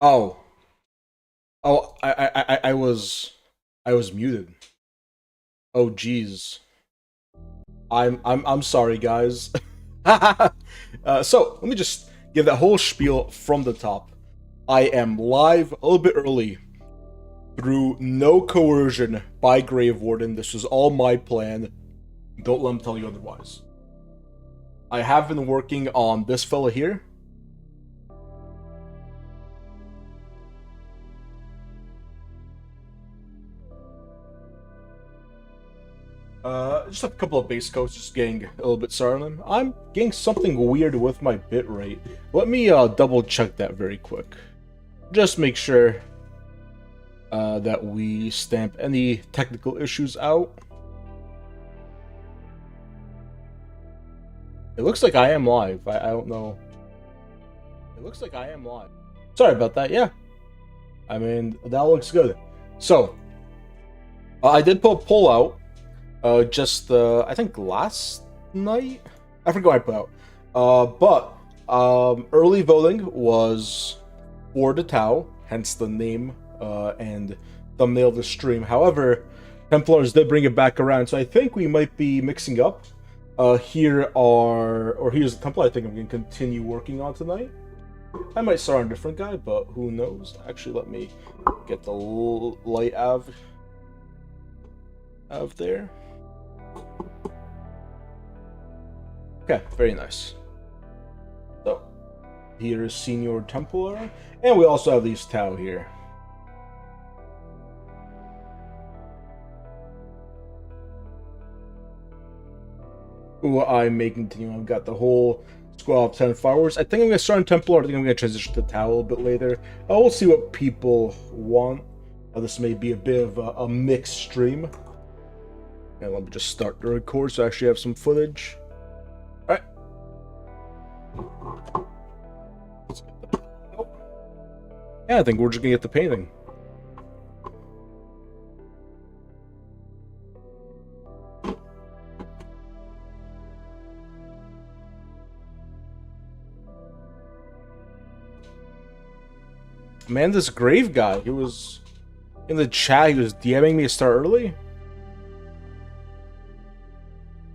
Oh, I was muted. Oh, geez. I'm sorry, guys. So let me just give that whole spiel from the top. I am live a little bit early through no coercion by Grave Warden. This was all my plan. Don't let him tell you otherwise. I have been working on this fella here. Just a couple of base coats, just getting a little bit sorry on them. I'm getting something weird with my bitrate. Let me double check that very quick. Just make sure that we stamp any technical issues out. It looks like I am live. I don't know. It looks like I am live. Sorry about that. Yeah. I mean, that looks good. So, I did put a poll out just I think last night. I forgot what I put out. But early voting was for the Tau, hence the name and thumbnail of the stream. However, Templars did bring it back around, so I think we might be mixing up. Here's the Templar I think I'm going to continue working on tonight. I might start on a different guy, but who knows? Actually, let me get the light out of there. Okay, very nice. So, here is Senior Templar, and we also have these Tau here. Who I may continue. I've got the whole squad of 10 followers. I think I'm going to start on Templar. I think I'm going to transition to Tau a little bit later. We'll see what people want. This may be a bit of a mixed stream. And let me just start the record so I actually have some footage. Alright. Yeah, I think we're just going to get the painting. Man, this Grave guy, he was in the chat, he was DMing me to start early.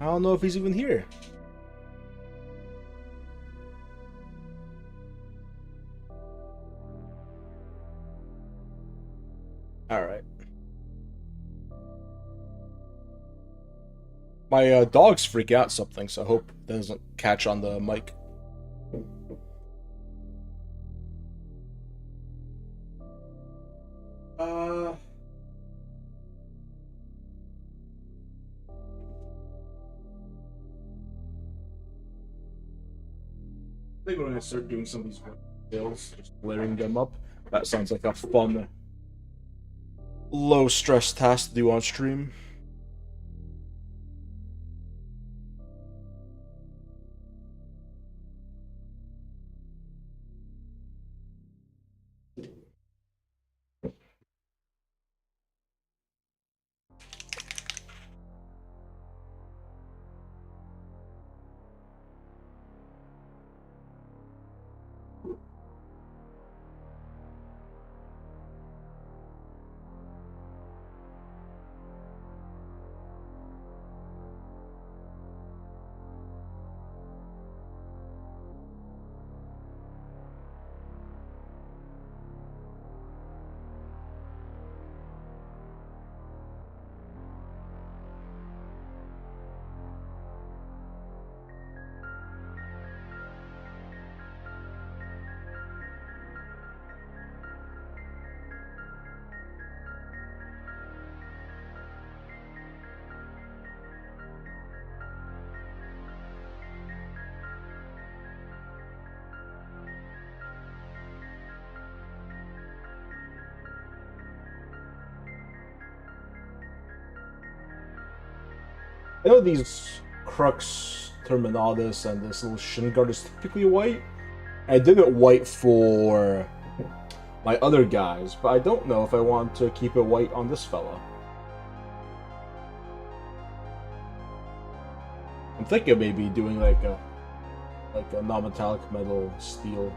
I don't know if he's even here. Alright. My dogs freak out something, so I hope that doesn't catch on the mic. I think we're gonna start doing some of these builds, just layering them up. That sounds like a fun, low stress task to do on stream. I know these Crux Terminatus and this little Shin Guard is typically white. I did it white for my other guys, but I don't know if I want to keep it white on this fella. I'm thinking of maybe doing like a non-metallic metal steel.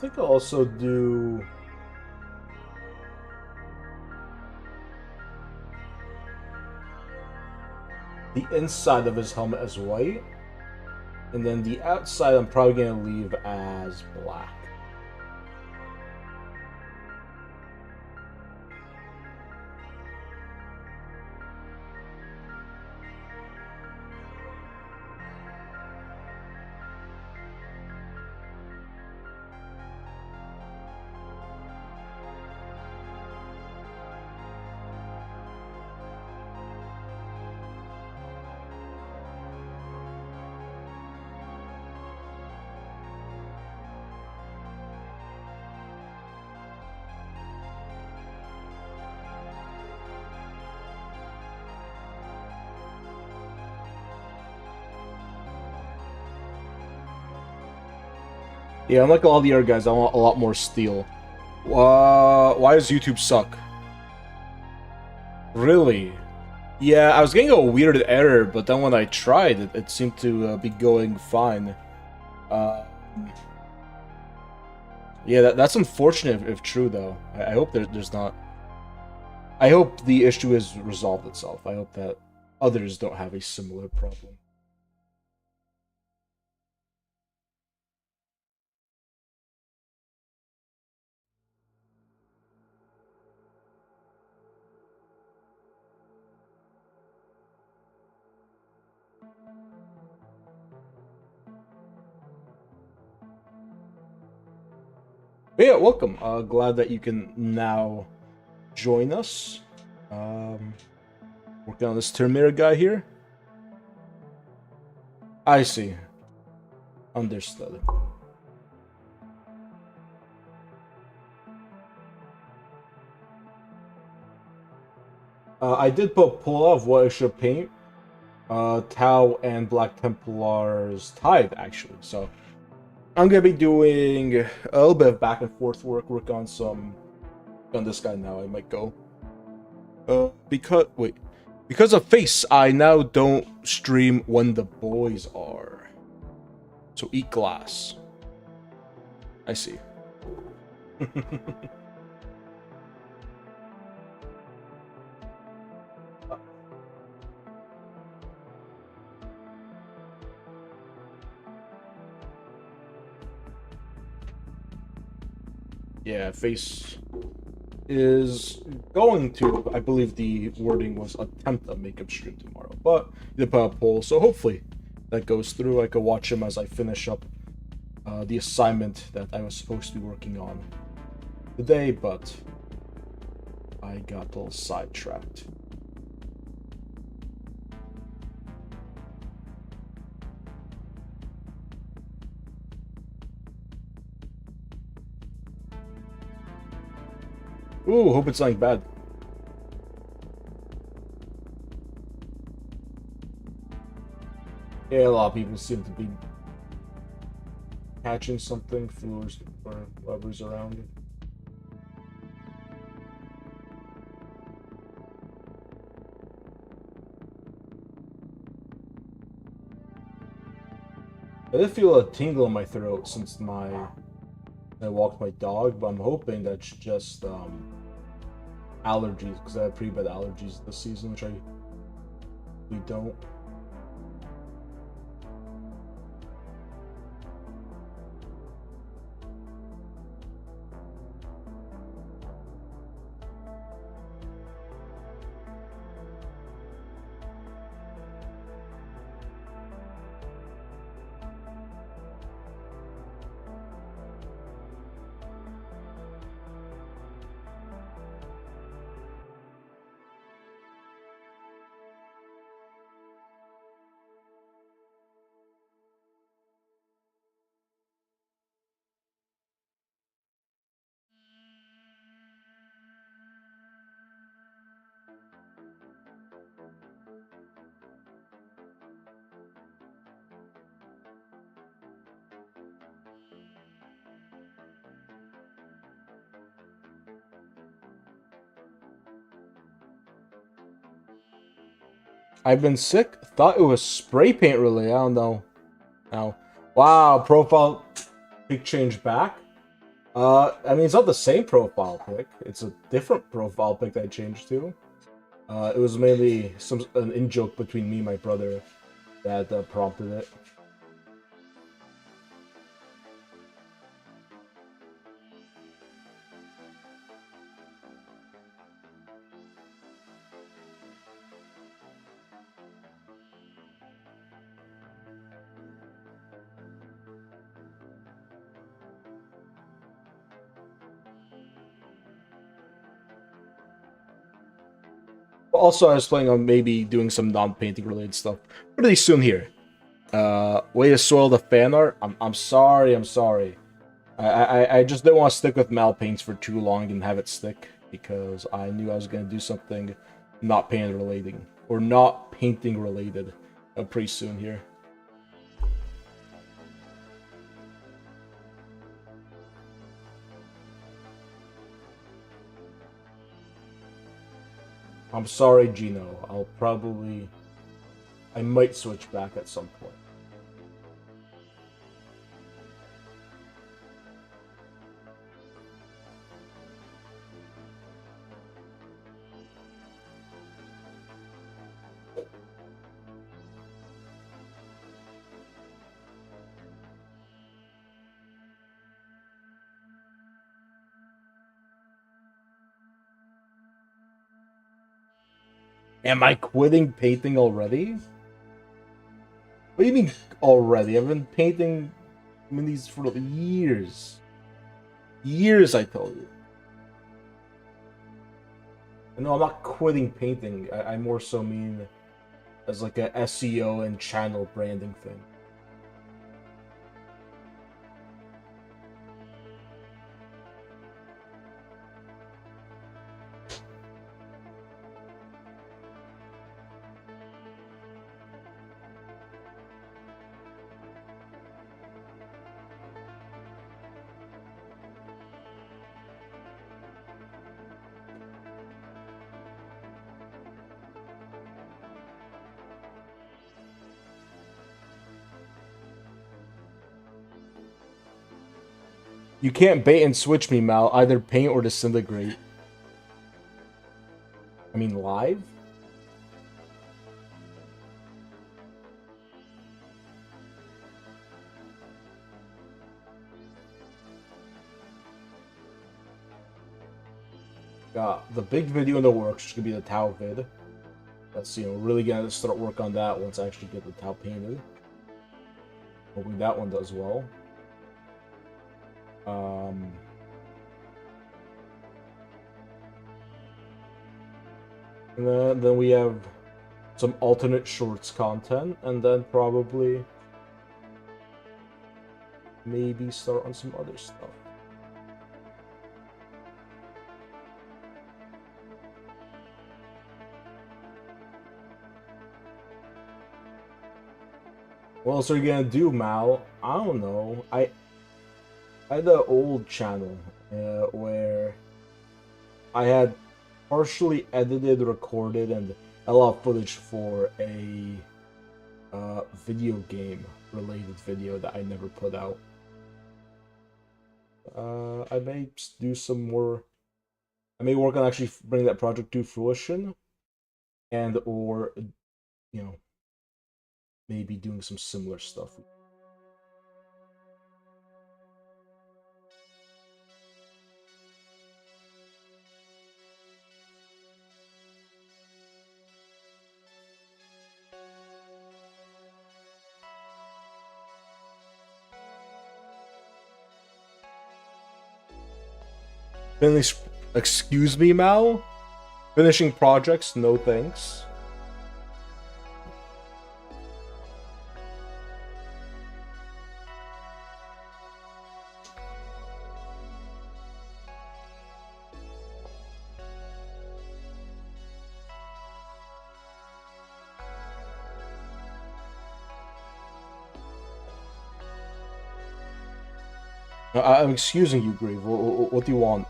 think I'll also do... the inside of his helmet as white. And then the outside I'm probably going to leave as black. Yeah, unlike all the other guys, I want a lot more steel. Why does YouTube suck? Really? Yeah, I was getting a weird error, but then when I tried, it seemed to be going fine. Yeah, that's unfortunate if true, though. I hope there's not... I hope the issue has resolved itself. I hope that others don't have a similar problem. But yeah, welcome. Glad that you can now join us. Working on this Terminator guy here. I see. Understood. I did put pull of what I should paint. Tau and Black Templar's Tithe, actually. So I'm gonna be doing a little bit of back and forth work on some on this guy now. I might go. Because of Face, I now don't stream when the boys are. So eat glass. I see. Yeah, Face is going to, I believe the wording was attempt a makeup stream tomorrow, but he did put a poll, so hopefully that goes through. I could watch him as I finish up the assignment that I was supposed to be working on today, but I got a little sidetracked. Ooh, hope it's something bad. Yeah, a lot of people seem to be catching something, flu or whoever's around. I did feel a tingle in my throat since I walked my dog, but I'm hoping that's just allergies, because I have pretty bad allergies this season, which we don't. I've been sick. Thought it was spray paint, really. I don't know. Now, wow, profile pic change back. I mean, it's not the same profile pic. It's a different profile pic that I changed to. It was mainly an in-joke between me and my brother that prompted it. Also, I was planning on maybe doing some non-painting related stuff pretty soon here. Way to soil the fan art. I'm sorry. I'm sorry. I just didn't want to stick with Mal paints for too long and have it stick because I knew I was gonna do something not paint relating or not painting related pretty soon here. I'm sorry, Gino. I might switch back at some point. Am I quitting painting already? What do you mean already? I've been painting minis for years. Years, I told you. No, I'm not quitting painting. I more so mean as like a SEO and channel branding thing. You can't bait and switch me, Mal. Either paint or disintegrate. I mean, live? Got the big video in the works, which could be the Tau vid. That's, really gonna start work on that once I actually get the Tau painted. Hoping that one does well. And then we have some alternate shorts content, and then probably maybe start on some other stuff. What else are you gonna do, Mal? I don't know. I had an old channel where I had partially edited, recorded, and a lot of footage for a video game related video that I never put out. I may do some more. I may work on actually bringing that project to fruition, and or maybe doing some similar stuff. Finish. Excuse me, Mal? Finishing projects? No thanks. I'm excusing you, Grave. What do you want?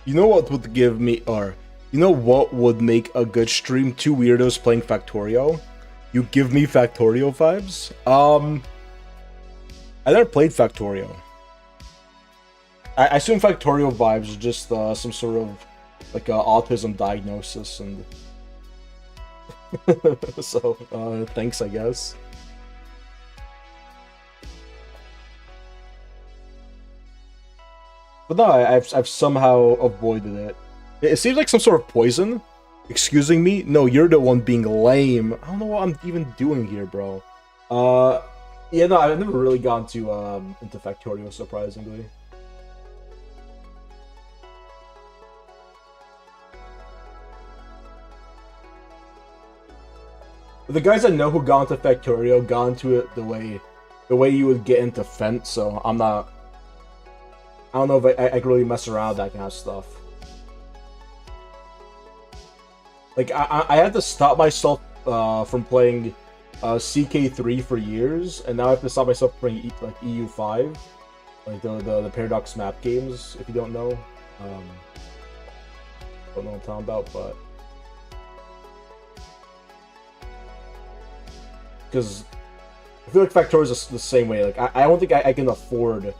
You know what would give me, or You know what would make a good stream? Two weirdos playing Factorio. You give me Factorio vibes. I never played Factorio. I assume Factorio vibes is just some sort of like autism diagnosis, and so thanks, I guess. But no, I've somehow avoided it. It seems like some sort of poison. Excusing me? No, you're the one being lame. I don't know what I'm even doing here, bro. Yeah, no, I've never really gone to into Factorio, surprisingly. The guys I know who got into Factorio got into it the way you would get into Fent, so I don't know if I can really mess around with that kind of stuff. Like, I had to stop myself from playing CK3 for years, and now I have to stop myself from playing like EU5, like the Paradox map games. If you don't know, don't know what I'm talking about, but because I feel like Factorio is the same way. Like, I don't think I can afford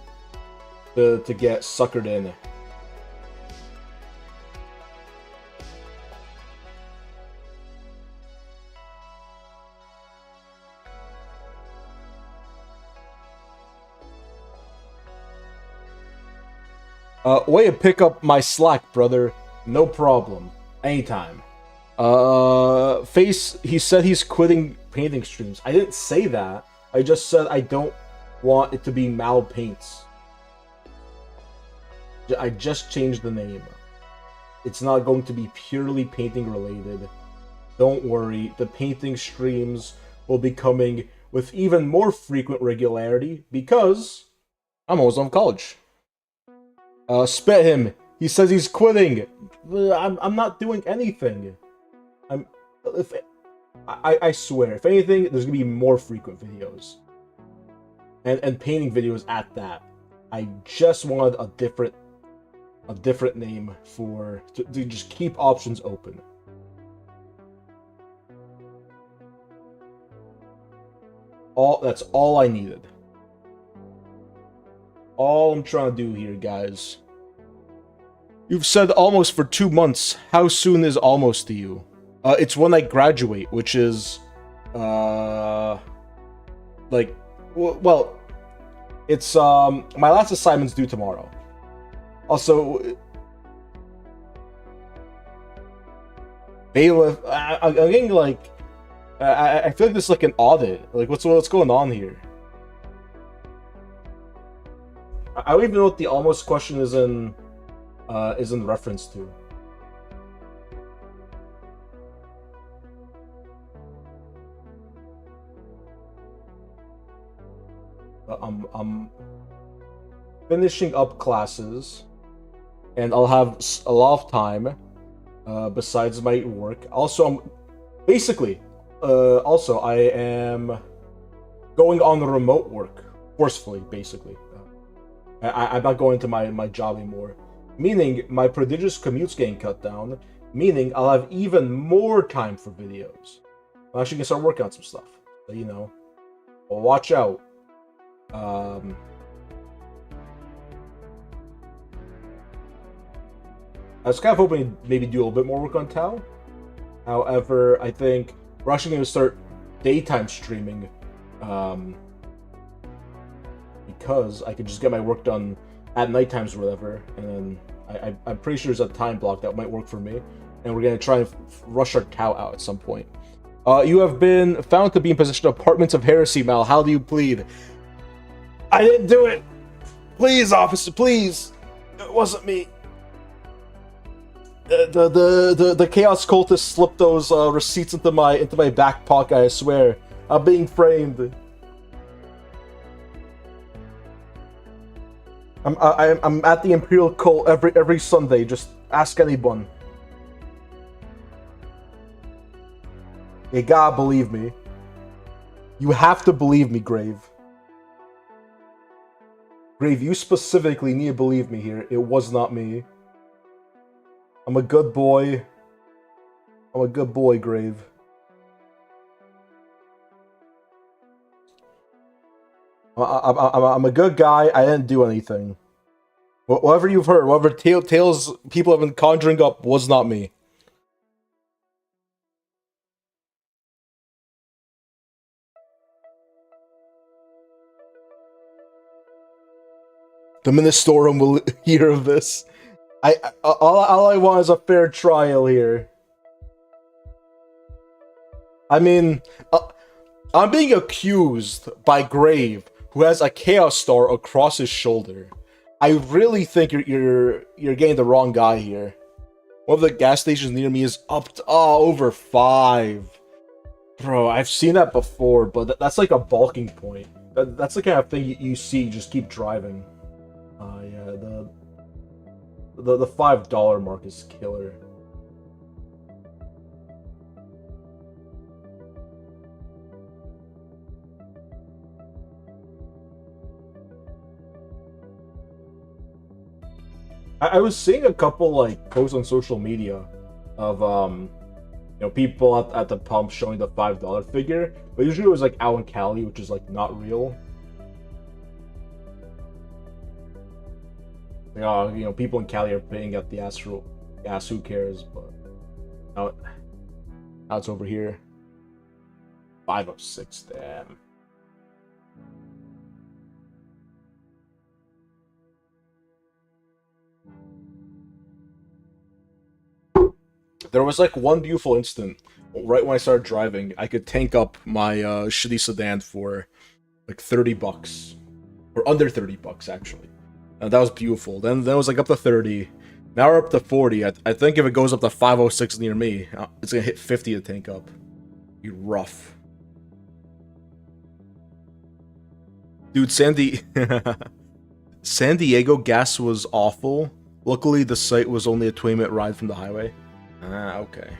to get suckered in. Way to pick up my slack, brother. No problem. Anytime. Face, he said he's quitting painting streams. I didn't say that. I just said I don't want it to be Mal Paints. I just changed the name. It's not going to be purely painting related. Don't worry, the painting streams will be coming with even more frequent regularity because I'm almost done college. Spit him. He says he's quitting. I'm not doing anything. I swear, if anything, there's gonna be more frequent videos. And painting videos at that. I just wanted a different name to just keep options open. That's all I needed. All I'm trying to do here, guys. You've said almost for 2 months. How soon is almost to you? It's when I graduate, which is, like, well, it's, my last assignment's due tomorrow. Also, bailiff, I'm getting, like, I feel like this is like an audit. Like, what's going on here? I don't even know what the almost question is in reference to. I'm finishing up classes, and I'll have a lot of time besides my work. Also, also I am going on remote work forcefully, basically. I'm not going to my job anymore, meaning my prodigious commute's getting cut down, meaning I'll have even more time for videos. I'm actually gonna start working on some stuff, so, you know, well, watch out. I was kind of hoping to maybe do a little bit more work on Tau. However, I think we're actually going to start daytime streaming, because I could just get my work done at night times or whatever, and then I'm pretty sure there's a time block that might work for me, and we're going to try and rush our Tau out at some point. You have been found to be in possession of Apartments of Heresy, Mal. How do you plead? I didn't do it! Please, officer, please! It wasn't me. The Chaos Cultist slipped those receipts into my back pocket, I swear. I'm being framed. I'm at the Imperial Cult every Sunday. Just ask anyone. You gotta believe me. You have to believe me, Grave. Grave, you specifically need to believe me here. It was not me. I'm a good boy. I'm a good boy, Grave. I'm a good guy. I didn't do anything. Whatever you've heard, whatever tales people have been conjuring up was not me. The Ministorum will hear of this. All I want is a fair trial here. I mean, I'm being accused by Grave, who has a Chaos Star across his shoulder. I really think you're getting the wrong guy here. One of the gas stations near me is up to, over 5. Bro, I've seen that before, but that's like a balking point. That's the kind of thing you see. Just keep driving. Yeah, the $5 mark is killer. I was seeing a couple like posts on social media of people at the pump showing the $5 figure, but usually it was like out in Cali, which is like not real. People in Cali are paying at the ass. Who cares? But now it's over here. 506, damn. There was like one beautiful instant right when I started driving. I could tank up my shitty sedan for like $30, or under $30 actually. That was beautiful. Then that was like up to 30. Now we're up to 40. I think if it goes up to 506 near me, it's gonna hit 50 to tank up. Be rough. Dude, San Diego gas was awful. Luckily, the site was only a 20-minute ride from the highway. Okay.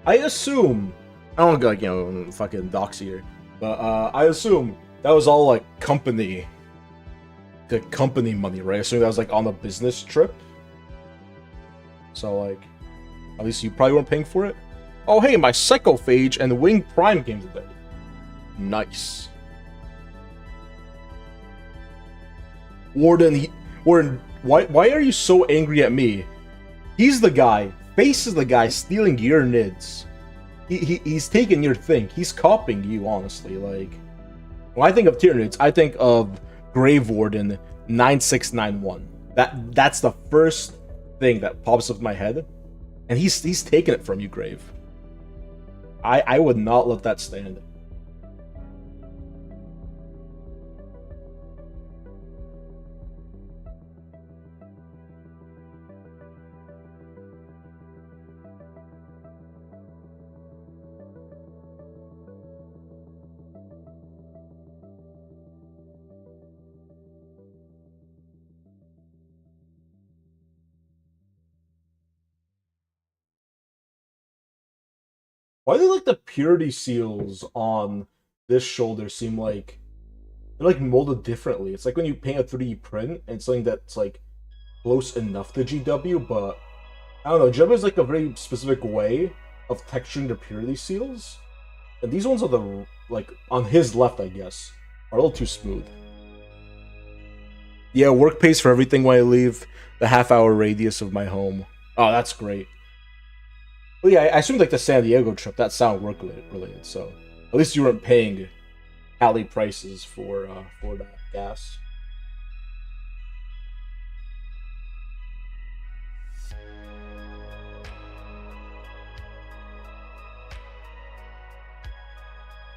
I assume, I don't like, fucking dox here, but I assume that was all like company money, right? I assume that was like on a business trip. So like, at least you probably weren't paying for it. Oh hey, my Psychophage and Wing Prime came today. Nice. Warden, why are you so angry at me? He's the guy. Face is the guy stealing your nids. He's taking your thing. He's copying you, honestly. Like, when I think of tier nids, I think of Grave Warden 9691. That's the first thing that pops up in my head. And he's taking it from you, Grave. I would not let that stand. Why do like the purity seals on this shoulder seem like they're like molded differently? It's like when you paint a 3D print and something that's like close enough to GW, but I don't know. GW is like a very specific way of texturing the purity seals, and these ones are the like on his left, I guess, are a little too smooth. Yeah, work pays for everything when I leave the half-hour radius of my home. Oh, that's great. Well, yeah, I assumed like the San Diego trip, that sound work related, so at least you weren't paying alley prices for that gas.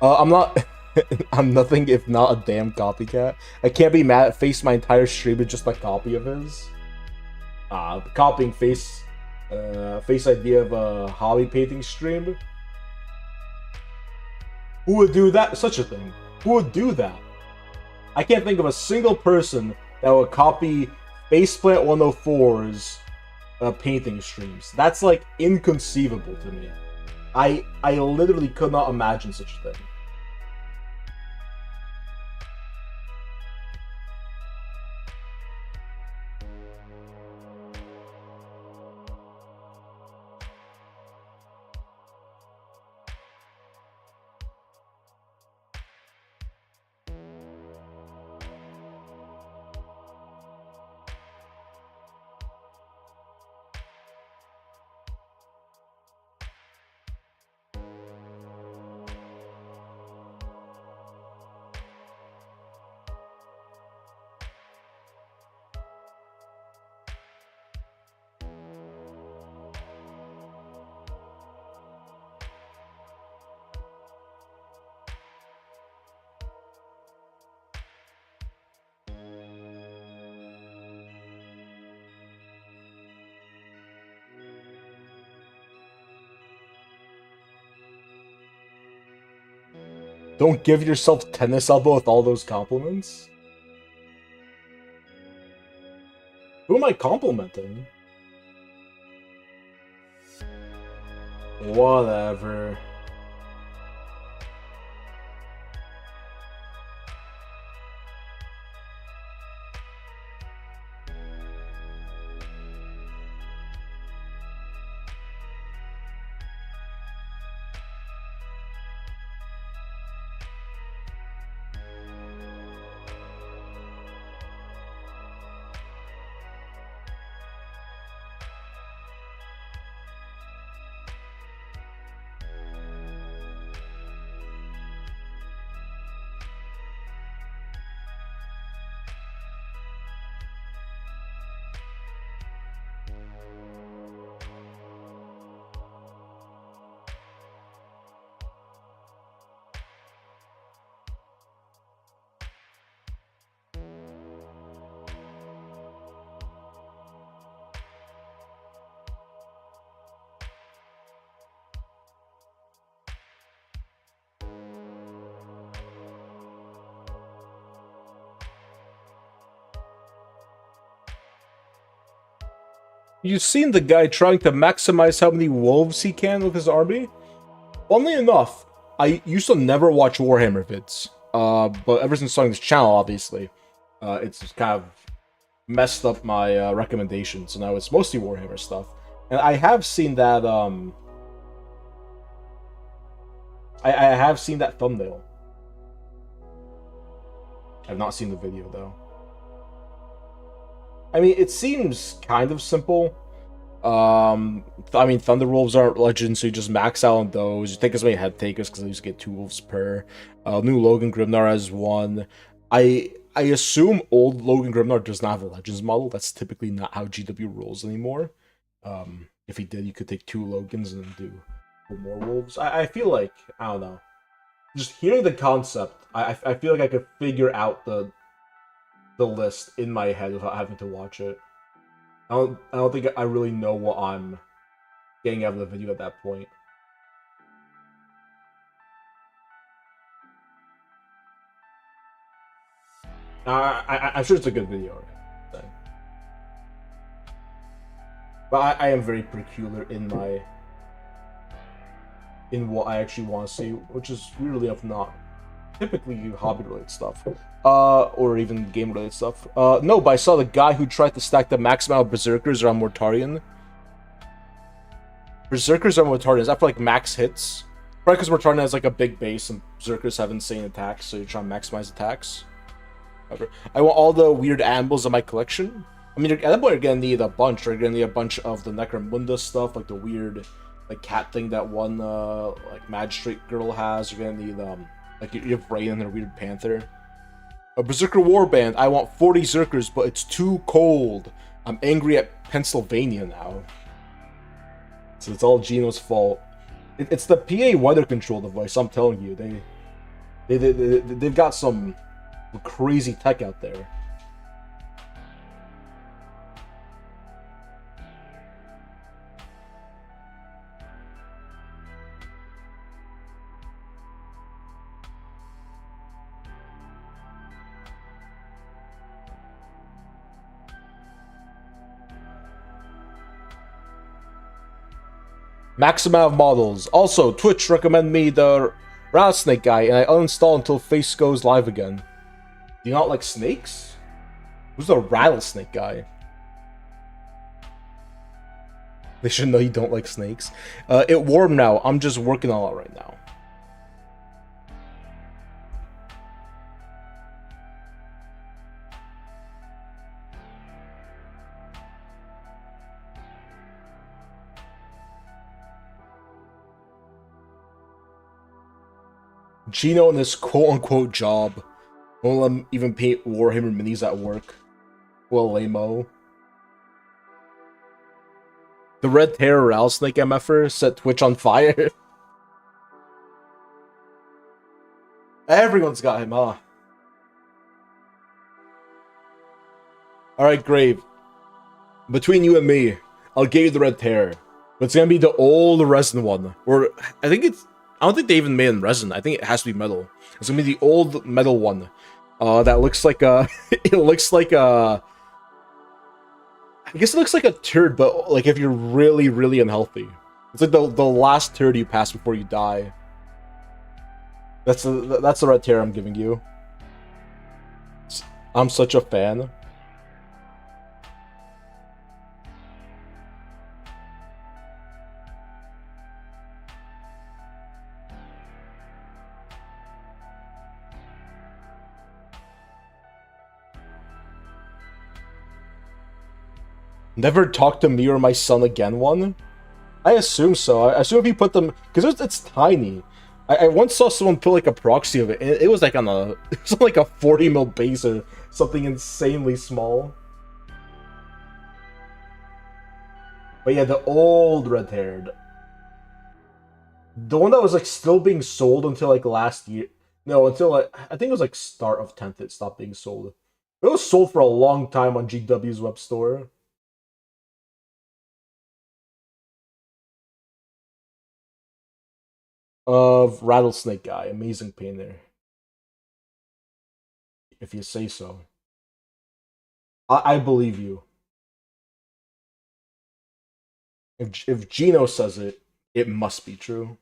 I'm not. I'm nothing if not a damn copycat. I can't be mad at Face. My entire stream is just a copy of his. Copying Face. Face idea of a hobby painting stream. Who would do that? Such a thing. Who would do that? I can't think of a single person that would copy Faceplant 104's painting streams. That's like inconceivable to me. I literally could not imagine such a thing. Don't give yourself tennis elbow with all those compliments. Who am I complimenting? Whatever. You've seen the guy trying to maximize how many wolves he can with his army? Funnily enough, I used to never watch Warhammer vids. But ever since starting this channel, obviously, it's just kind of messed up my recommendations. So now it's mostly Warhammer stuff. And I have seen that, I have seen that thumbnail. I've not seen the video, though. I mean, it seems kind of simple. I mean, Thunder Wolves aren't legends, so you just max out on those. You take as many head takers because you just get 2 wolves per. New Logan Grimnar has 1. I assume old Logan Grimnar does not have a legends model. That's typically not how GW rolls anymore. If he did, you could take 2 Logans and do 4 more wolves. I feel like, I don't know. Just hearing the concept, I feel like I could figure out the list in my head without having to watch it. I don't think I really know what I'm getting out of the video at that point. I'm sure it's a good video. But I am very peculiar in what I actually want to see, which is weirdly enough not typically hobby-related stuff. Or even game-related stuff. No, but I saw the guy who tried to stack the max amount of Berserkers around Mortarion. Berserkers are Mortarians. After, like, max hits. Probably because Mortarion has, like, a big base, and Berserkers have insane attacks, so you're trying to maximize attacks. I want all the weird animals in my collection. I mean, at that point, you're gonna need a bunch. You're gonna need a bunch of the Necromunda stuff, like the weird, like, cat thing that one, like, magistrate girl has. You're gonna need, like, you have Rain and their weird panther. A Berserker Warband. I want 40 Zerkers, but it's too cold. I'm angry at Pennsylvania now. So it's all Gino's fault. It's the PA weather control device, I'm telling you. They've got some crazy tech out there. Max amount of models. Also, Twitch recommend me the Rattlesnake guy, and I uninstall until Face goes live again. Do you not like snakes? Who's the Rattlesnake guy? They should know you don't like snakes. It warm now. I'm just working on it right now. Gino and this quote-unquote job. Won't let him even paint Warhammer minis at work. Well, lame-o. The Red Terror Rattlesnake MFer set Twitch on fire. Everyone's got him, huh? Alright, Grave. Between you and me, I'll give you the Red Terror. But it's gonna be the old Resin one. Or, I think it's I don't think they even made in resin. I think it has to be metal. It's gonna be the old metal one. That looks like a. It looks like a. I guess it looks like a turd, but like if you're really, really unhealthy. It's like the last turd you pass before you die. That's the red tear I'm giving you. I'm such a fan. Never talk to me or my son again one? I assume so. I assume if you put them... Because it's tiny. I once saw someone put like a proxy of it, and it was like on a... It was on like a 40 mil base or something insanely small. But yeah, the old red-haired. The one that was like still being sold until like last year. No, until like, I think it was like start of 10th it stopped being sold. It was sold for a long time on GW's web store. Of Rattlesnake Guy, amazing painter. If you say so. I believe you. If Gino says it, it must be true.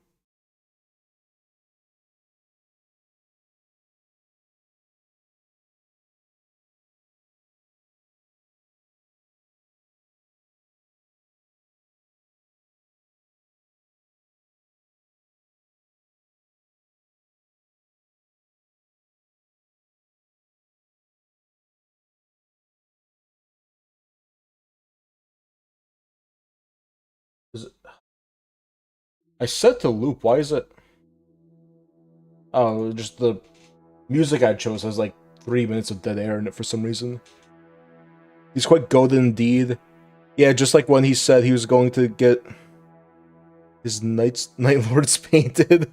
Is it... I said to loop, why is it... Oh, just the music I chose has like 3 minutes of dead air in it for some reason. He's quite golden indeed. Yeah, just like when he said he was going to get his Night Lords painted.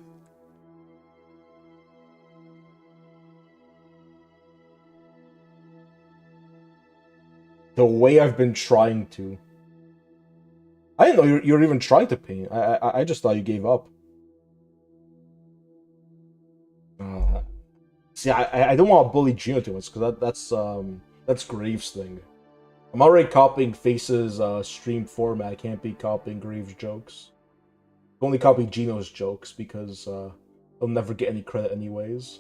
The way I've been trying to. I didn't know you were even trying to paint. I just thought you gave up. See, I don't want to bully Gino too much because that's Graves' thing. I'm already copying Face's stream format. I can't be copying Graves' jokes. I only copy Gino's jokes because he'll never get any credit anyways.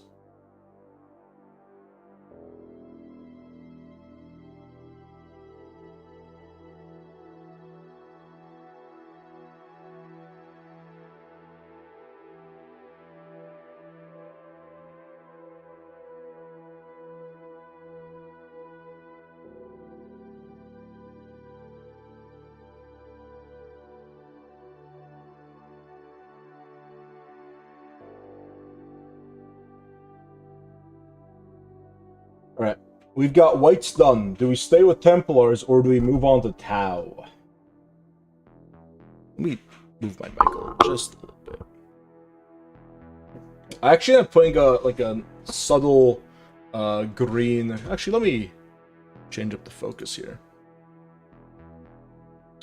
Alright, we've got whites done. Do we stay with Templars or do we move on to Tau? Let me move my mic just a little bit. I actually am putting a subtle green. Actually, let me change up the focus here.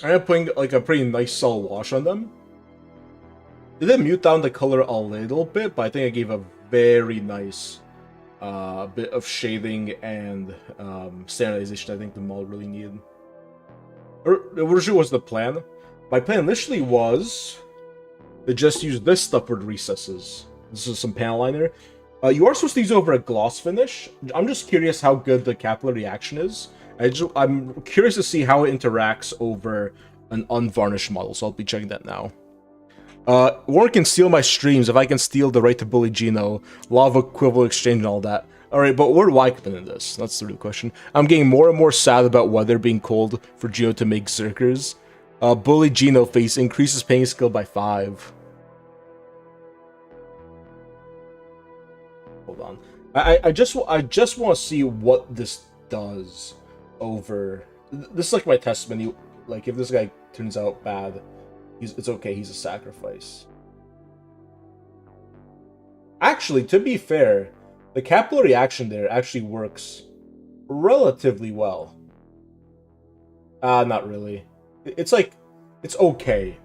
I am putting like a pretty nice subtle wash on them. It did mute down the color a little bit, but I think I gave a very nice bit of shading and standardization I think the model really needed. Originally was the plan. My plan initially was to just use this stuff for the recesses. This is some panel liner. You are supposed to use over a gloss finish. I'm just curious how good the capillary action is. I'm curious to see how it interacts over an unvarnished model, so I'll be checking that now. Warren can steal my streams if I can steal the right to bully Gino, law of equivalent exchange and all that. Alright, but where do I come in this? That's the real question. I'm getting more and more sad about weather being cold for Gino to make Zerkers. Bully Gino face increases pain skill by 5. Hold on. I just want to see what this does over... This is like my test menu. Like, if this guy turns out bad, it's okay, he's a sacrifice. Actually, to be fair, the capillary action there actually works relatively well. Not really. It's like, it's okay.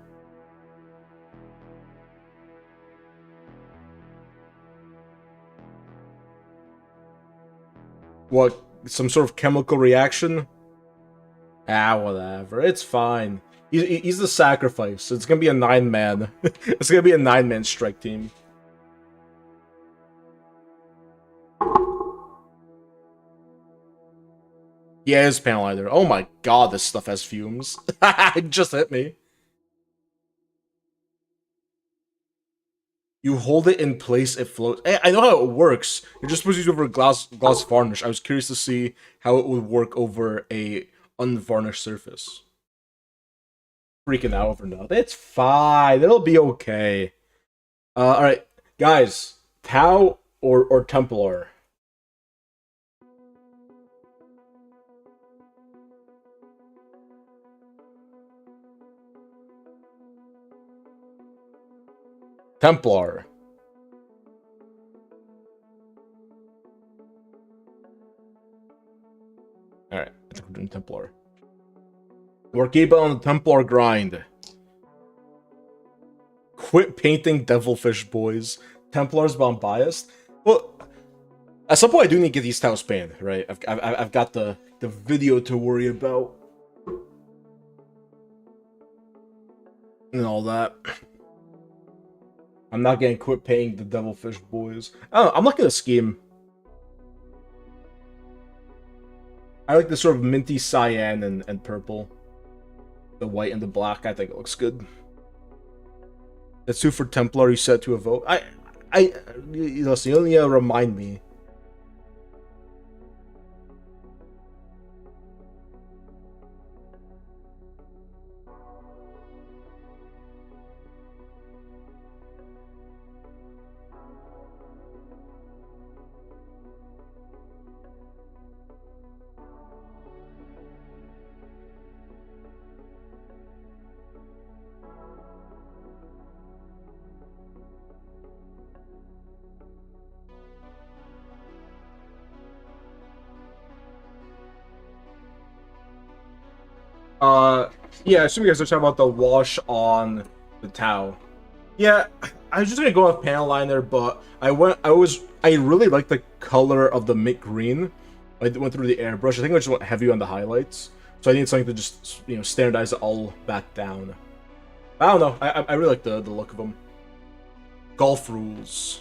What, some sort of chemical reaction? Ah, whatever. It's fine. He's the sacrifice. It's gonna be a 9-man. It's gonna be a 9-man strike team. Yeah, it's panel either. Oh my god, this stuff has fumes. It just hit me. You hold it in place, it floats. I know how it works. You're just supposed to use it over gloss varnish. I was curious to see how it would work over a unvarnished surface. Freaking out over nothing. It's fine. It'll be okay. Alright. Guys, Tau or Templar? Templar. Alright, I think we're doing Templar. We're keeping on the Templar grind. Quit painting Devilfish, boys. Templars, but I'm biased. Well, at some point I do need to get these Taus banned, right? I've got the video to worry about. And all that. I'm not getting quit paying the Devilfish, boys. I don't know, I'm liking the scheme. I like the sort of minty cyan and purple. The white and the black, I think it looks good. That's 2 for Templar, you set to a vote. Listen, you only remind me. Yeah, I assume you guys are talking about the wash on the Tau. Yeah, I was just gonna go with panel liner, but I really like the color of the mint green. I went through the airbrush. I think I just went heavy on the highlights, so I need something to just standardize it all back down. I don't know. I really like the look of them. Golf rules.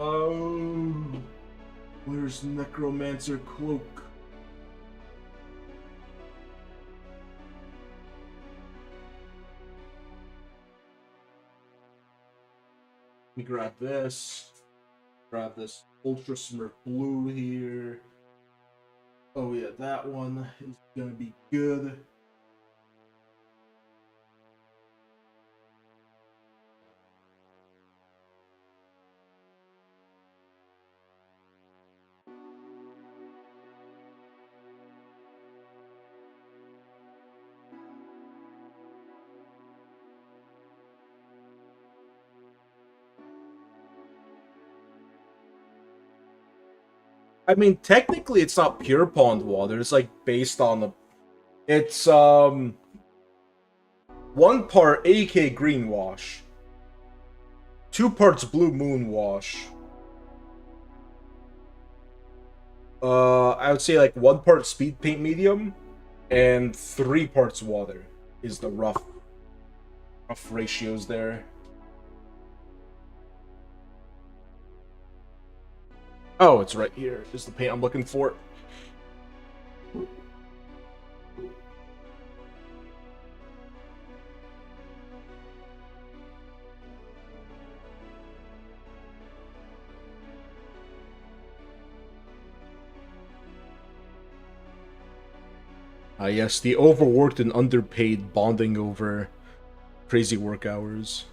Oh, where's Necromancer Cloak? Let me grab this. Grab this Ultra Smurf Blue here. Oh yeah, that one is gonna be good. I mean, technically, it's not pure pond water. It's like based on the. It's 1 part AK green wash, 2 parts blue moon wash. I would say like 1 part speed paint medium, and 3 parts water is the rough ratios there. Oh, it's right here. Is the paint I'm looking for. Yes, the overworked and underpaid bonding over crazy work hours.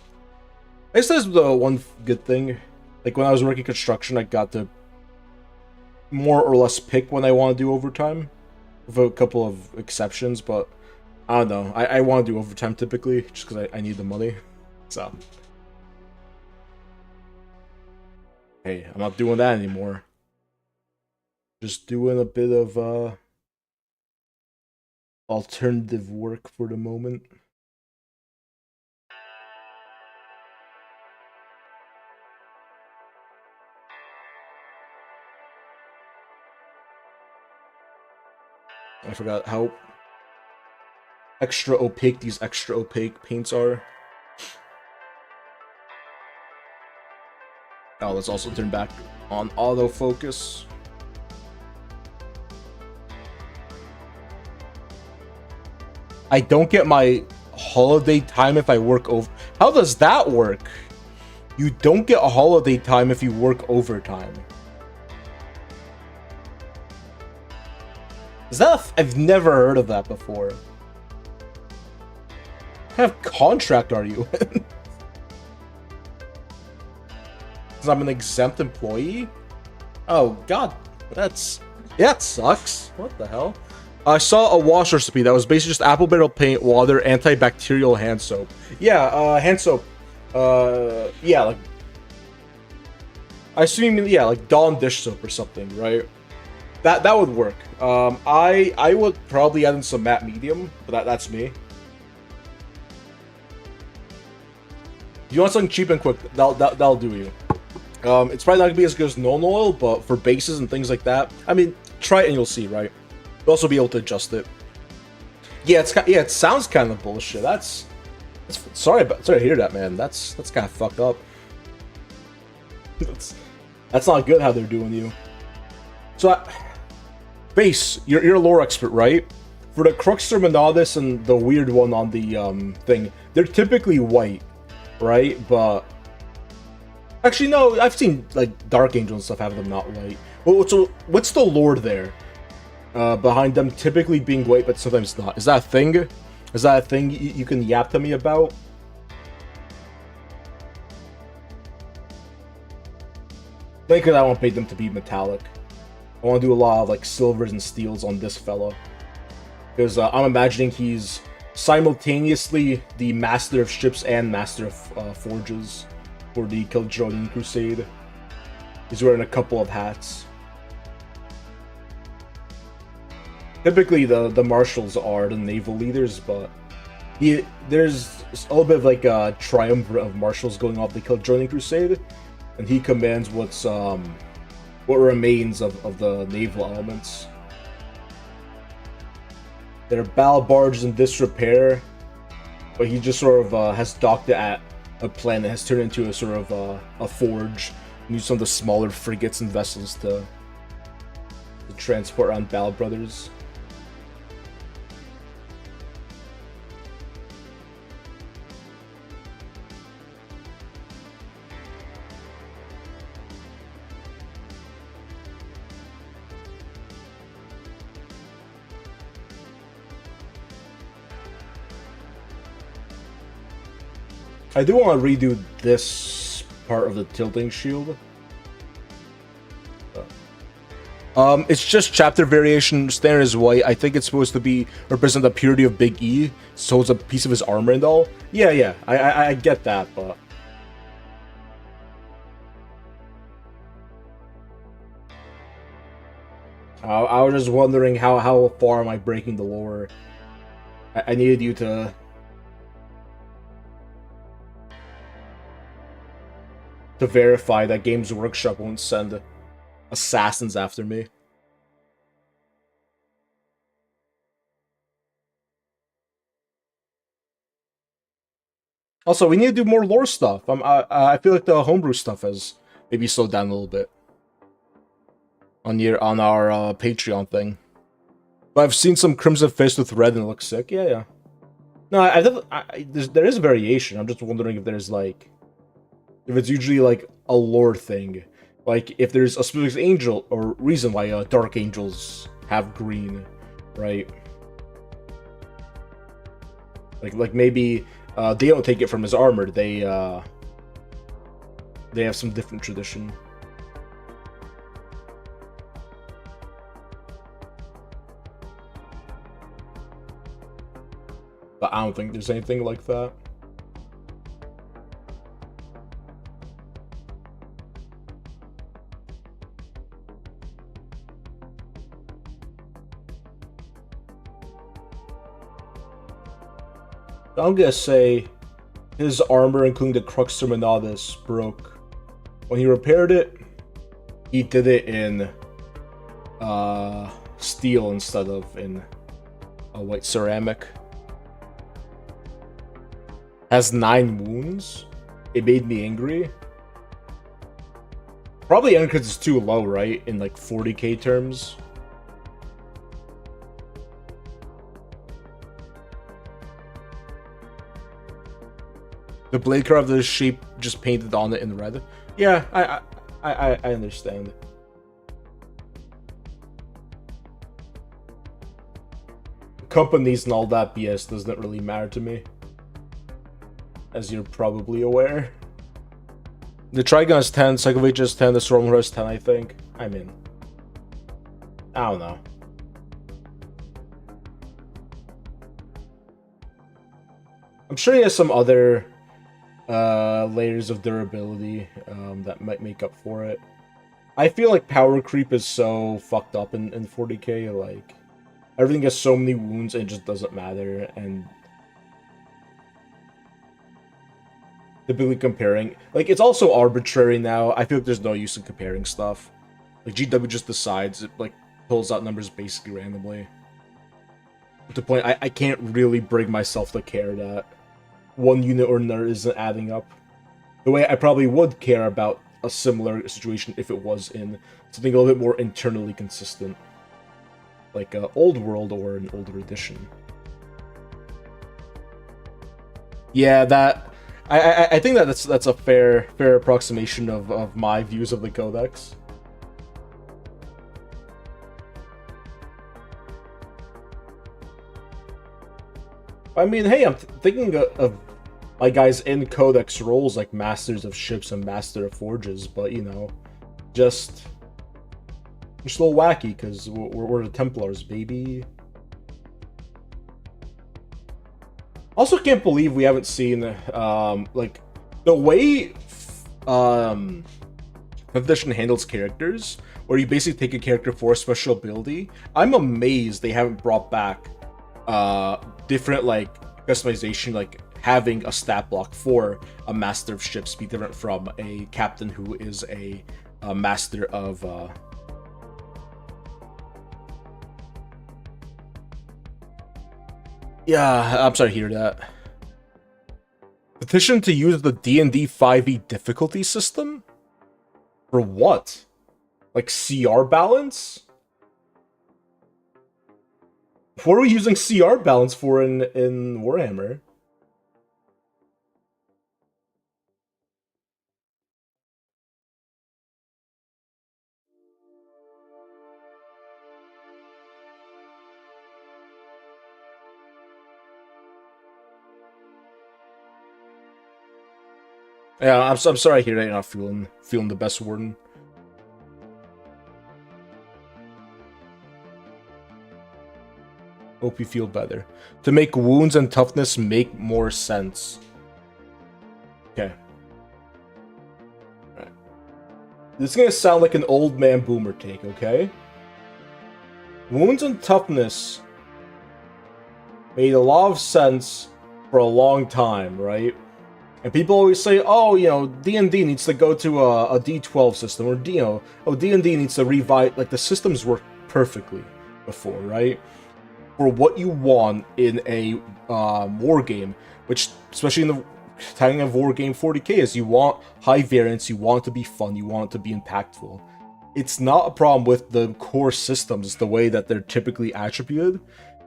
I guess that's the one good thing. Like when I was working construction, I got to more or less pick when I want to do overtime, with a couple of exceptions. But I don't know. I want to do overtime typically just because I need the money. So hey, I'm not doing that anymore. Just doing a bit of alternative work for the moment. I forgot how extra opaque these extra opaque paints are. Oh, let's also turn back on autofocus. I don't get my holiday time if I work over. How does that work? You don't get a holiday time if you work overtime. Is that I've never heard of that before. What kind of contract are you in? Because I'm an exempt employee? Oh god, that sucks. What the hell? I saw a wash recipe that was basically just apple barrel paint, water, antibacterial hand soap. Yeah, hand soap. Yeah, like I assume, yeah, like Dawn dish soap or something, right? That would work. I would probably add in some matte medium, but that's me. If you want something cheap and quick, that'll do you. It's probably not gonna be as good as Nuln Oil, but for bases and things like that, I mean, try it and you'll see, right? You'll also be able to adjust it. Yeah, it sounds kind of bullshit. That's sorry to hear that, man. That's kind of fucked up. That's not good how they're doing you. So, Base, you're a lore expert, right? For the Cruxter Monodus and the weird one on the thing, they're typically white, right? But actually, no, I've seen like Dark Angel and stuff have them not white. Well, so what's the lore there behind them typically being white, but sometimes not? Is that a thing? Is that a thing you can yap to me about? Because I want them to be metallic. I want to do a lot of like silvers and steels on this fella. Because I'm imagining he's simultaneously the master of ships and master of forges for the Kildronian Crusade. He's wearing a couple of hats. Typically the marshals are the naval leaders, but there's a little bit of like a triumvirate of marshals going off the Kildronian Crusade. And he commands what remains of the naval elements. Their battle barge is in disrepair, but he just sort of has docked it at a planet that has turned into a sort of a forge, and used some of the smaller frigates and vessels to transport around Battle Brothers. I do want to redo this part of the tilting shield. It's just chapter variation. Standard is white. I think it's supposed to be represent the purity of Big E, so it's a piece of his armor and all. Yeah, I get that, but I was just wondering how far am I breaking the lore. I needed you to verify that Games Workshop won't send assassins after me. Also, we need to do more lore stuff. I feel like the homebrew stuff has maybe slowed down a little bit on our Patreon thing. But I've seen some Crimson Fist with red and it looks sick. Yeah. No, there is a variation. I'm just wondering if there's like, if it's usually like a lore thing, like if there's a specific angel or reason why Dark Angels have green, right? Like maybe they don't take it from his armor. They have some different tradition. But I don't think there's anything like that. I'm gonna say his armor, including the Cruxter Monodus, broke. When he repaired it, he did it in steel instead of in a white ceramic. Has 9 wounds. It made me angry. Probably because it's too low, right? In like 40k terms. The blade craft of the shape just painted on it in red. Yeah, I understand. Companies and all that BS doesn't really matter to me, as you're probably aware. The Trigon is 10, Cycle of Ages is 10, the Stormlord is 10, I think. I mean, I don't know. I'm sure he has some other layers of durability that might make up for it. I feel like power creep is so fucked up in 40k, like, everything gets so many wounds and it just doesn't matter, and typically comparing, like, it's also arbitrary now. I feel like there's no use in comparing stuff. Like, GW just decides, it, like, pulls out numbers basically randomly. To the point, I can't really bring myself to care that one unit or another isn't adding up. The way I probably would care about a similar situation if it was in something a little bit more internally consistent. Like Old World or an older edition. Yeah, that... I think that's a fair approximation of my views of the Codex. I mean, hey, I'm thinking of my guys in Codex roles like Masters of Ships and Master of Forges, but you know, just a little wacky because we're the Templars, baby. Also, can't believe we haven't seen like the way 5th edition handles characters, where you basically take a character for a special ability. I'm amazed they haven't brought back different like customization, like having a stat block for a Master of Ships be different from a captain who is a master of Yeah, I'm sorry to hear that. Petition to use the D&D 5e difficulty system? For what? Like CR balance? What are we using CR balance for in Warhammer? Yeah, I'm sorry I hear that you're not feeling the best, Warden. Hope you feel better. To make wounds and toughness make more sense. Okay. Alright. This is gonna sound like an old man boomer take, okay? Wounds and toughness made a lot of sense for a long time, right? And people always say, oh, you know, D&D needs to go to a D12 system, or, you know, oh, D&D needs to revive, like, the systems worked perfectly before, right? For what you want in a war game, which, especially in the timing of war game 40k, is you want high variance, you want it to be fun, you want it to be impactful. It's not a problem with the core systems, it's the way that they're typically attributed,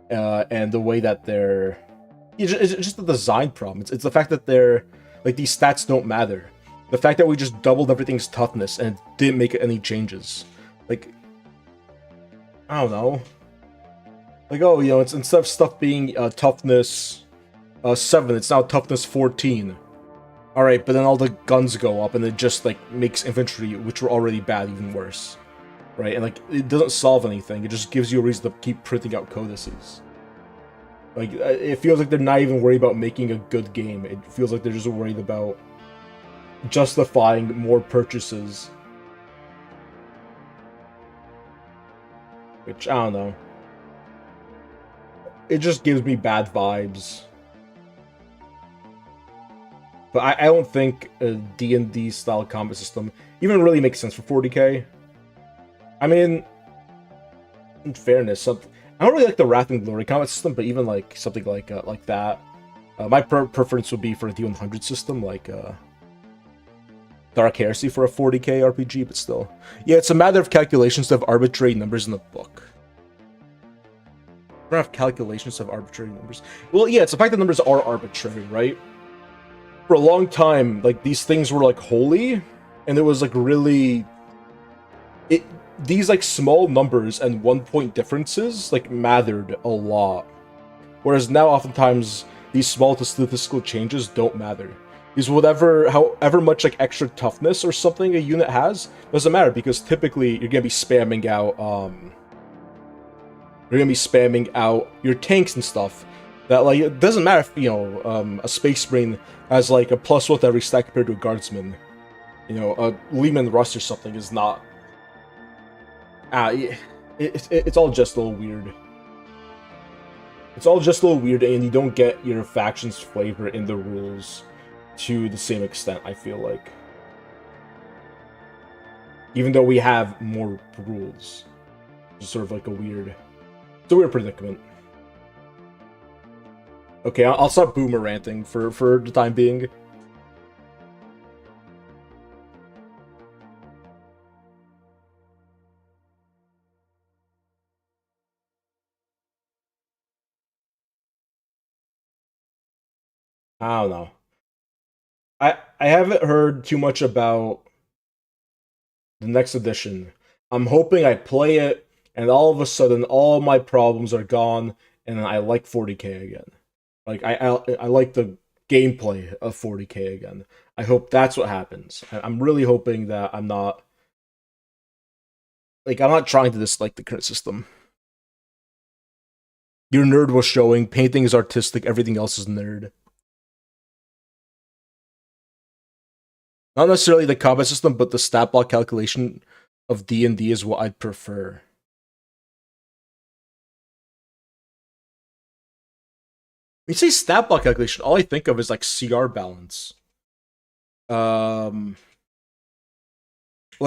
and the way that they're... It's just a design problem. It's the fact that they're... Like, these stats don't matter. The fact that we just doubled everything's toughness and didn't make any changes. Like, I don't know. Like, oh, you know, it's instead of stuff being toughness 7, it's now toughness 14. Alright, but then all the guns go up and it just, like, makes infantry, which were already bad, even worse. Right? And, like, it doesn't solve anything. It just gives you a reason to keep printing out codices. Like, it feels like they're not even worried about making a good game. It feels like they're just worried about justifying more purchases. Which, I don't know. It just gives me bad vibes. But I don't think a D&D style combat system even really makes sense for 40k. I mean, in fairness, I don't really like the Wrath and Glory combat system, but even like something like that, my preference would be for a D100 system, like Dark Heresy for a 40k RPG. But still, yeah, it's a matter of calculations to have arbitrary numbers in the book. We don't have calculations to have arbitrary numbers. Well, yeah, it's the fact that numbers are arbitrary, right? For a long time, like these things were like holy, and it was like really these like small numbers and 1 point differences like mattered a lot, whereas now oftentimes these small to statistical changes don't matter. Because however much like extra toughness or something a unit has doesn't matter, because typically you're gonna be spamming out your tanks and stuff. That like it doesn't matter if a Space Marine has like a +1 to every stack compared to a Guardsman. A Leman Russ or something is not. It's all just a little weird. It's all just a little weird, and you don't get your faction's flavor in the rules to the same extent, I feel like. Even though we have more rules. It's sort of like it's a weird predicament. Okay, I'll stop boomeranting for the time being. I don't know. I haven't heard too much about the next edition. I'm hoping I play it, and all of a sudden, all my problems are gone, and I like 40k again. Like I like the gameplay of 40k again. I hope that's what happens. I'm really hoping that I'm not trying to dislike the current system. Your nerd was showing. Painting is artistic. Everything else is nerd. Not necessarily the combat system, but the stat block calculation of D&D is what I'd prefer. When you say stat block calculation, all I think of is like CR balance. Like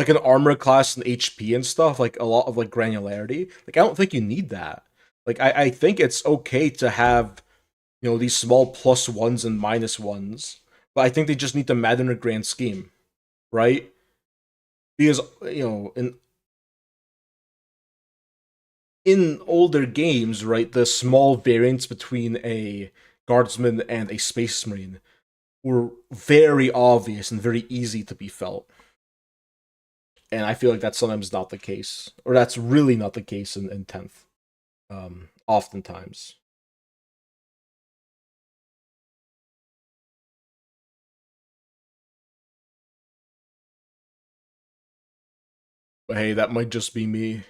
an armor class and HP and stuff, like a lot of like granularity. Like I don't think you need that. Like I think it's okay to have, these small +1s and -1s, but I think they just need to matter in a grand scheme, right? Because in older games, right, the small variance between a Guardsman and a Space Marine were very obvious and very easy to be felt. And I feel like that's sometimes not the case, or that's really not the case in 10th, oftentimes. But hey, that might just be me.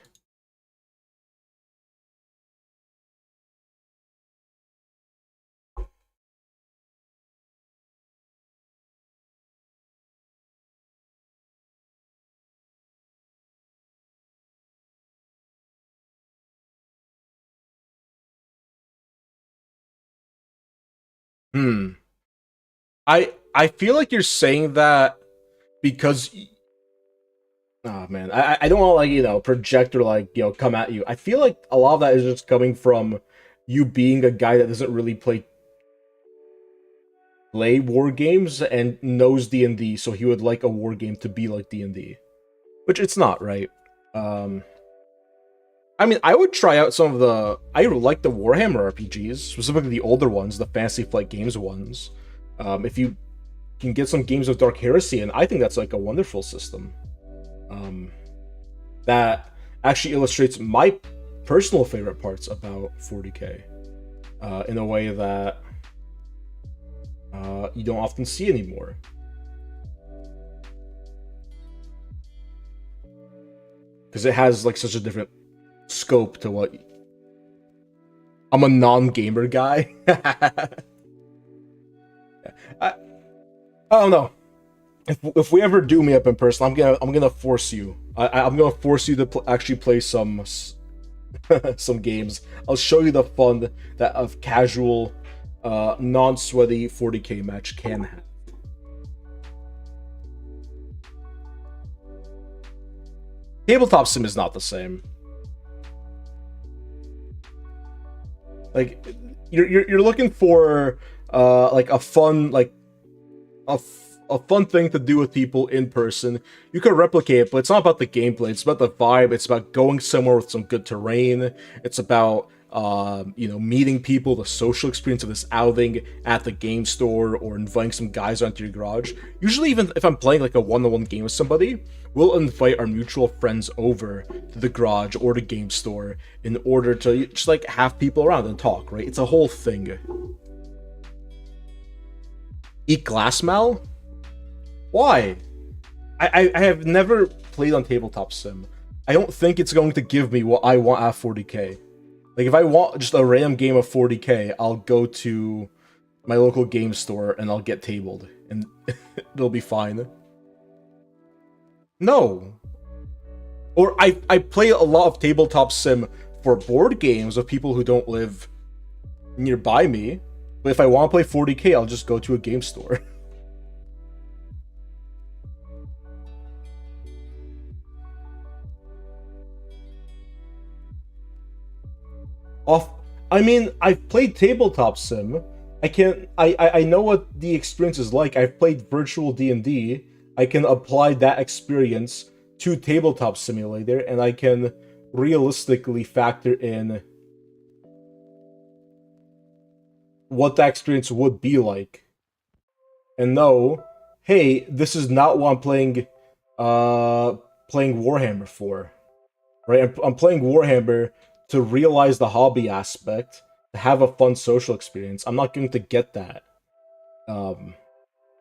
I feel like you're saying that because oh man, I don't want to like project or like come at you. I feel like a lot of that is just coming from you being a guy that doesn't really play war games and knows D&D, so he would like a war game to be like D&D, which it's not, right? I mean, I would try out some of the. I like the Warhammer RPGs, specifically the older ones, the Fantasy Flight Games ones. If you can get some games of Dark Heresy, and I think that's like a wonderful system. That actually illustrates my personal favorite parts about 40k in a way that you don't often see anymore. Because it has like such a different scope to what I'm a non-gamer guy. I don't know. If we ever do meet up in person, I'm gonna force you. I'm gonna force you to actually play some some games. I'll show you the fun that a casual, non-sweaty 40k match can have. Tabletop sim is not the same. Like you're looking for like a fun like a fun thing to do with people in person. You can replicate it, but it's not about the gameplay. It's about the vibe. It's about going somewhere with some good terrain. It's about meeting people, the social experience of this outing at the game store, or inviting some guys onto your garage. Usually, even if I'm playing like a one-on-one game with somebody, we'll invite our mutual friends over to the garage or the game store in order to just like have people around and talk. Right? It's a whole thing. Eat glass mal? Why? I have never played on Tabletop Sim. I don't think it's going to give me what I want at 40k. Like, if I want just a random game of 40k, I'll go to my local game store and I'll get tabled. And it'll be fine. No. Or I play a lot of Tabletop Sim for board games with people who don't live nearby me. But if I want to play 40k, I'll just go to a game store. I mean, I've played Tabletop Sim. I know what the experience is like. I've played virtual D&D. I can apply that experience to Tabletop Simulator, and I can realistically factor in what that experience would be like. And know, hey, this is not what I'm playing Warhammer for. Right? I'm playing Warhammer to realize the hobby aspect, to have a fun social experience. I'm not going to get that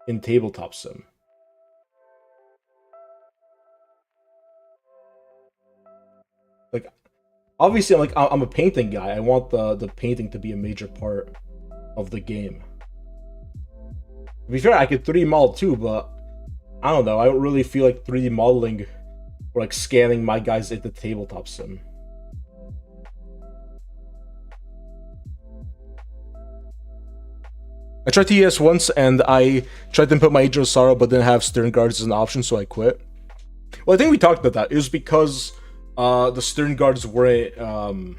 in Tabletop Sim. Like, obviously, I'm a painting guy. I want the painting to be a major part of the game. To be fair, I could 3D model too, but I don't know. I don't really feel like 3D modeling or like scanning my guys into Tabletop Sim. I tried TES once, and I tried to input my Agent of Sorrow, but didn't have Stern Guards as an option, so I quit. Well, I think we talked about that. It was because the Stern Guards weren't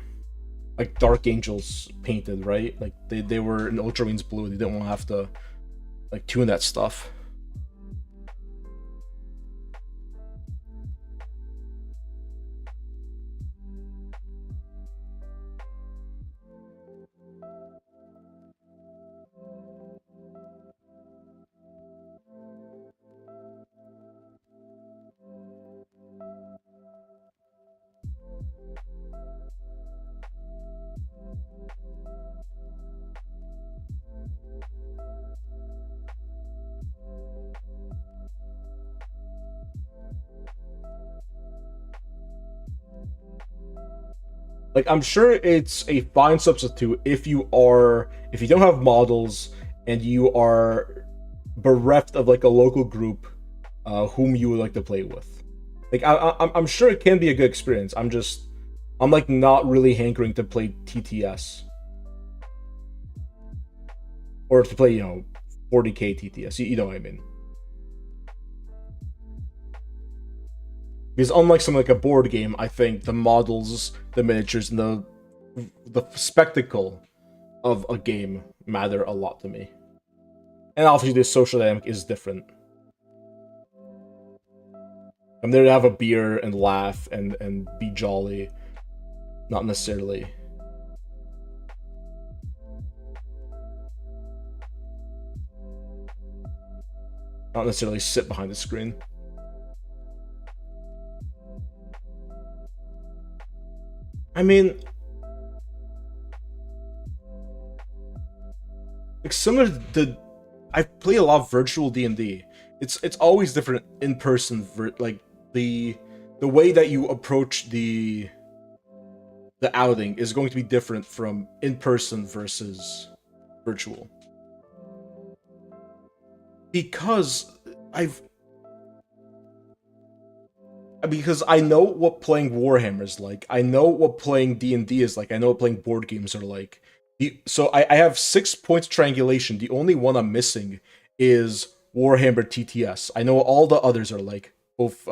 like Dark Angels painted, right? Like they were in Ultramarines blue. They didn't want to have to like tune that stuff. Like, I'm sure it's a fine substitute if you don't have models and you are bereft of like a local group whom you would like to play with. Like, I'm sure it can be a good experience. I'm like not really hankering to play TTS or to play 40k TTS. You know what I mean? Because unlike something like a board game, I think the models, the miniatures, and the spectacle of a game matter a lot to me. And obviously the social dynamic is different. I'm there to have a beer and laugh and be jolly. Not necessarily. Not necessarily sit behind the screen. I mean, like similar to, I play a lot of virtual D&D. It's always different in person. Like the way that you approach the outing is going to be different from in person versus virtual. Because I know what playing Warhammer is like. I know what playing D&D is like. I know what playing board games are like. So I have 6 points of triangulation. The only one I'm missing is Warhammer TTS. I know what all the others are like, both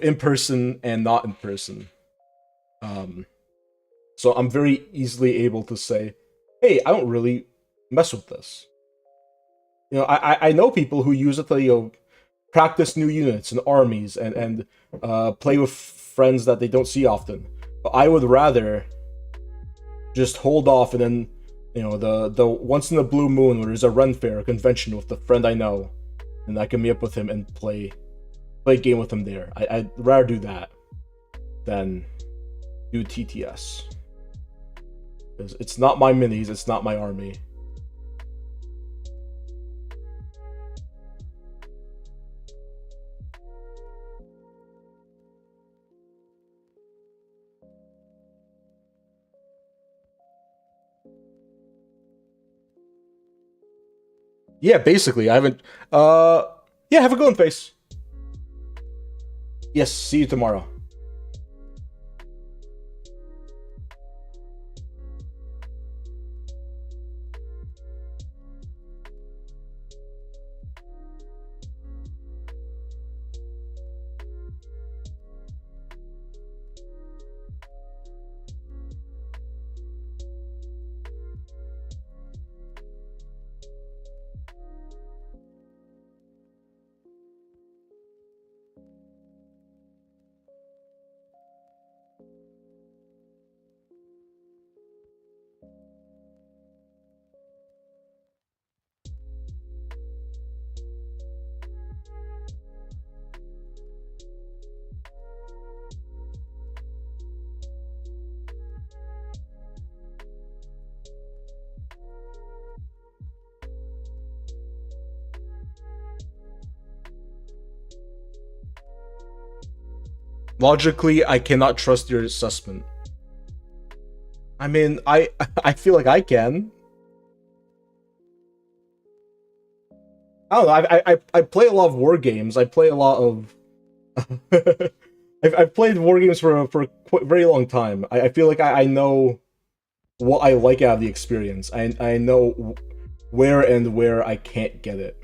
in person and not in person. So I'm very easily able to say, hey, I don't really mess with this. I know people who use it to practice new units and armies and play with friends that they don't see often. But I would rather just hold off and then the once in a blue moon where there's a Ren Fair, a convention with a friend I know, and I can meet up with him and play a game with him there. I'd rather do that than do TTS. Because it's not my minis, it's not my army. Yeah, basically, I haven't. Yeah, have a good one, Face. Yes, see you tomorrow. Logically, I cannot trust your assessment. I mean, I feel like I can. I don't know. I play a lot of war games. I play a lot of. I've played war games for a very long time. I feel like I know what I like out of the experience. I know where I can't get it.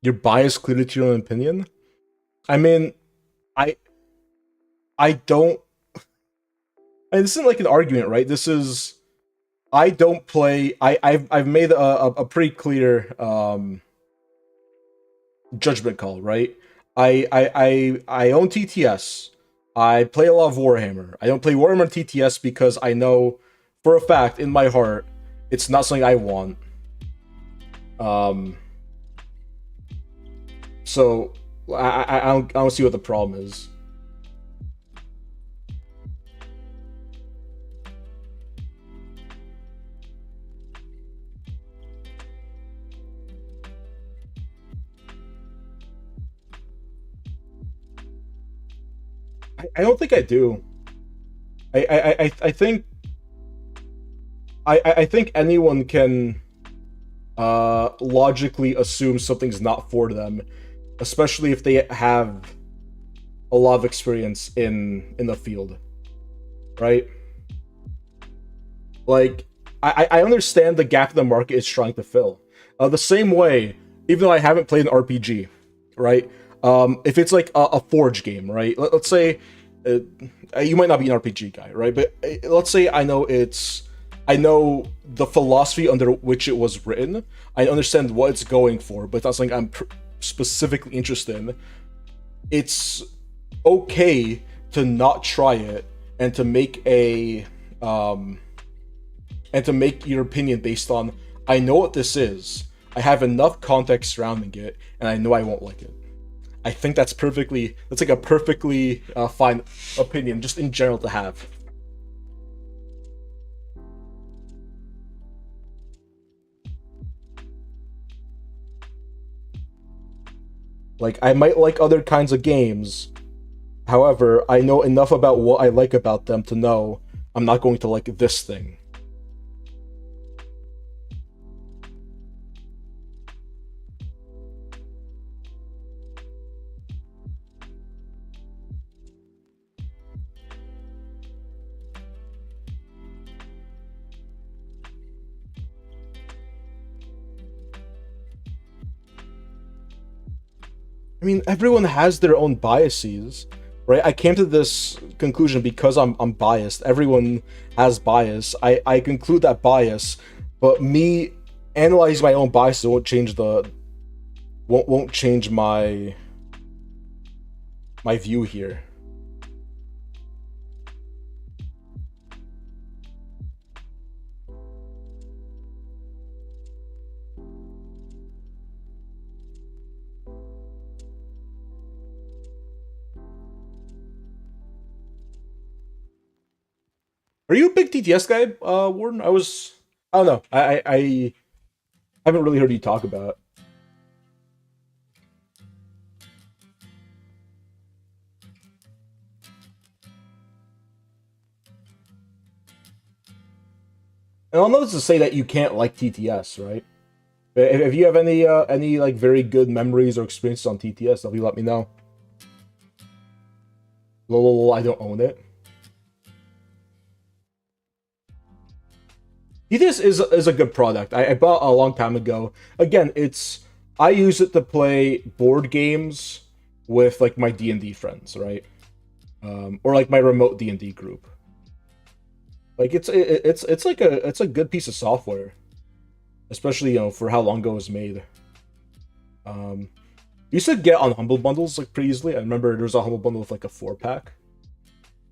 Your bias clearly to your own opinion. I mean, I I don't. And this isn't like an argument, right? This is I don't play. I've made a pretty clear judgment call, right? I own TTS. I play a lot of Warhammer. I don't play Warhammer TTS because I know for a fact in my heart it's not something I want. Um, so I don't see what the problem is. I don't think I do. I think I think anyone can logically assume something's not for them, especially if they have a lot of experience in the field, right? Like I understand the gap the market is trying to fill. The same way, even though I haven't played an RPG, right? If it's like a Forge game, right? Let's say you might not be an RPG guy, right? But let's say I know the philosophy under which it was written. I understand what it's going for, but that's something I'm specifically interested in. It's okay to not try it and to make your opinion based on I know what this is. I have enough context surrounding it, and I know I won't like it. I think that's like a perfectly fine opinion, just in general to have. Like, I might like other kinds of games. However, I know enough about what I like about them to know I'm not going to like this thing. I mean, everyone has their own biases, right? I came to this conclusion because I'm biased. Everyone has bias. I conclude that bias, but me analyzing my own biases won't change my view here. Are you a big TTS guy, Warden? I don't know. I haven't really heard you talk about it. And I'll notice to say that you can't like TTS, right? If you have any like very good memories or experiences on TTS, you let me know. Lol, I don't own it. TTS is a good product. I bought a long time ago. Again, I use it to play board games with like my D&D friends, right? Or like my remote D&D group. Like it's a good piece of software, especially for how long ago it was made. Um, you used to get on Humble Bundles like pretty easily. I remember there was a Humble Bundle with like a 4-pack,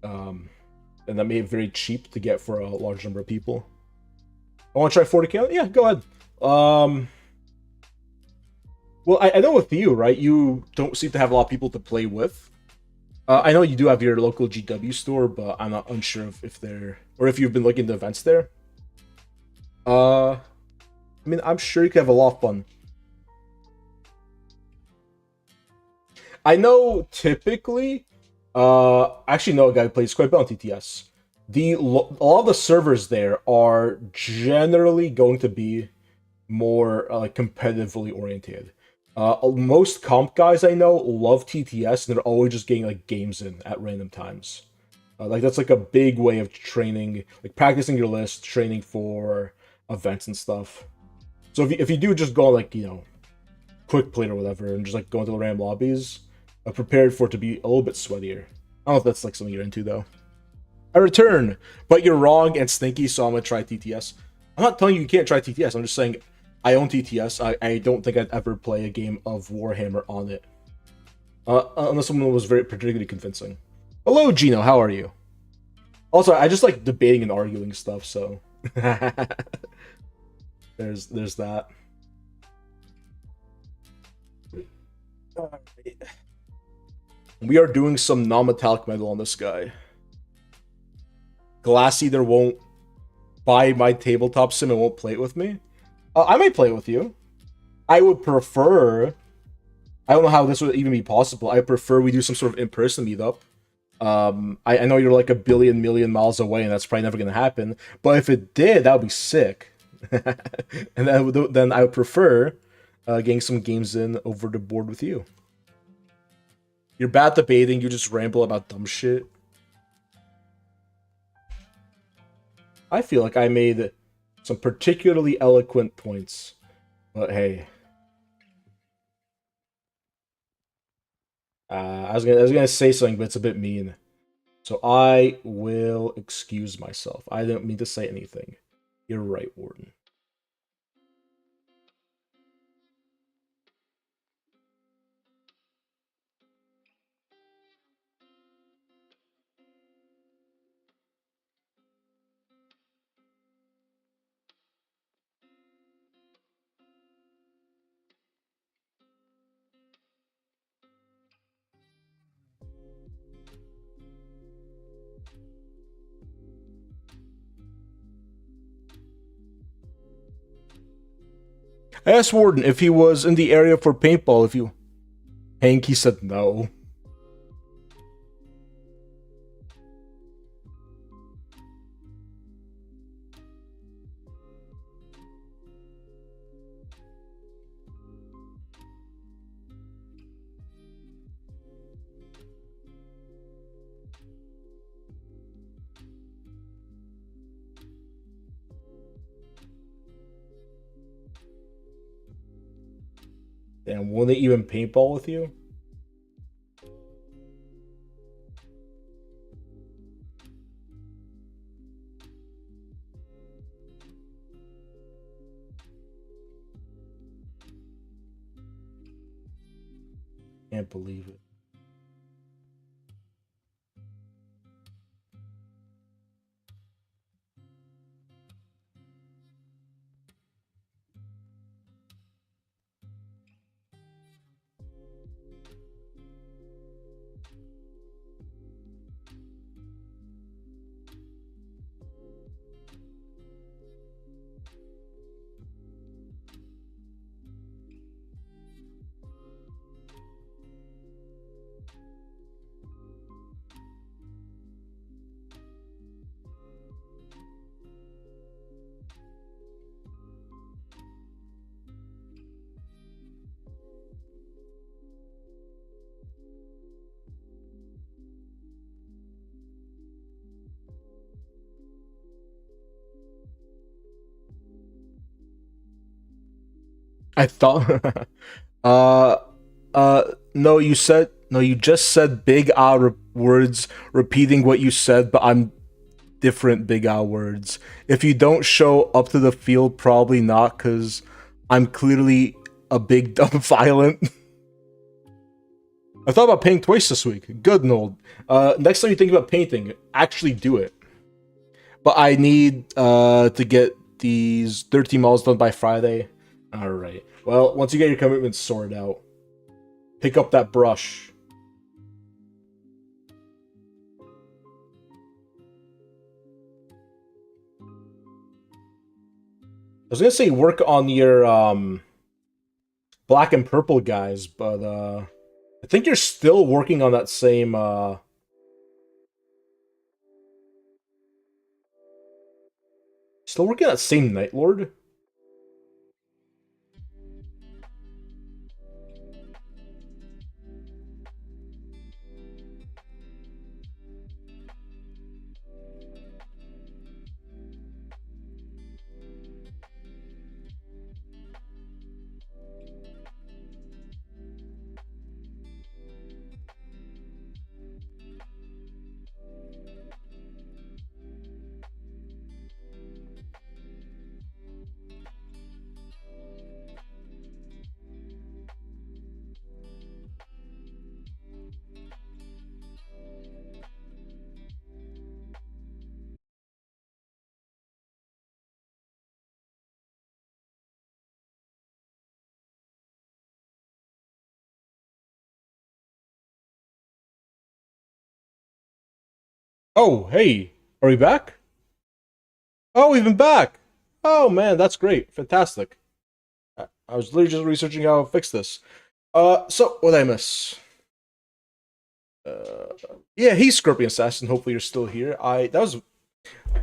um, and that made it very cheap to get for a large number of people. I want to try 40k. Yeah, go ahead. Um, well, I know with you, right? You don't seem to have a lot of people to play with. I know you do have your local GW store, but I'm not unsure if they're or if you've been looking at events there. I mean, I'm sure you could have a lot of fun. I know typically, I actually know a guy who plays quite a bit on TTS. All the servers there are generally going to be more like competitively oriented. Most comp guys I know love TTS, and they're always just getting like games in at random times. Like that's like a big way of training, like practicing your list, training for events and stuff. So if you do just go on like quick play or whatever, and just like go into the random lobbies, prepared for it to be a little bit sweatier. I don't know if that's like something you're into though. I return, but you're wrong and stinky, so I'm gonna try TTS. I'm not telling you you can't try TTS. I'm just saying I own TTS. I don't think I'd ever play a game of Warhammer on it, unless someone was very particularly convincing. Hello, Gino. How are you? Also, I just like debating and arguing stuff, so there's that. We are doing some non-metallic metal on this guy. Glass either won't buy my tabletop sim and won't play it with me. I might play it with you. I would prefer. I don't know how this would even be possible. I prefer we do some sort of in-person meetup. I know you're like a billion million miles away, and that's probably never gonna happen. But if it did, that would be sick. And then I would prefer getting some games in over the board with you. You're bad debating. You just ramble about dumb shit. I feel like I made some particularly eloquent points, but hey, I was gonna say something, but it's a bit mean, so I will excuse myself. I didn't mean to say anything. You're right, Warden. I asked Warden if he was in the area for paintball. If you, Hank, he said no. Damn, won't they even paintball with you? Can't believe it. I thought. uh, no, you just said big words, repeating what you said, but I'm different big words. If you don't show up to the field, probably not, because I'm clearly a big dumb violent. I thought about painting twice this week. Good, Noel. Next time you think about painting, actually do it. But I need to get these 13 miles done by Friday. Alright. Well, once you get your commitments sorted out, pick up that brush. I was gonna say work on your black and purple guys, but I think you're still working on that same still working on that same Night Lord? Oh, hey, are we back? Oh, we've been back. Oh man, that's great, fantastic. I was literally just researching how to fix this. So what did I miss? Uh, yeah, he's Scorpion Assassin. Hopefully you're still here.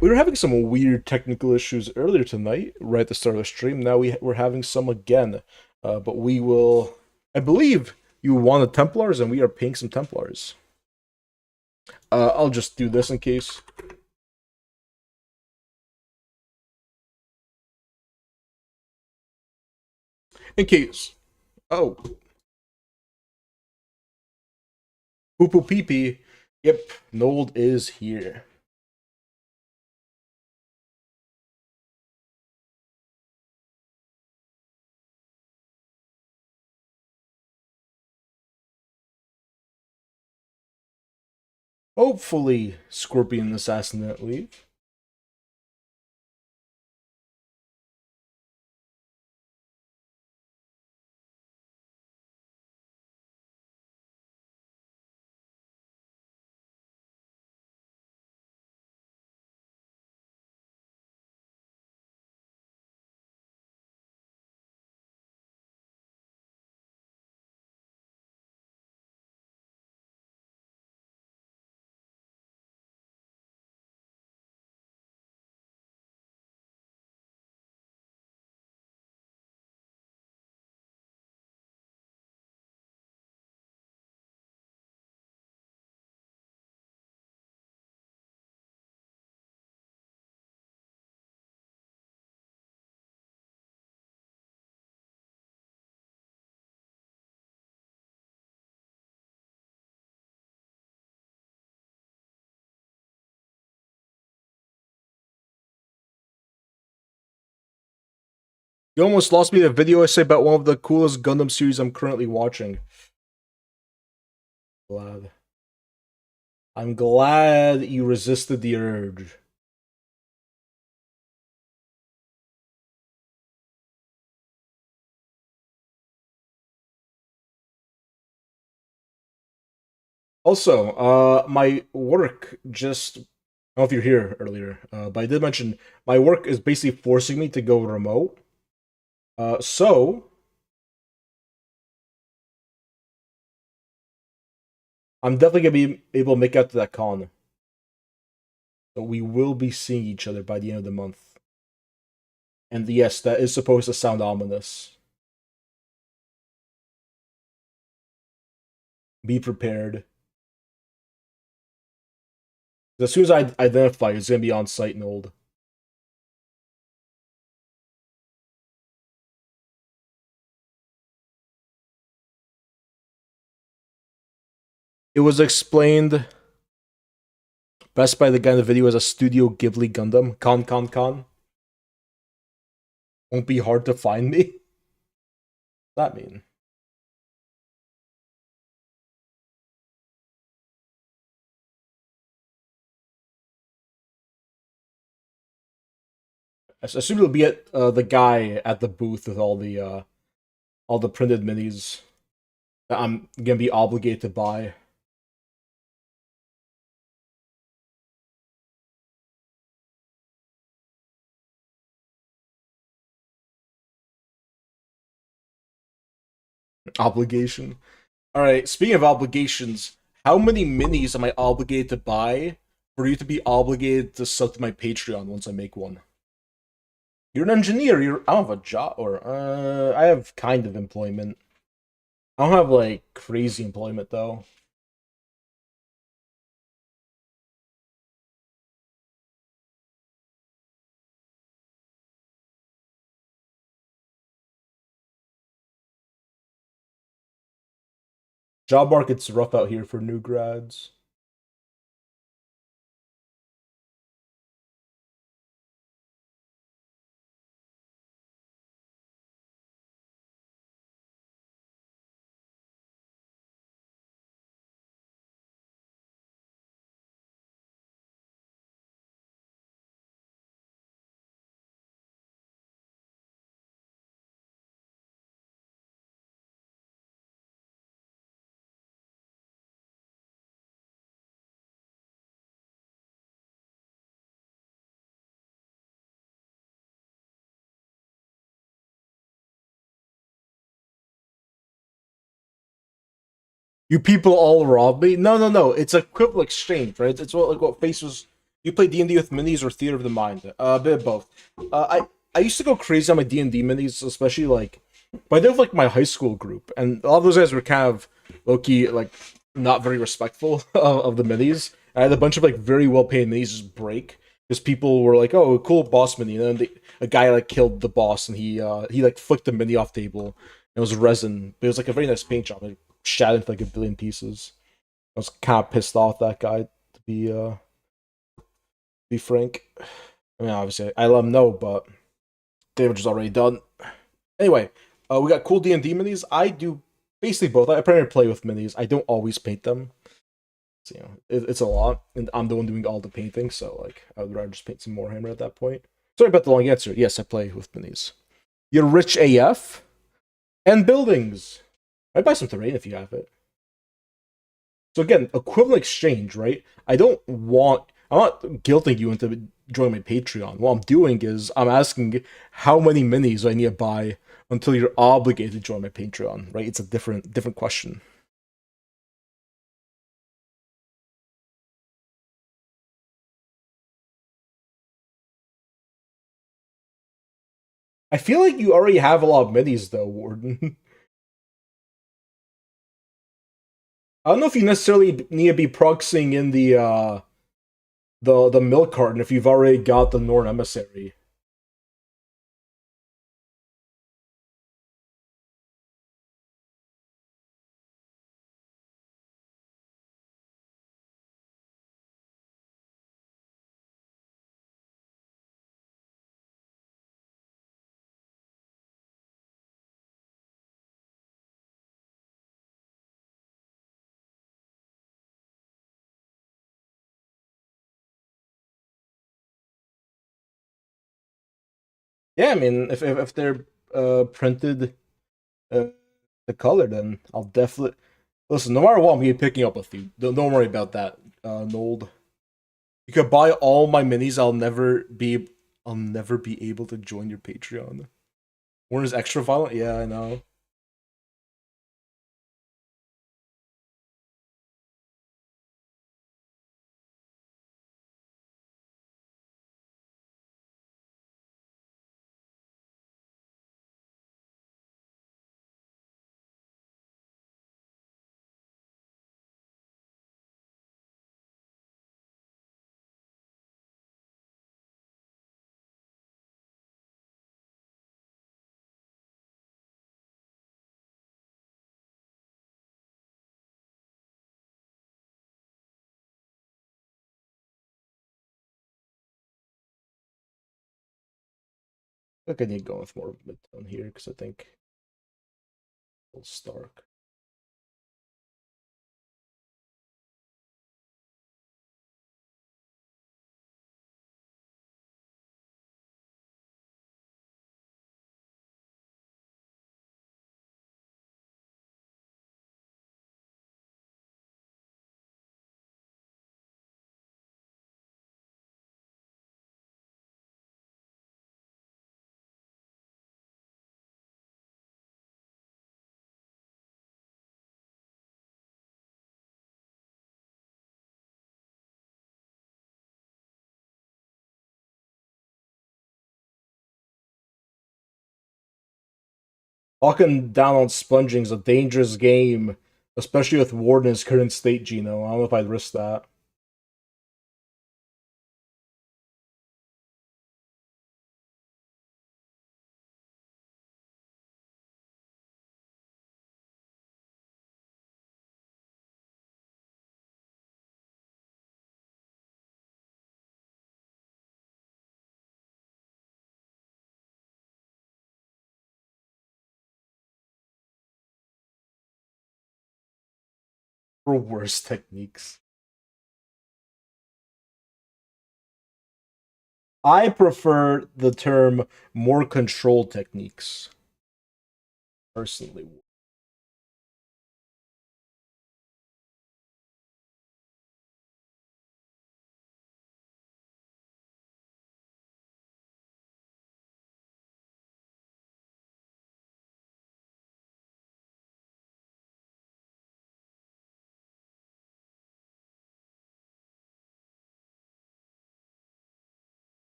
We were having some weird technical issues earlier tonight, right at the start of the stream. Now we're having some again. But we will. I believe you wanted Templars, and we are paying some Templars. I'll just do this in case. In case. Oh. Poo poo pee pee. Yep, Nold is here. Hopefully, Scorpion Assassin didn't leave. You almost lost me the video I say about one of the coolest Gundam series I'm currently watching. Glad. I'm glad you resisted the urge. Also, my work just, I don't know if you're here earlier, but I did mention my work is basically forcing me to go remote. So I'm definitely gonna be able to make out to that con. So we will be seeing each other by the end of the month. And yes, that is supposed to sound ominous. Be prepared. As soon as I identify, it's gonna be on site and old. It was explained best by the guy in the video as a Studio Ghibli Gundam. Con. Won't be hard to find me. What's that mean? I assume it'll be at the guy at the booth with all the printed minis that I'm gonna be obligated to buy. Obligation. All right. Speaking of obligations, how many minis am I obligated to buy for you to be obligated to sub to my Patreon once I make one? You're an engineer. I don't have a job, or I have kind of employment. I don't have like crazy employment though. Job market's rough out here for new grads. You people all rob me? No. It's a equivalent exchange, right? It's what like what Face was. You play D&D with minis or Theater of the Mind? A bit of both. I used to go crazy on my D&D minis, especially like, but I did with like my high school group, and a lot of those guys were kind of low key like not very respectful of the minis. I had a bunch of like very well paid minis just break because people were like, "Oh, cool boss mini," and then a guy like killed the boss, and he like flicked the mini off table. It was resin. It was like a very nice paint job. It shattered into like a billion pieces. I was kind of pissed off that guy to be frank. I mean, obviously I let him know, but damage is already done. Anyway, we got cool D&D minis. I do basically both. I primarily play with minis. I don't always paint them. So, it's a lot, and I'm the one doing all the painting. So like, I would rather just paint some Warhammer at that point. Sorry about the long answer. Yes, I play with minis. You're rich AF and buildings. I'd buy some terrain if you have it. So again, equivalent exchange, right? I'm not guilting you into joining my Patreon. What I'm doing is I'm asking how many minis do I need to buy until you're obligated to join my Patreon, right? It's a different question. I feel like you already have a lot of minis though, Warden. I don't know if you necessarily need to be proxying in the milk carton if you've already got the Norn Emissary. Yeah, I mean, if they're printed uh, the color, then I'll definitely listen. No matter what, I'm gonna be picking up with you. Don't worry about that, Nold. You could buy all my minis. I'll never be able to join your Patreon. Warner's extra violent. Yeah, I know. I think I need to go with more midtone here because I think a little stark. Locking down on sponging is a dangerous game, especially with Ward in his current state, Gino. I don't know if I'd risk that. For worse techniques. I prefer the term more control techniques, personally.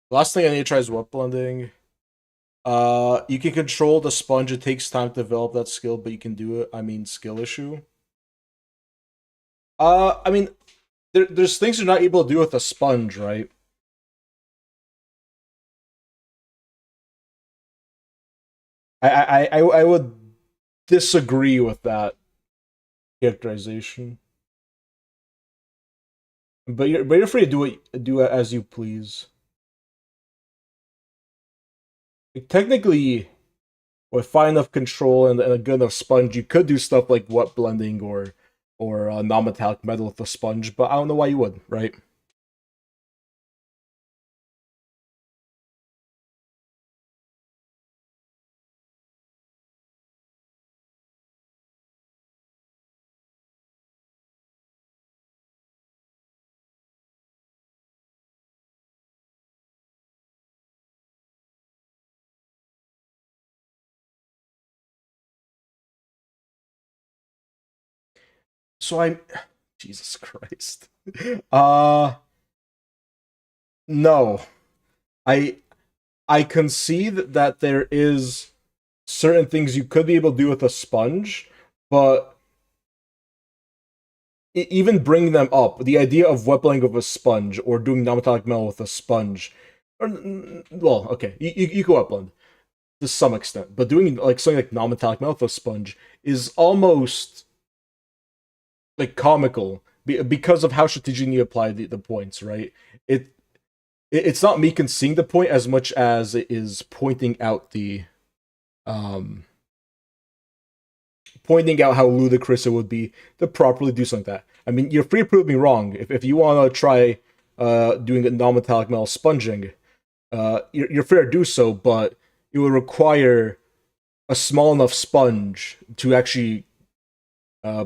Last thing I need to try is wet blending. You can control the sponge. It takes time to develop that skill, but you can do it. I mean, skill issue. I mean, there's things you're not able to do with a sponge, right? I would disagree with that characterization. But you're free to do it as you please. Like, technically, with fine enough control and a good enough sponge, you could do stuff like wet blending or non-metallic metal with a sponge. But I don't know why you would, right? So I'm Jesus Christ. Uh no. I I concede that there is certain things you could be able to do with a sponge, but even bringing them up, the idea of weaponing with a sponge or doing non-metallic metal with a sponge, or well, okay, you can weapon to some extent, but doing like something like non-metallic metal with a sponge is almost like comical because of how strategically you apply the points, right? It it's not me conceding the point as much as it is um pointing out how ludicrous it would be to properly do something like that. I mean, you're free to prove me wrong. If you want to try doing a non-metallic metal sponging, you're fair to do so, but it would require a small enough sponge to actually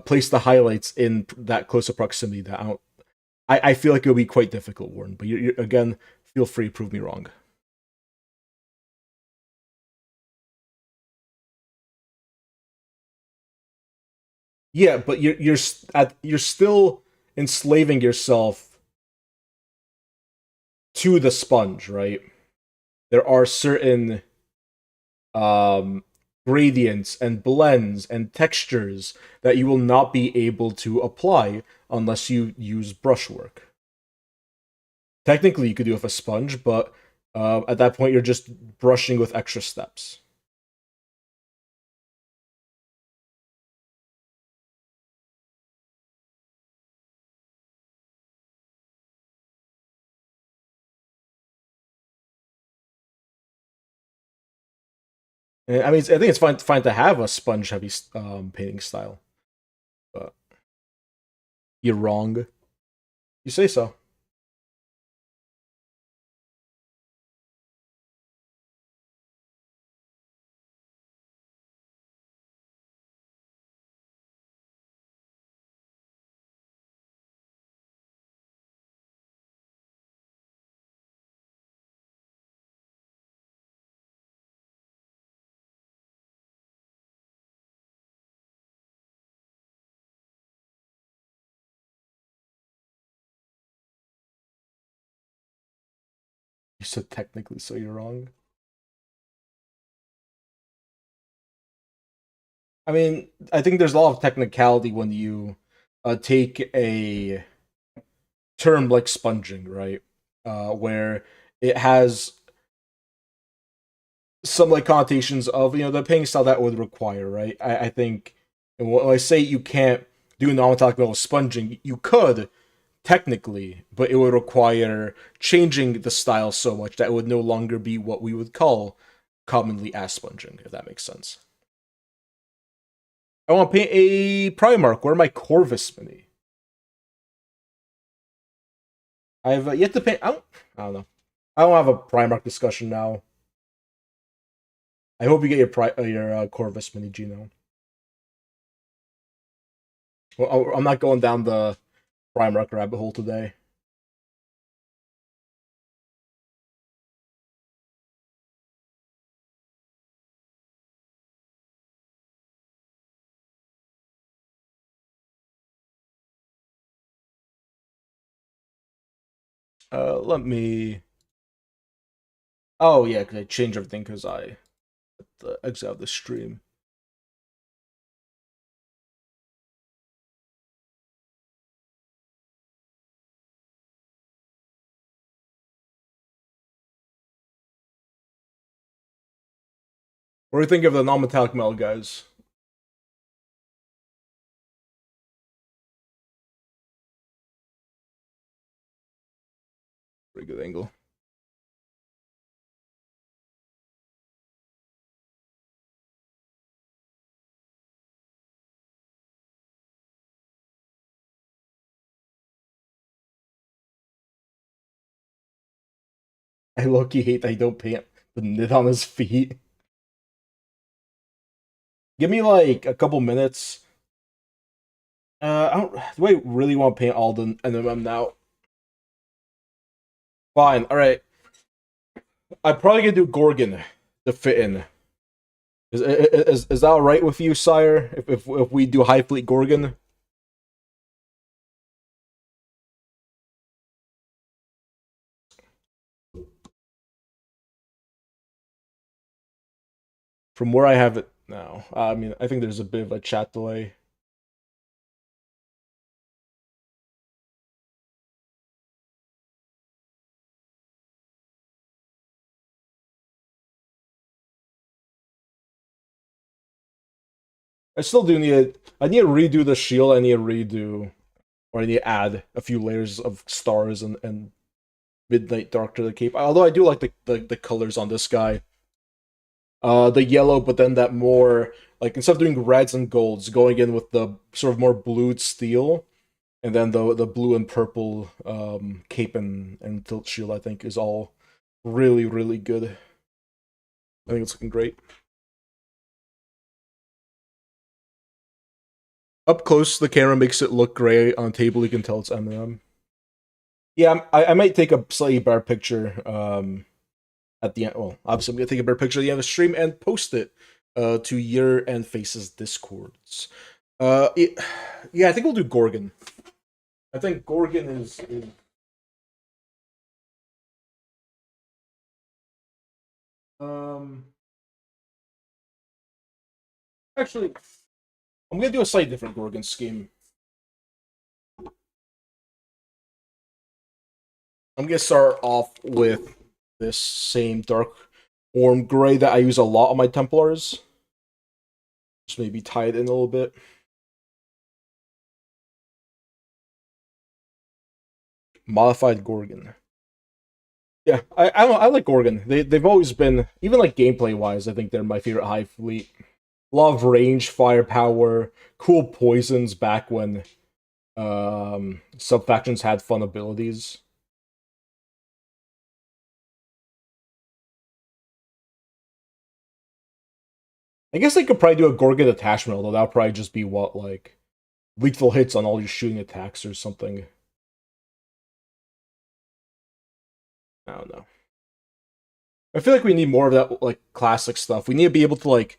place the highlights in that close of proximity that I feel like it would be quite difficult, Warren. But you're again, feel free to prove me wrong. Yeah, but you're still enslaving yourself to the sponge, right? There are certain um, gradients and blends and textures that you will not be able to apply unless you use brushwork. Technically, you could do it with a sponge, but at that point, you're just brushing with extra steps. And, I mean, I think it's fine to have a sponge heavy painting style, but you're wrong. You say so. You said technically, so you're wrong. I mean, I think there's a lot of technicality when you take a term like sponging, right? Where it has some like connotations of the painting style that would require, right? I think when I say you can't do non-metallic metal sponging, you could technically, but it would require changing the style so much that it would no longer be what we would call commonly as sponging, if that makes sense. I want to paint a Primarch. Where are my Corvus Mini? I've yet to paint. I don't know. I don't have a Primarch discussion now. I hope you get your Corvus Mini, Gino. Well, I'm not going down the Primarch rabbit hole today. Let me. Oh yeah, because I changed everything because I exit out the stream. What do you think of the non-metallic metal guys? Pretty good angle. I low-key hate that he don't paint the knit on his feet. Give me like a couple minutes. I don't. Do I really want to paint Alden and then I'm now? Fine. All right. I'm probably gonna do Gorgon to fit in. Is that all right with you, sire? If we do High Fleet Gorgon? From where I have it now, I mean, I think there's a bit of a chat delay. I still do need. I need to redo the shield. I need to redo, or I need to add a few layers of stars and midnight dark to the cape. Although I do like the colors on this guy. The yellow, but then that more like instead of doing reds and golds, going in with the sort of more blued steel, and then the blue and purple cape and tilt shield. I think is all really good. I think it's looking great. Up close, the camera makes it look gray. On table, you can tell it's Eminem. Yeah, I might take a slightly better picture at the end. Well, obviously, I'm gonna take a better picture at the end of the stream and post it to your and Faces Discords. Yeah, I think we'll do Gorgon. I think Gorgon is um actually I'm gonna do a slightly different Gorgon scheme. I'm gonna start off with this same dark warm gray that I use a lot on my Templars. Just maybe tie it in a little bit. Modified Gorgon. Yeah, I don't know, I like Gorgon. They've always been, even like gameplay wise, I think they're my favorite Hive fleet. A lot of range, firepower, cool poisons back when sub factions had fun abilities. I guess they could probably do a Gorgon attachment, although that would probably just be what, like, lethal hits on all your shooting attacks or something. I don't know. I feel like we need more of that, like, classic stuff. We need to be able to, like,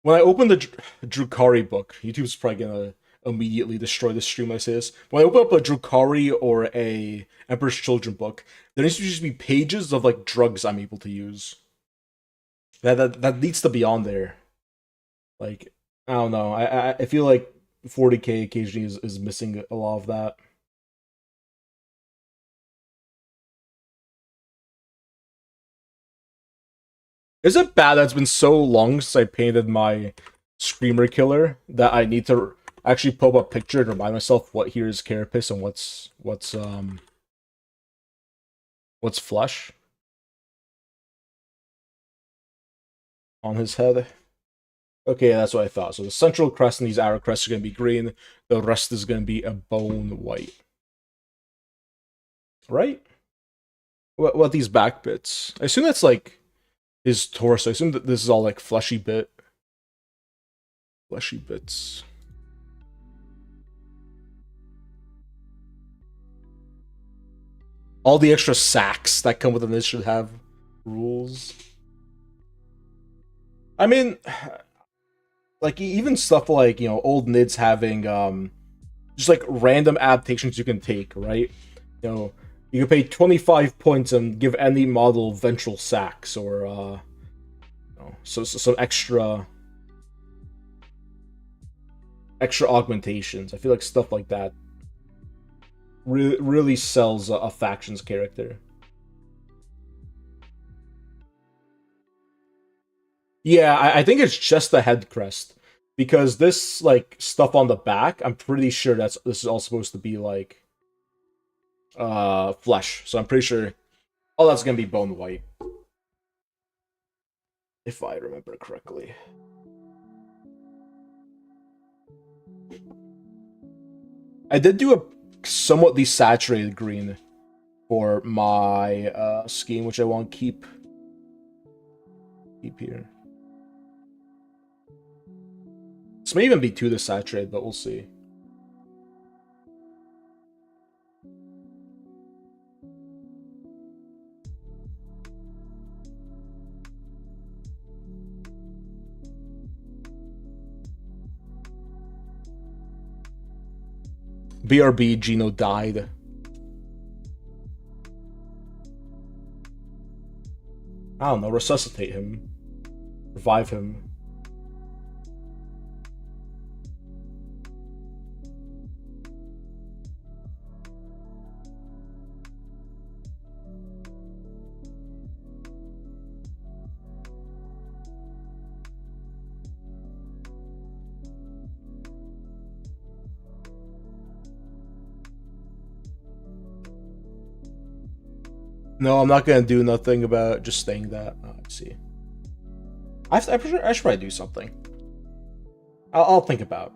when I open the Drukhari book, YouTube's probably gonna immediately destroy the stream when I say this. When I open up a Drukhari or a Emperor's Children book, there needs to just be pages of, like, drugs I'm able to use. That needs to be on there. Like, I don't know. I feel like 40k occasionally is missing a lot of that. Is it bad that it's been so long since I painted my Screamer Killer that I need to actually pull up a picture and remind myself what here is Carapace and what's flesh on his head? Okay, that's what I thought. So the central crest and these arrow crests are going to be green. The rest is going to be a bone white. Right? What these back bits? I assume that's like his torso. I assume that this is all like fleshy bits. All the extra sacks that come with this should have rules. I mean, like even stuff like, you know, old Nids having just like random adaptations you can take, right? You know, you can pay 25 points and give any model ventral sacks or you know, so some extra augmentations. I feel like stuff like that really sells a faction's character. Yeah, I think it's just the head crest because this like stuff on the back, I'm pretty sure this is all supposed to be like flesh. So I'm pretty sure all that's gonna be bone white, if I remember correctly. I did do a somewhat desaturated green for my scheme, which I want to keep here. This may even be too desaturated, but we'll see. BRB Gino died. I don't know, resuscitate him. Revive him. No, I'm not gonna do nothing about just staying that. Oh, let's see. I should probably do something. I'll think about.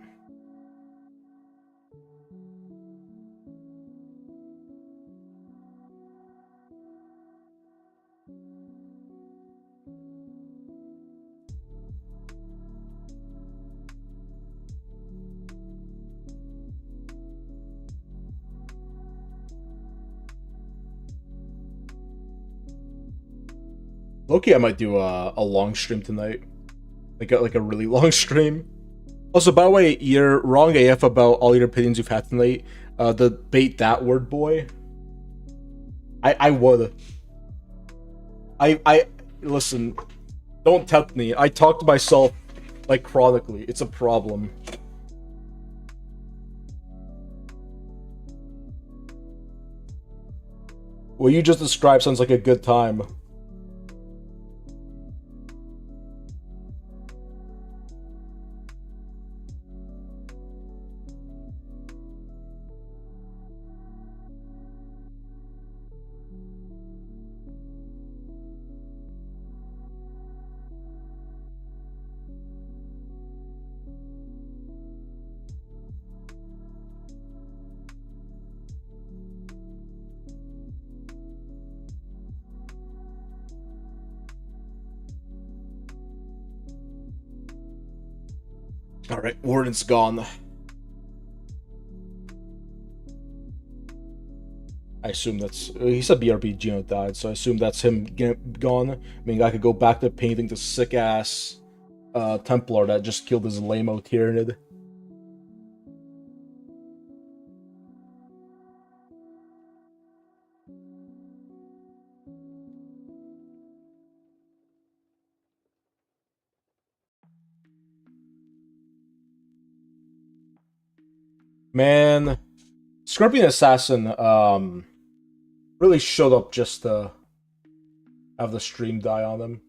Okay, I might do a long stream tonight, like a really long stream. Also, by the way, you're wrong AF about all your opinions you've had tonight. The bait that word boy. I would. I listen. Don't tempt me. I talk to myself like chronically. It's a problem. What you just described sounds like a good time. All right, Warden's gone. I assume that's he said BRB Gino died, so I assume that's him gone. I mean, I could go back to painting the sick ass Templar that just killed his lame-o Tyranid. Man, Scorpion Assassin really showed up just to have the stream die on him.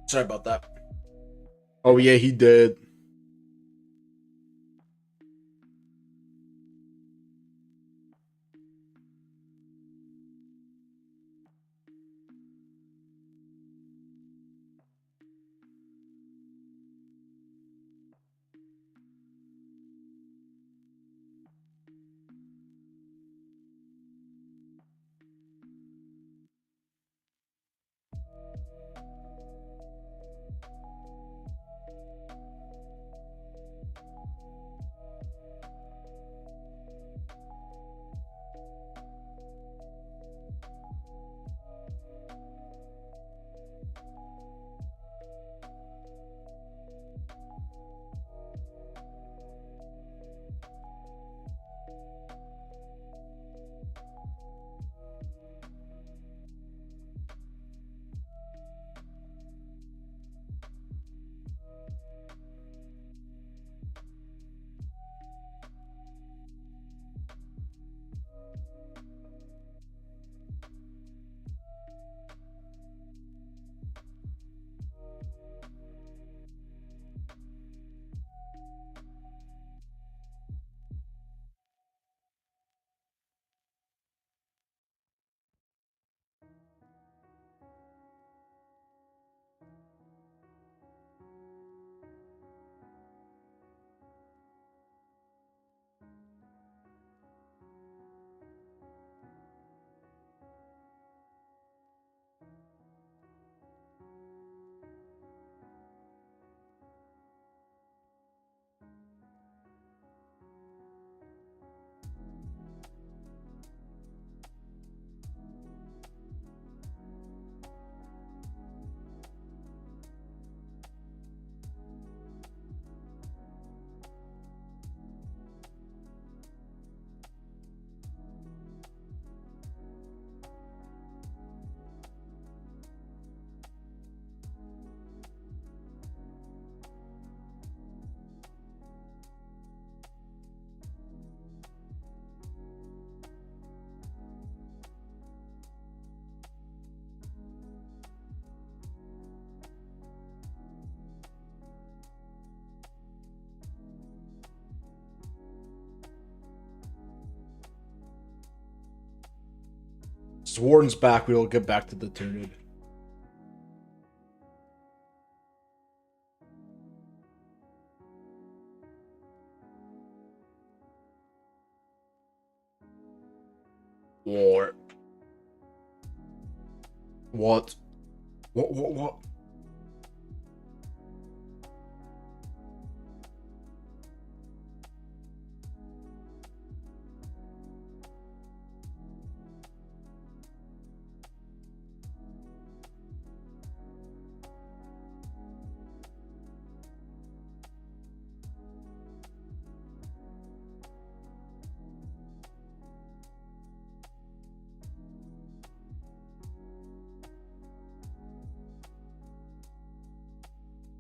Sorry about that. Oh yeah, he did. Warden's back, we'll get back to the Tyranid. War. What? What?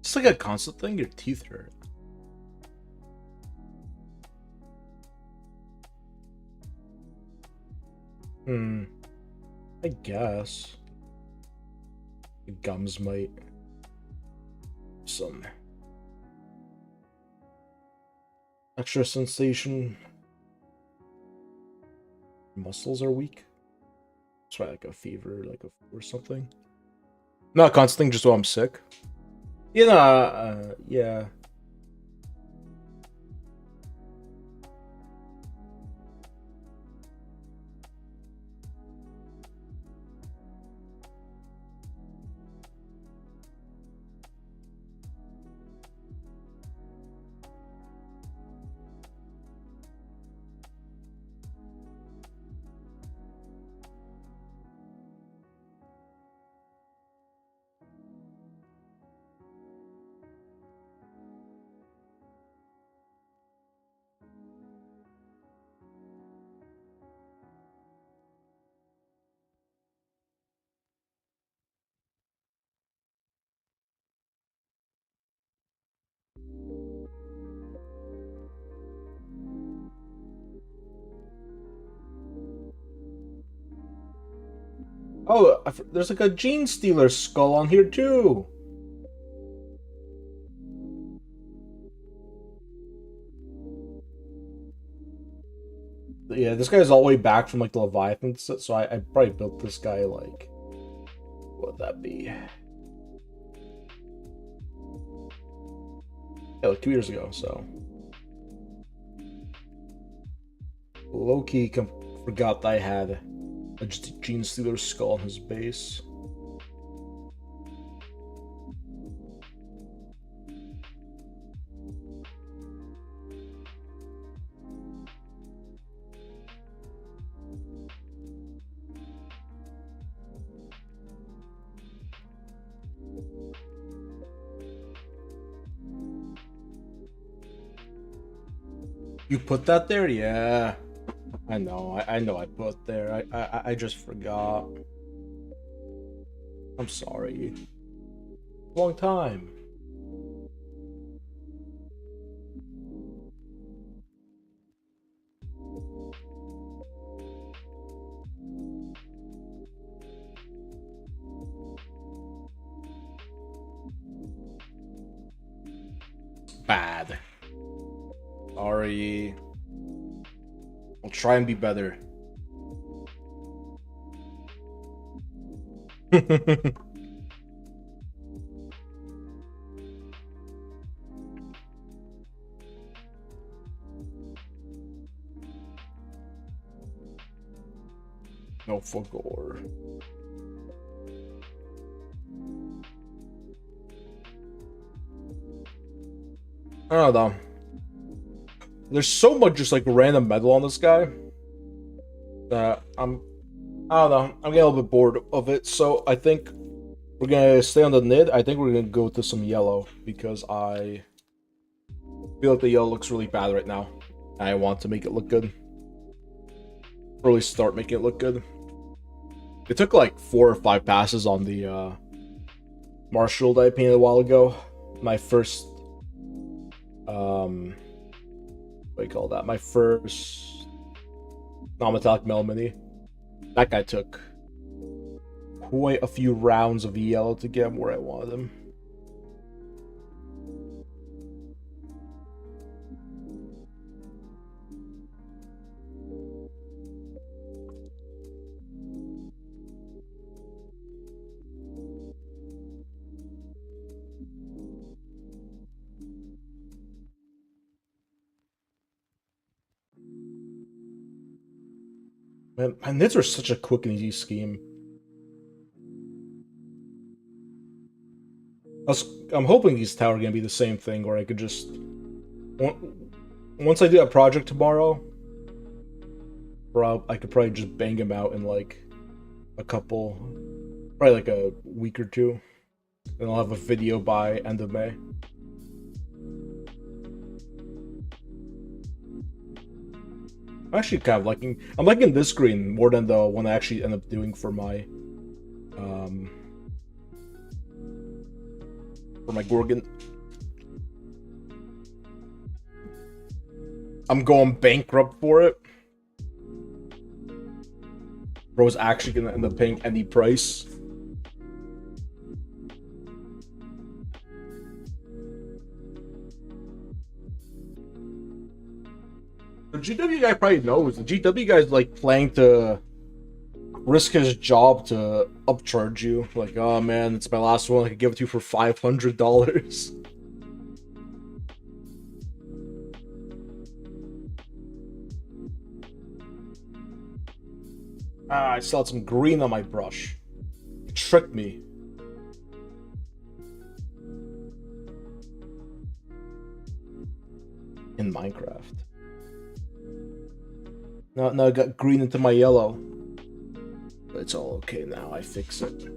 It's like a constant thing, your teeth hurt. I guess. The gums might. Some extra sensation. Muscles are weak. That's why, like a fever, like a or something. Not a constant thing, just while I'm sick. You know, yeah. Oh, there's like a Gene Stealer skull on here too. Yeah, this guy's all the way back from like the Leviathan, so I probably built this guy like, what would that be? Yeah, like 2 years ago. So Loki forgot that I had just a Gene Stealer skull on his base. You put that there? Yeah. I know. I know I put there. I just forgot. I'm sorry. Long time. Bad. Sorry. I'll try and be better. No for gore. I don't know. There's so much just like random metal on this guy that I don't know. I'm getting a little bit bored of it. So I think we're gonna stay on the Nid. I think we're gonna go to some yellow because I feel like the yellow looks really bad right now. I want to make it look good. Really start making it look good. It took like 4 or 5 passes on the Marshall that I painted a while ago. My first what do you call that? My first non-metallic Metal Mini. That guy took quite a few rounds of yellow to get him where I wanted him. Man, my knits are such a quick and easy scheme. I'm hoping these tower are gonna be the same thing, where I could just once I do that project tomorrow, I could probably just bang them out in like a couple, probably like a week or two, and I'll have a video by end of May. I'm actually kind of I'm liking this screen more than the one I actually end up doing for my Gorgon. I'm going bankrupt for it. Bro's actually gonna end up paying any price. The GW guy probably knows. The GW guy's like planning to risk his job to upcharge you. Like, oh man, it's my last one. I could give it to you for $500. I still had some green on my brush. It tricked me. In Minecraft. No, I got green into my yellow. But it's all okay now. I fix it.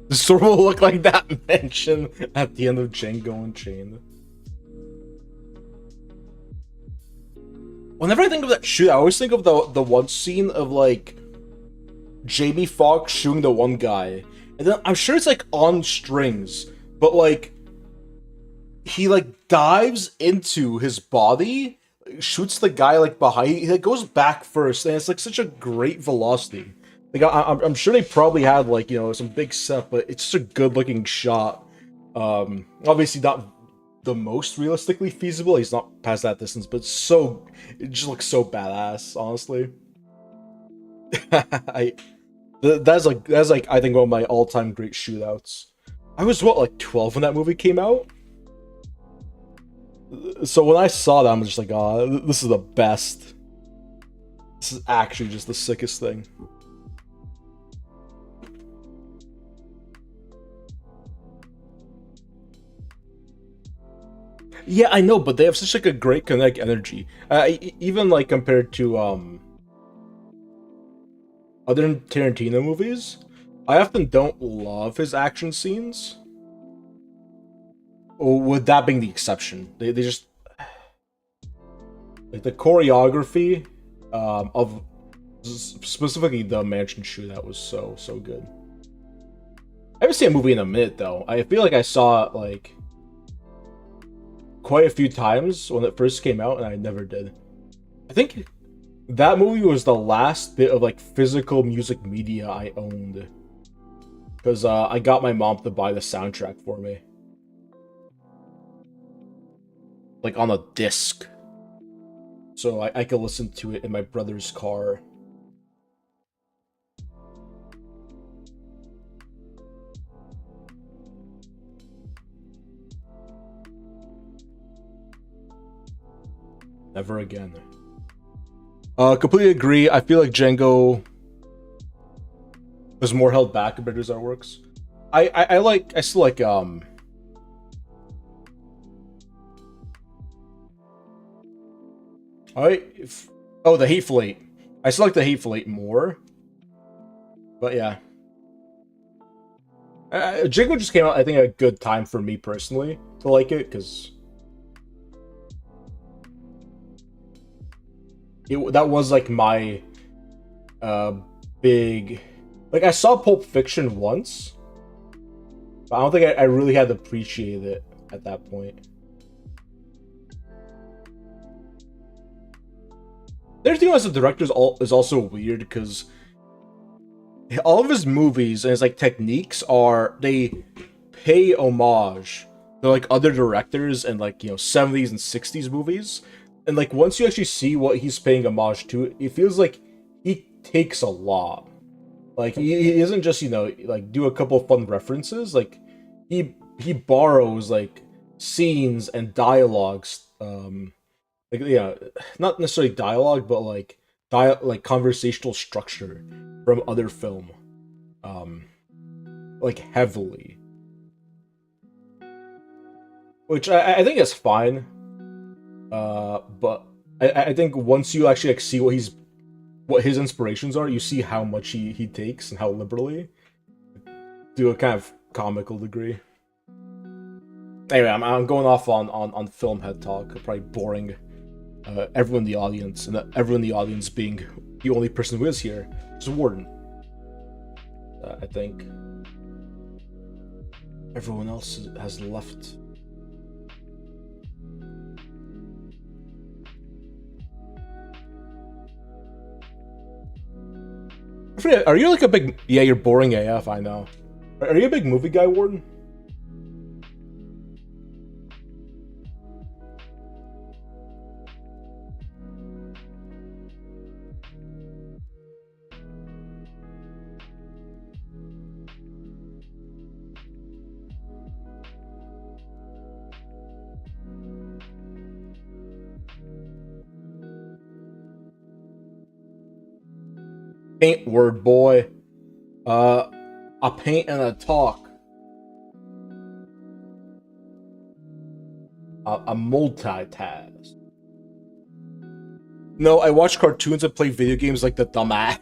The sword will look like that mansion at the end of Django Unchained. Whenever I think of that shoot, I always think of the one scene of like Jamie Foxx shooting the one guy, and then I'm sure it's like on strings, but like he like dives into his body, shoots the guy like behind. He like goes back first, and it's like such a great velocity. Like I'm sure they probably had like, you know, some big stuff, but it's just a good looking shot. Obviously not the most realistically feasible. He's not past that distance, but it just looks so badass, honestly. That's like I think one of my all-time great shootouts. I was what, like 12 when that movie came out? So when I saw that, I'm just like, oh, this is the best. This is actually just the sickest thing. Yeah, I know, but they have such like a great kinetic energy. Even like compared to other Tarantino movies, I often don't love his action scenes. Or with that being the exception, they just like the choreography of specifically the mansion shootout was so good. I haven't seen a movie in a minute though. I feel like I saw it like quite a few times when it first came out, and I never did. I think that movie was the last bit of like physical music media I owned, because I got my mom to buy the soundtrack for me, like on a disc, so I could listen to it in my brother's car. Never again. Completely agree. I feel like Django was more held back compared to his artworks. I still like the Hateful Eight. I still like the Hateful Eight more. But yeah. Jiggler just came out, I think, at a good time for me personally to like it, because that was like my big, like, I saw Pulp Fiction once, but I don't think I really had appreciated it at that point. Everything as a director is also weird because all of his movies and his like techniques are, they pay homage to like other directors and like, you know, 70s and 60s movies, and like once you actually see what he's paying homage to, it feels like he takes a lot. Like he doesn't just, you know, like do a couple of fun references. Like he borrows like scenes and dialogues, like, yeah, not necessarily dialogue, but like like conversational structure from other film, um, like heavily, which I think is fine. But I think once you actually like see what his inspirations are, you see how much he takes and how liberally, to a kind of comical degree. Anyway, I'm going off on film head talk, probably boring everyone in the audience, and everyone in the audience being the only person who is here is Warden. I think everyone else has left. Are you like a big... Yeah, you're boring AF, I know. Are you a big movie guy, Warden? Paint word, boy. A paint and a talk. A multitask. No, I watch cartoons and play video games like the dumbass.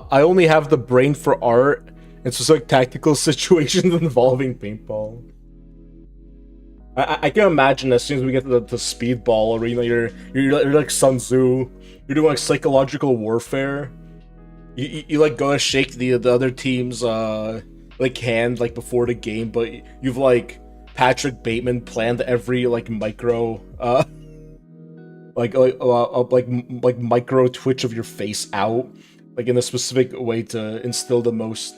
I only have the brain for art and specific tactical situations involving paintball. I can imagine as soon as we get to the speedball arena, you're like Sun Tzu. You're doing like psychological warfare. You like go to shake the other team's like hand like before the game, but you've like Patrick Bateman planned every like micro like micro twitch of your face out, like in a specific way to instill the most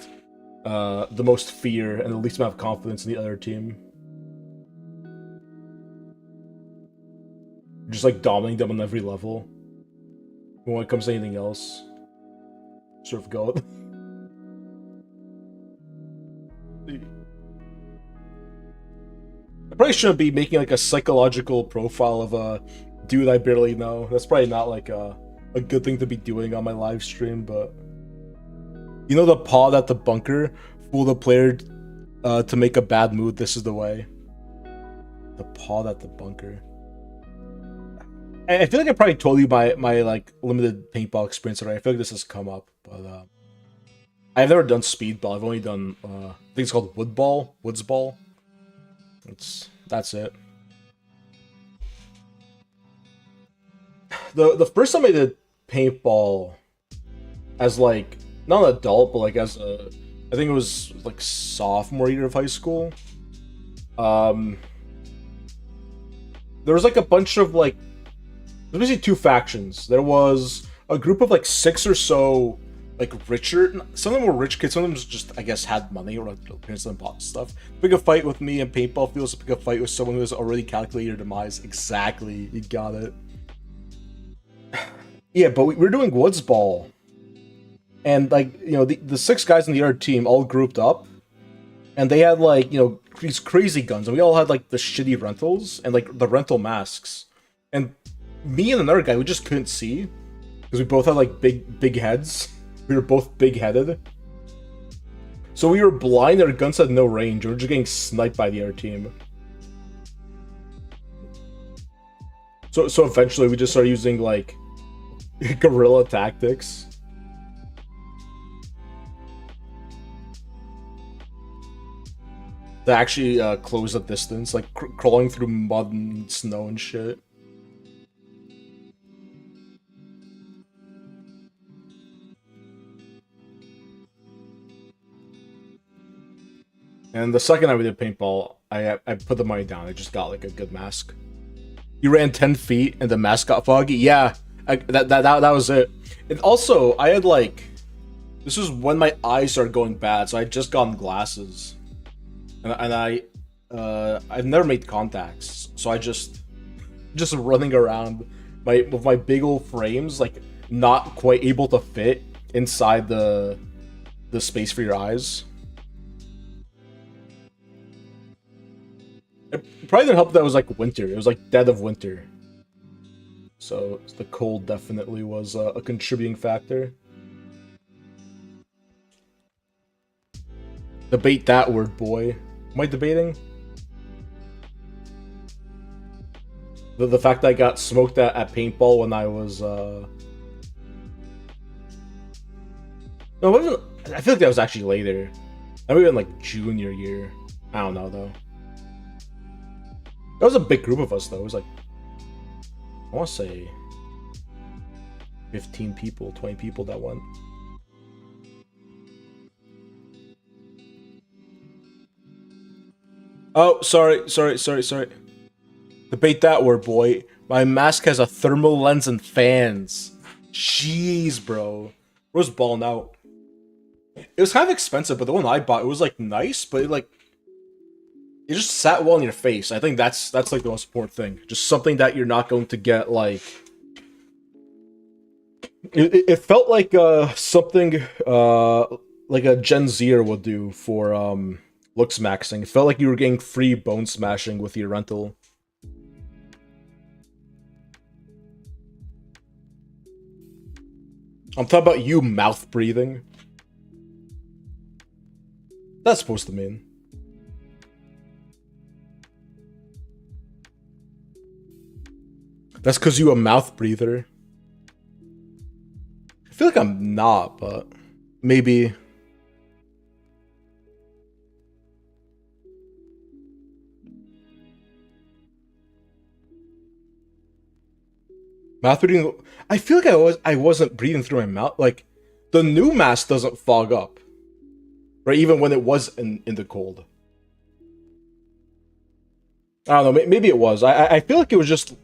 fear and the least amount of confidence in the other team. Just like dominating them on every level. When it comes to anything else, sort of go. I probably shouldn't be making like a psychological profile of a dude I barely know. That's probably not like a good thing to be doing on my live stream, but you know the pod at the bunker, fool the player to make a bad mood. This is the way. The pod at the bunker. I feel like I probably told you my like limited paintball experience already. I feel like this has come up, but I've never done speedball. I've only done I think it's called woodsball. That's it. The first time I did paintball as like not an adult, but like as a, I think it was like sophomore year of high school. There was like a bunch of like, there's basically two factions. There was a group of like 6 or so like richer, some of them were rich kids, some of them just, I guess, had money or like parents and bought stuff. Pick a fight with me in paintball fields, pick a fight with someone who has already calculated your demise. Exactly, you got it. Yeah, but we were doing woods ball, and like, you know, the 6 guys in the other team all grouped up, and they had like these crazy guns, and we all had like the shitty rentals and like the rental masks, and me and another guy, we just couldn't see because we both had like big heads. We were both big headed, so we were blind. Our guns had no range. We were just getting sniped by the other team. So eventually we just started using like guerrilla tactics. To actually close the distance, like crawling through mud and snow and shit. And the second time we did paintball, I put the money down. I just got like a good mask. You ran 10 feet and the mask got foggy. Yeah, that was it. And also, I had like, this was when my eyes started going bad, so I just gotten glasses, and I've never made contacts, so I just running around with my big old frames, like not quite able to fit inside the space for your eyes. It probably didn't help that it was like winter. It was like dead of winter. So the cold definitely was a contributing factor. Debate that word, boy. Am I debating? The fact that I got smoked at paintball when I was no, it wasn't, I feel like that was actually later. That might have been like junior year. I don't know though. That was a big group of us, though. It was like, I want to say 15 people, 20 people that went. Oh, sorry. Debate that word, boy. My mask has a thermal lens and fans. Jeez, bro. I was balling out. It was kind of expensive, but the one I bought, it was like nice, but it just sat well in your face. I think that's like the most important thing. Just something that you're not going to get like. It felt like something like a Gen Zer would do for looks maxing. It felt like you were getting free bone smashing with your rental. I'm talking about you mouth breathing. That's supposed to mean. That's because you a mouth breather. I feel like I'm not, but maybe. Mouth breathing. I feel like I wasn't breathing through my mouth. Like the new mask doesn't fog up, right? Even when it was in the cold. I don't know. Maybe it was. I feel like it was just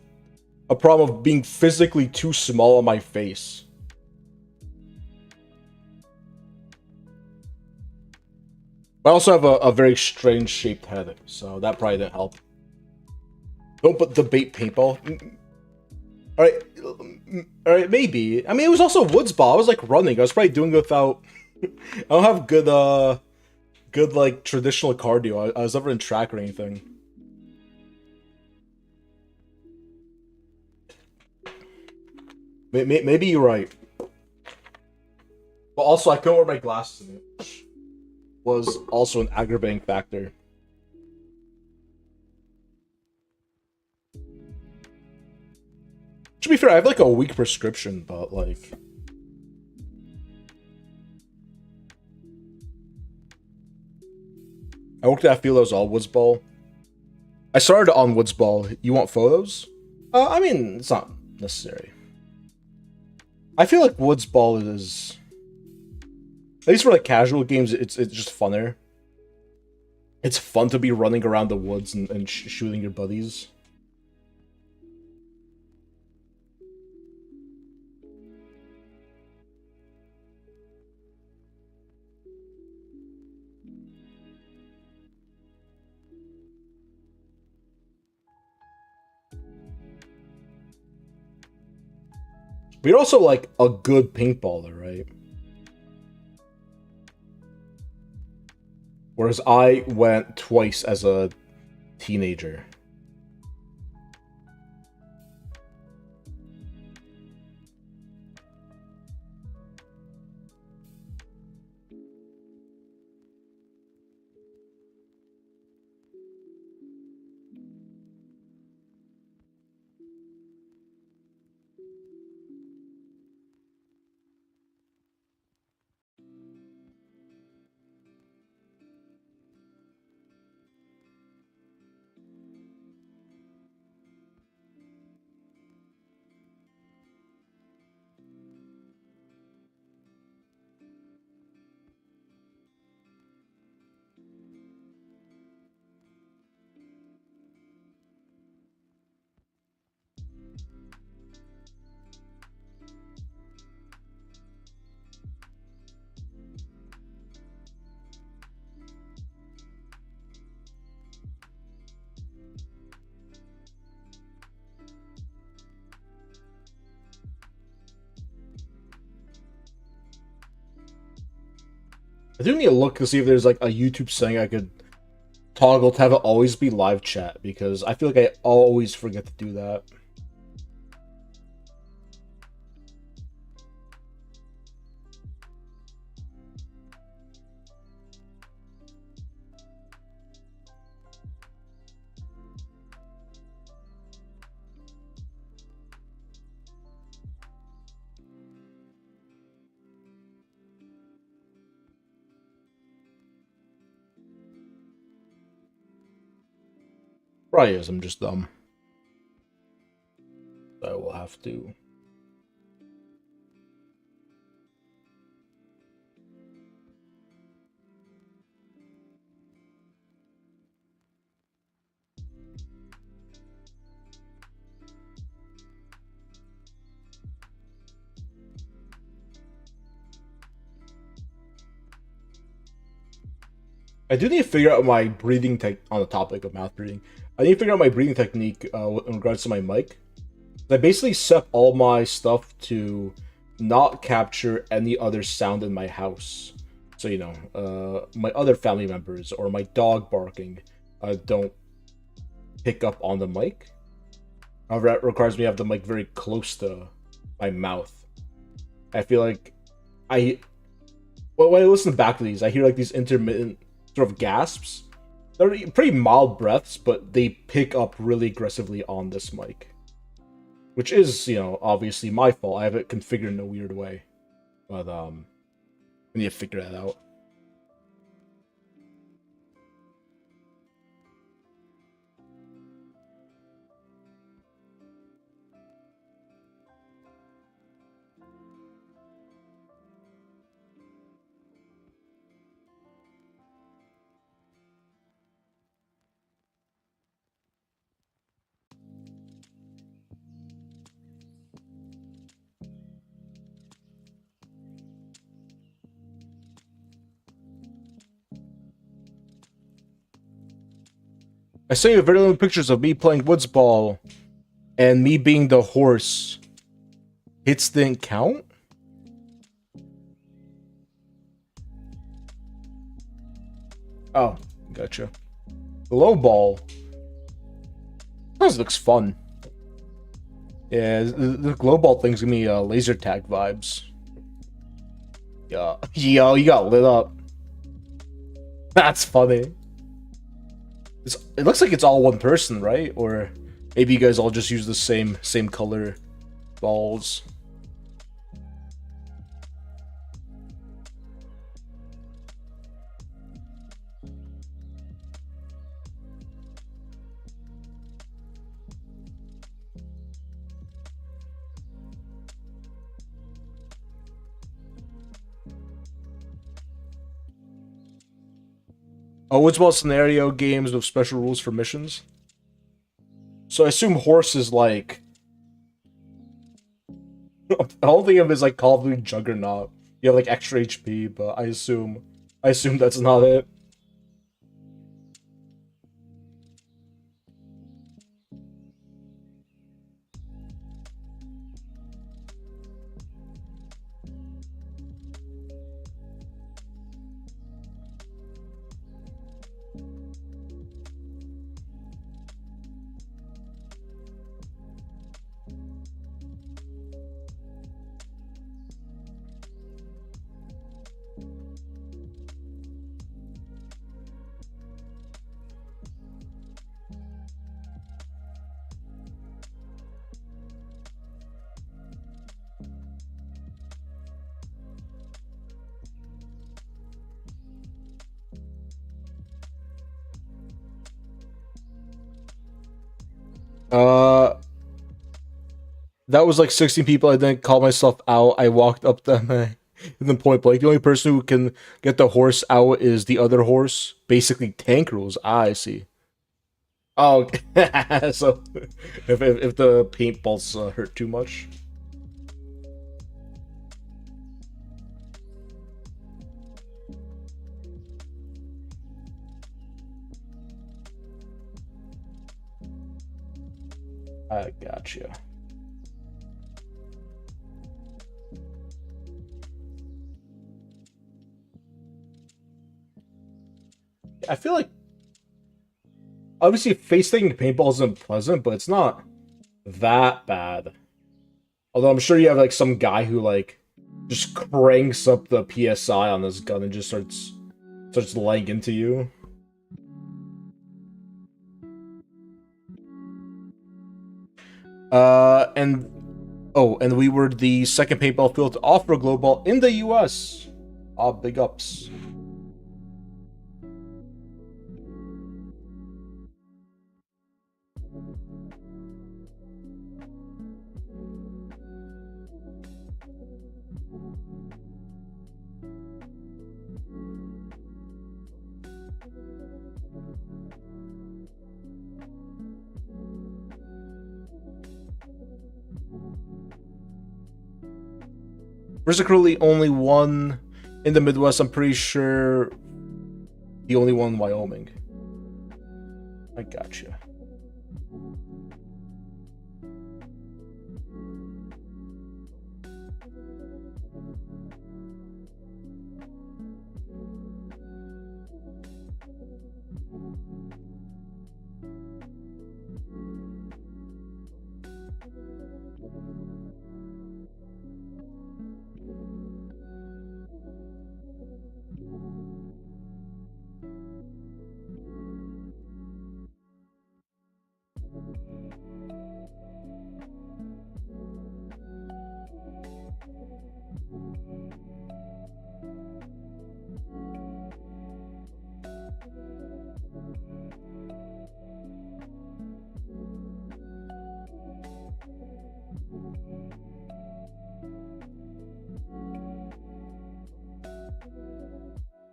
a problem of being physically too small on my face. I also have a very strange shaped head, so that probably didn't help. Don't but debate paintball. Alright, maybe. I mean, it was also woods ball. I was like running. I was probably doing it without. I don't have good like traditional cardio. I was never in track or anything. Maybe you're right. But also, I couldn't wear my glasses in it, which was also an aggravating factor. To be fair, I have like a weak prescription, but like... I worked at Philo's all Woods Ball. I started on Woods Ball. You want photos? I mean, it's not necessary. I feel like Woods Ball is... At least for like casual games, it's just funner. It's fun to be running around the woods and shooting your buddies. But you're also like a good paintballer, right? Whereas I went twice as a teenager. I do need to look to see if there's like a YouTube setting I could toggle to have it always be live chat, because I feel like I always forget to do that. Probably is, I'm just dumb. So I will have to. I do need to figure out my breathing tech on the topic of mouth breathing. I need to figure out my breathing technique in regards to my mic. I basically set all my stuff to not capture any other sound in my house. So, you know, my other family members or my dog barking don't pick up on the mic. However, that requires me to have the mic very close to my mouth. I feel like when I listen back to these, I hear like these intermittent sort of gasps. They're pretty mild breaths, but they pick up really aggressively on this mic. Which is, you know, obviously my fault. I have it configured in a weird way. But, I need to figure that out. I sent you very little pictures of me playing woods ball and me being the horse. Hits didn't count? Oh, gotcha. Low ball. This looks fun. Yeah, the glow ball thing's gonna be laser tag vibes. Yeah, yo, you got lit up. That's funny. It looks like it's all one person, right? Or maybe you guys all just use the same color balls. Oh, what's about scenario games with special rules for missions? So I assume horse is like I don't think of it as like Call of Duty Juggernaut. You have like extra HP, but I assume that's not it. Uh, that was like 16 people. I didn't call myself out. I walked up them and then point blank. The only person who can get the horse out is the other horse. Basically, tank rules. Ah, I see. Oh, okay. So if the paintballs hurt too much. I gotcha. I feel like obviously face taking paintball isn't pleasant, but it's not that bad. Although I'm sure you have like some guy who like just cranks up the PSI on this gun and just starts laying into you. And oh, and we were the second paintball field to offer global in the US. Ah, big ups. There's currently only one in the Midwest. I'm pretty sure the only one in Wyoming. I gotcha.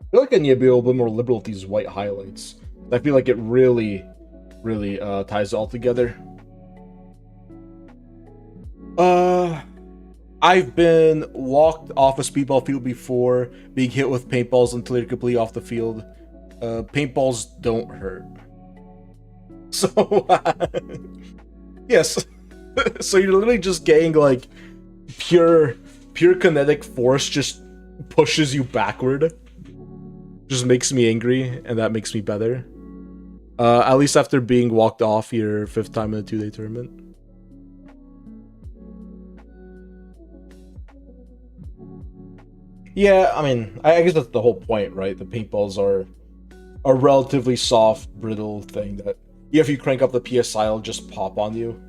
I feel like I need to be a little bit more liberal with these white highlights. I feel like it really, really ties it all together. I've been walked off a speedball field before, being hit with paintballs until you're completely off the field. Paintballs don't hurt. So, yes. So you're literally just getting like pure kinetic force just pushes you backward. Just makes me angry, and that makes me better. At least after being walked off your 5th time in a 2-day tournament. Yeah, I mean, I guess that's the whole point, right? The paintballs are a relatively soft, brittle thing that if you crank up the PSI, it'll just pop on you.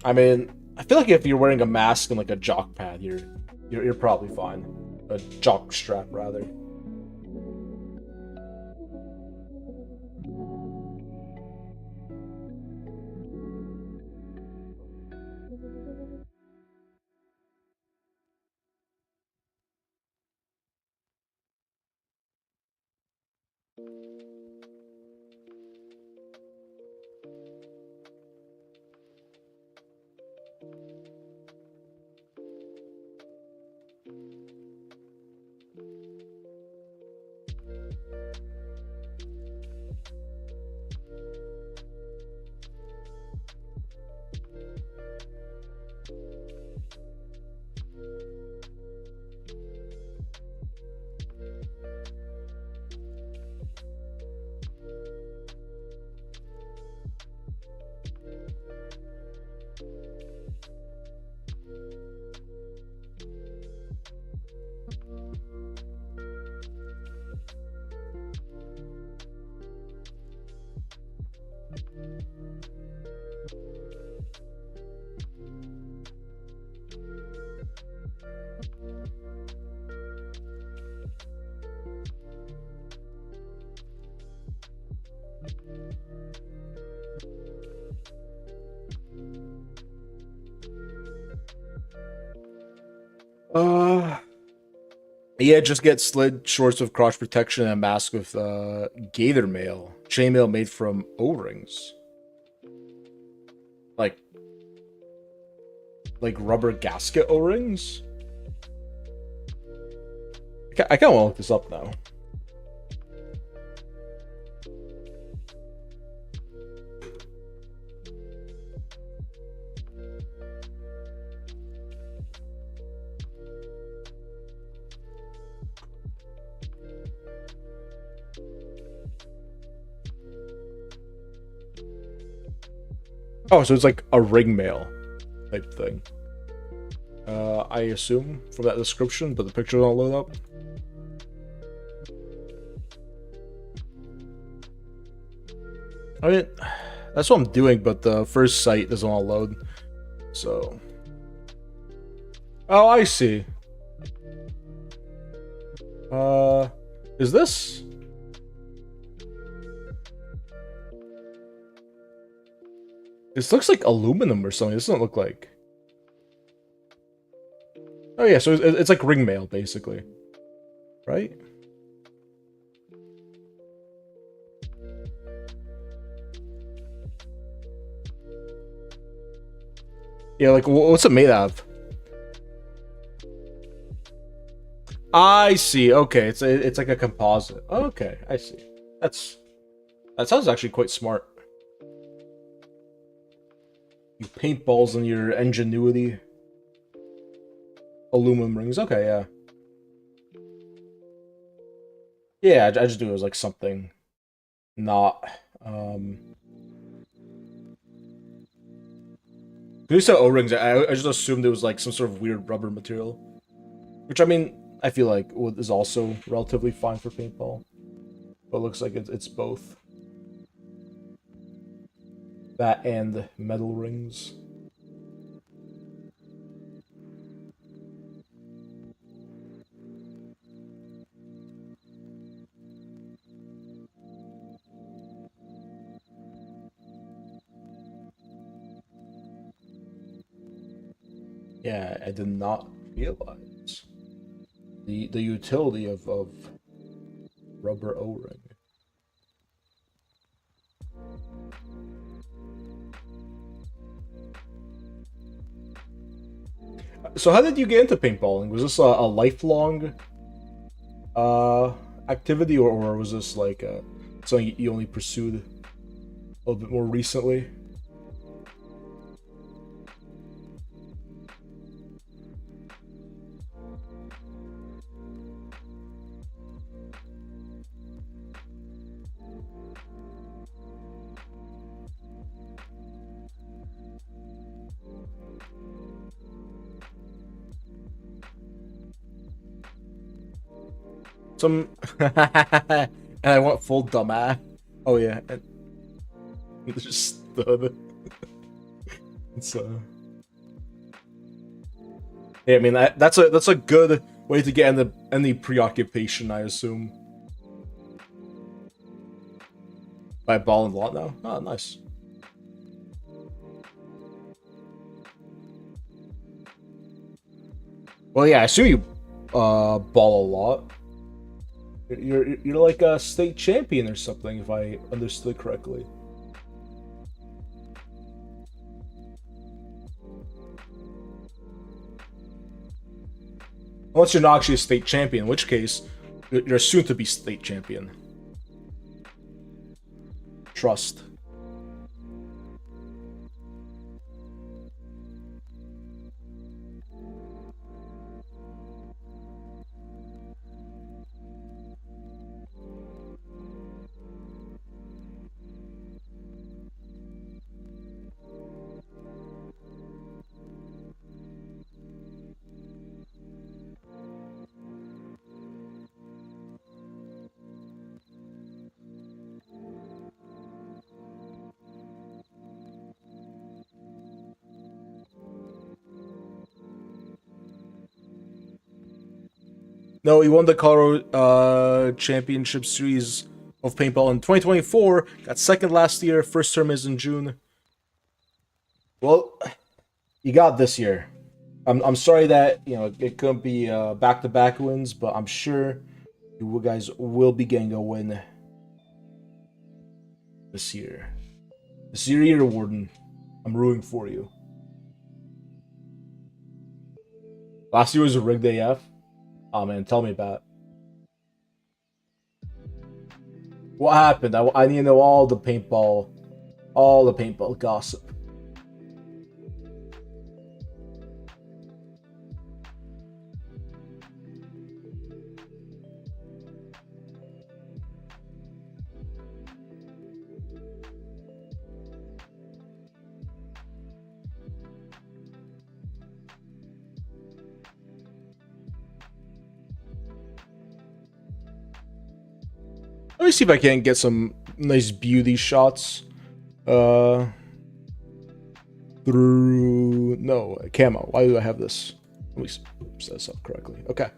I mean, I feel like if you're wearing a mask and like a jock pad, you're probably fine. A jock strap, rather. Uh, yeah, just get slid shorts with crotch protection and a mask with gator mail, chainmail made from O-rings, like rubber gasket O-rings. I kind of want to look this up now. Oh, so it's like a ring mail type thing. I assume from that description, but the picture don't load up. I mean, that's what I'm doing, but the first site doesn't want to load. So, oh, I see. Is this? This looks like aluminum or something. This doesn't look like. Oh yeah, so it's like ring mail basically, right? Yeah, like what's it made out of? I see. Okay, it's like a composite. Okay, I see. That sounds actually quite smart. You paintballs and your ingenuity. Aluminum rings. Okay, yeah. Yeah, I just do it as like something not when you said O-rings, I just assumed it was like some sort of weird rubber material. Which I mean, I feel like is also relatively fine for paintball. But it looks like it's both. That and metal rings. Yeah, I did not realize the utility of rubber O-ring. So how did you get into paintballing? Was this a lifelong activity, or was this like something you only pursued a little bit more recently? Some and I went full dumbass. Oh yeah, and just stood. It's yeah, I mean that's a good way to get into any preoccupation, I assume. By ball and lot now. Oh, nice. Well, yeah, I assume you ball a lot. You're like a state champion or something, if I understood correctly. Unless you're not actually a state champion, in which case you're soon to be state champion. Trust. No, he won the Colorado Championship Series of Paintball in 2024. Got second last year. First term is in June. Well, you got this year. I'm sorry that it couldn't be back-to-back wins, but I'm sure you guys will be getting a win this year. This year, Warden. I'm rooting for you. Last year was a rigged AF. Oh man, tell me about it. What happened? I need to know all the paintball gossip. Let me see if I can get some nice beauty shots. Uh, through no camo. Why do I have this? Let me set this up correctly. Okay.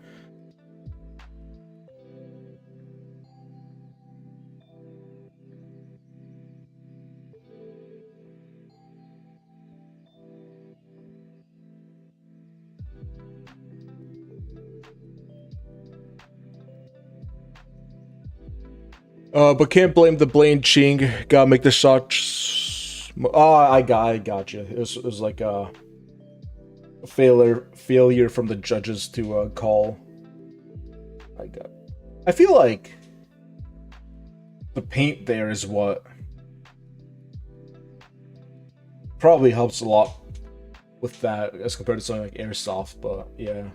But can't blame the Blaine Ching. Gotta make the shots. Oh, I got you. It was like a failure from the judges to call. I feel like the paint there is what probably helps a lot with that as compared to something like airsoft. But yeah.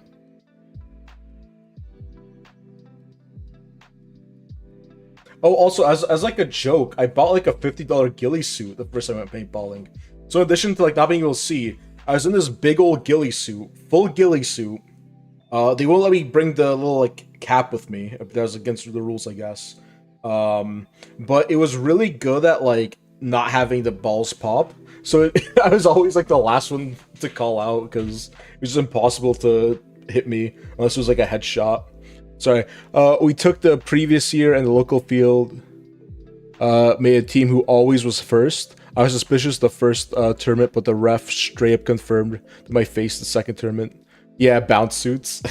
Oh, also, as like a joke, I bought like a $50 ghillie suit the first time I went paintballing. So in addition to like not being able to see, I was in this big old ghillie suit, full ghillie suit. They won't let me bring the little like cap with me. That was against the rules, I guess. But it was really good at like not having the balls pop. So I was always like the last one to call out because it was impossible to hit me unless it was like a headshot. Sorry. We took the previous year and the local field made a team who always was first. I was suspicious the first tournament, but the ref straight up confirmed that my face the second tournament. Yeah, bounce suits.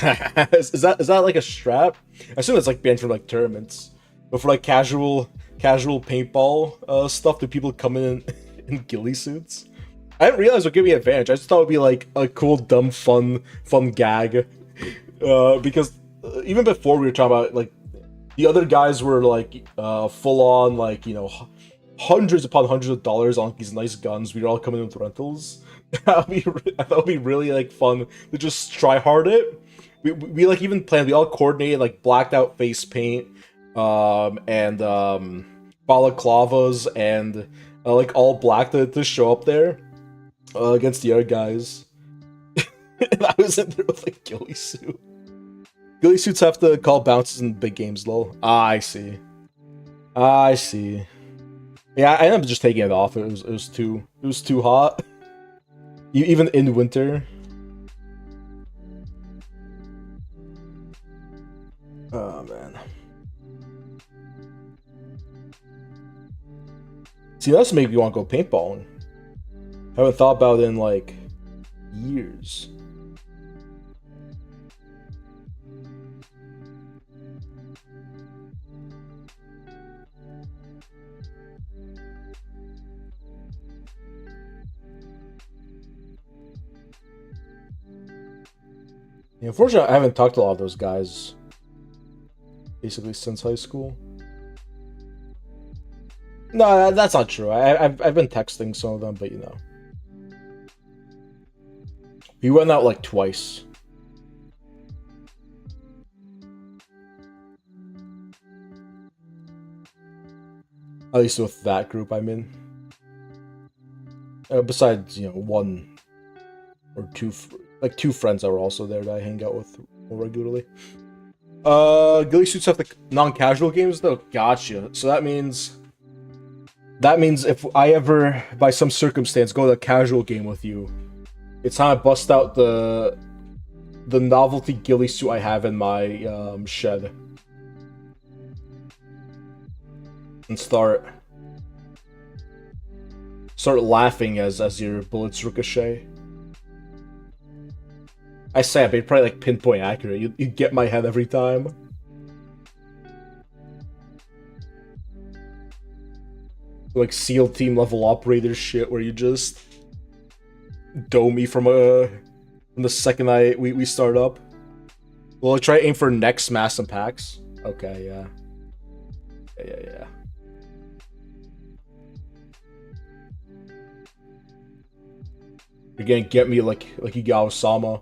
is that like a strap? I assume it's like banned from like tournaments, but for like casual paintball stuff, do people come in ghillie suits? I didn't realize it would give me an advantage. I just thought it would be like a cool, dumb, fun gag. Because even before we were talking about like the other guys were like full on like hundreds upon hundreds of dollars on these nice guns. We were all coming in with rentals. I thought it would be really like fun to just try hard it. We like even planned. We all coordinated like blacked out face paint, and balaclavas and like all black to show up there against the other guys. And I was in there with like ghillie suit. Ghillie suits have to call bounces in big games, lol. I see. I see. Yeah, I ended up just taking it off. It was too hot. Even in winter. Oh man. See, that's maybe you want to go paintballing. I haven't thought about it in like years. Yeah, unfortunately, I haven't talked to a lot of those guys basically since high school. No, that's not true. I've been texting some of them, but we went out like twice. At least with that group I'm in. Besides, one or two, like two friends that were also there that I hang out with more regularly. Ghillie suits have the non-casual games though. Gotcha. So that means if I ever, by some circumstance, go to a casual game with you, it's time to bust out the novelty ghillie suit I have in my shed and start laughing as your bullets ricochet. I say it, but probably like pinpoint accurate. You get my head every time. Like SEAL team level operator shit, where you just dome me from the second we start up. Well, I try aim for next mass and packs. Okay, yeah. Yeah. You're gonna get me like you got Osama.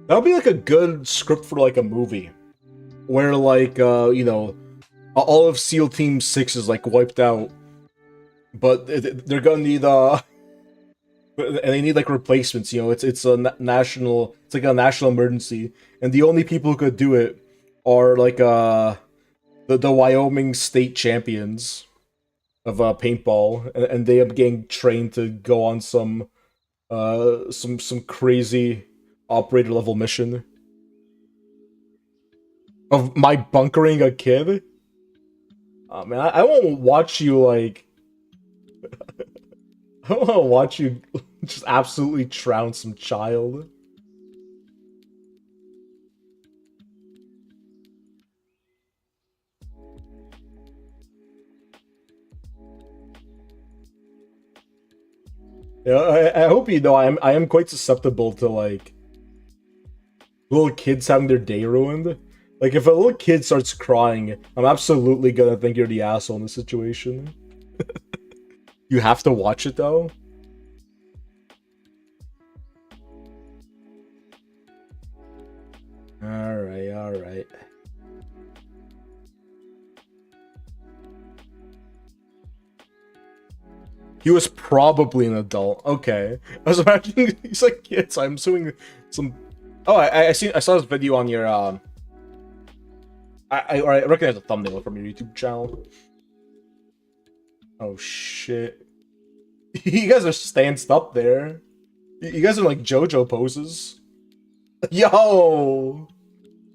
That would be like a good script for like a movie, where like you know, all of SEAL Team 6 is like wiped out, but they're gonna need and they need like replacements. You know, it's a national, it's like a national emergency, and the only people who could do it are like the Wyoming state champions of paintball, and they are getting trained to go on some crazy operator level mission of my bunkering a kid. Oh man, I won't watch you like. I don't want to watch you just absolutely trounce some child. Yeah, I hope you know I am quite susceptible to like little kids having their day ruined. Like if a little kid starts crying, I'm absolutely gonna think you're the asshole in the situation. You have to watch it though. Alright. He was probably an adult. Okay. I was imagining he's like kids. I'm assuming some. Oh, I saw this video on your I recognize the thumbnail from your YouTube channel. Oh shit. You guys are stanced up there. You guys are like JoJo poses. Yo!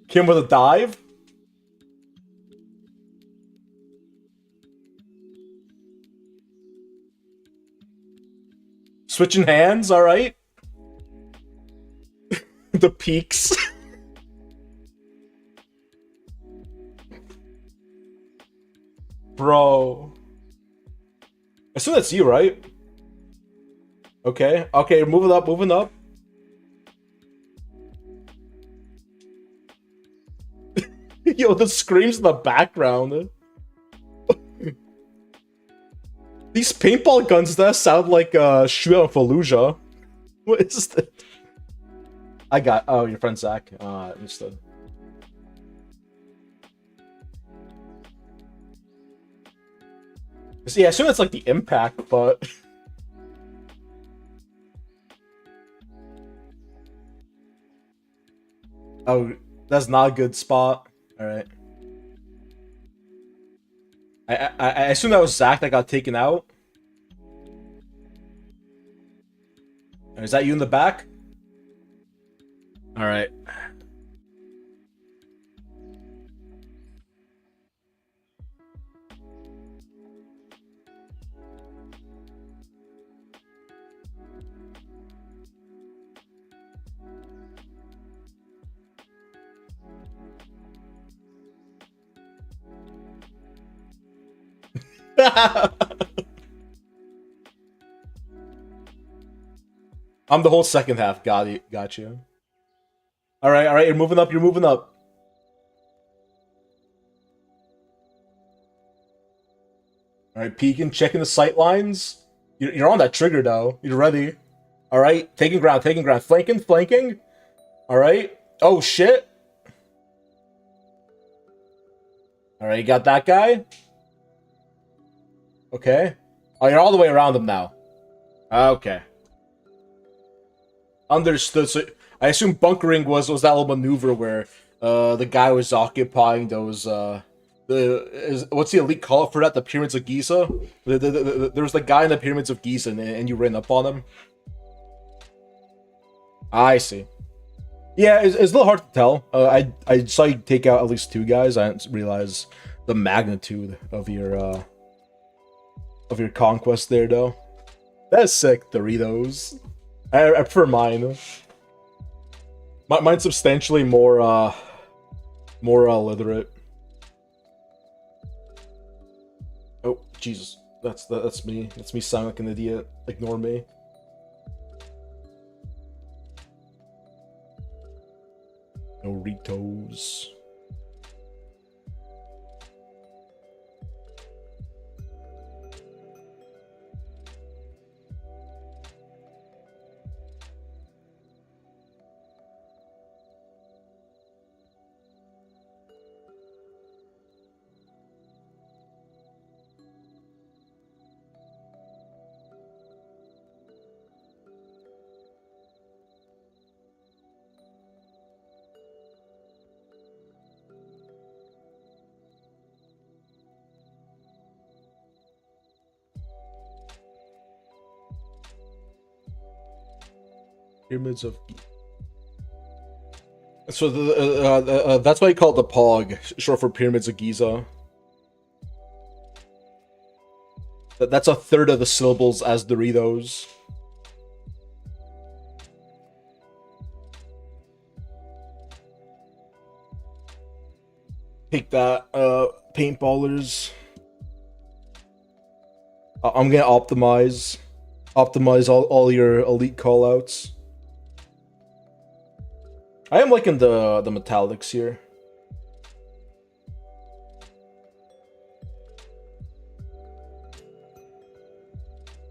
Kim with a dive? Switching hands, alright? The peaks. Bro. I assume that's you, right? Okay, moving up. Yo, the screams in the background. These paintball guns that sound like Shootout in Fallujah. What is this? Oh, your friend Zach. Understood. See, I assume it's like the impact, but oh, that's not a good spot. All right. I assume that was Zach that got taken out. Is that you in the back? All right. I'm the whole second half. Got you. All right. You're moving up. All right, peeking, checking the sight lines. You're on that trigger though. You're ready. All right, taking ground. Flanking. All right. Oh shit. All right, you got that guy. Okay. Oh, you're all the way around him now. Okay. Understood. So I assume bunkering was that little maneuver where the guy was occupying those what's the elite call for that? The pyramids of Giza. There was the guy in the pyramids of Giza, and you ran up on him. I see. Yeah, it's a little hard to tell. I saw you take out at least two guys. I didn't realize the magnitude of your conquest there, though. That's sick, Doritos. I prefer mine. Mine's substantially more literate. Oh Jesus, that's me. That's me sounding like an idiot. Ignore me. Doritos. Pyramids of. So that's why you call it the POG, short for Pyramids of Giza. That's a third of the syllables as Doritos. Take that, paintballers. I'm gonna optimize all your elite callouts. I am liking the metallics here.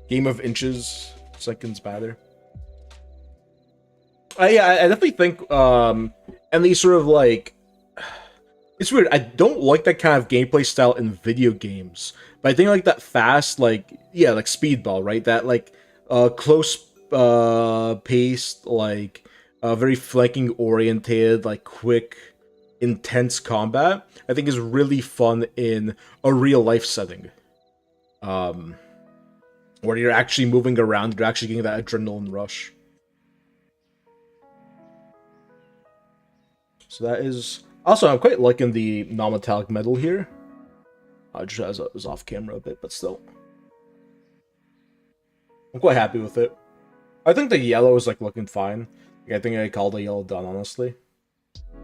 Game of inches, seconds matter. Yeah, I definitely think and these sort of like, it's weird. I don't like that kind of gameplay style in video games, but I think like that fast, like yeah, like speedball, right? That like close paced, like very flanking oriented, like quick, intense combat. I think is really fun in a real life setting, where you're actually moving around, you're actually getting that adrenaline rush. So that is also, I'm quite liking the non-metallic metal here. Just as it was off camera a bit, but still, I'm quite happy with it. I think the yellow is like looking fine. Like, I think I called the yellow done, honestly.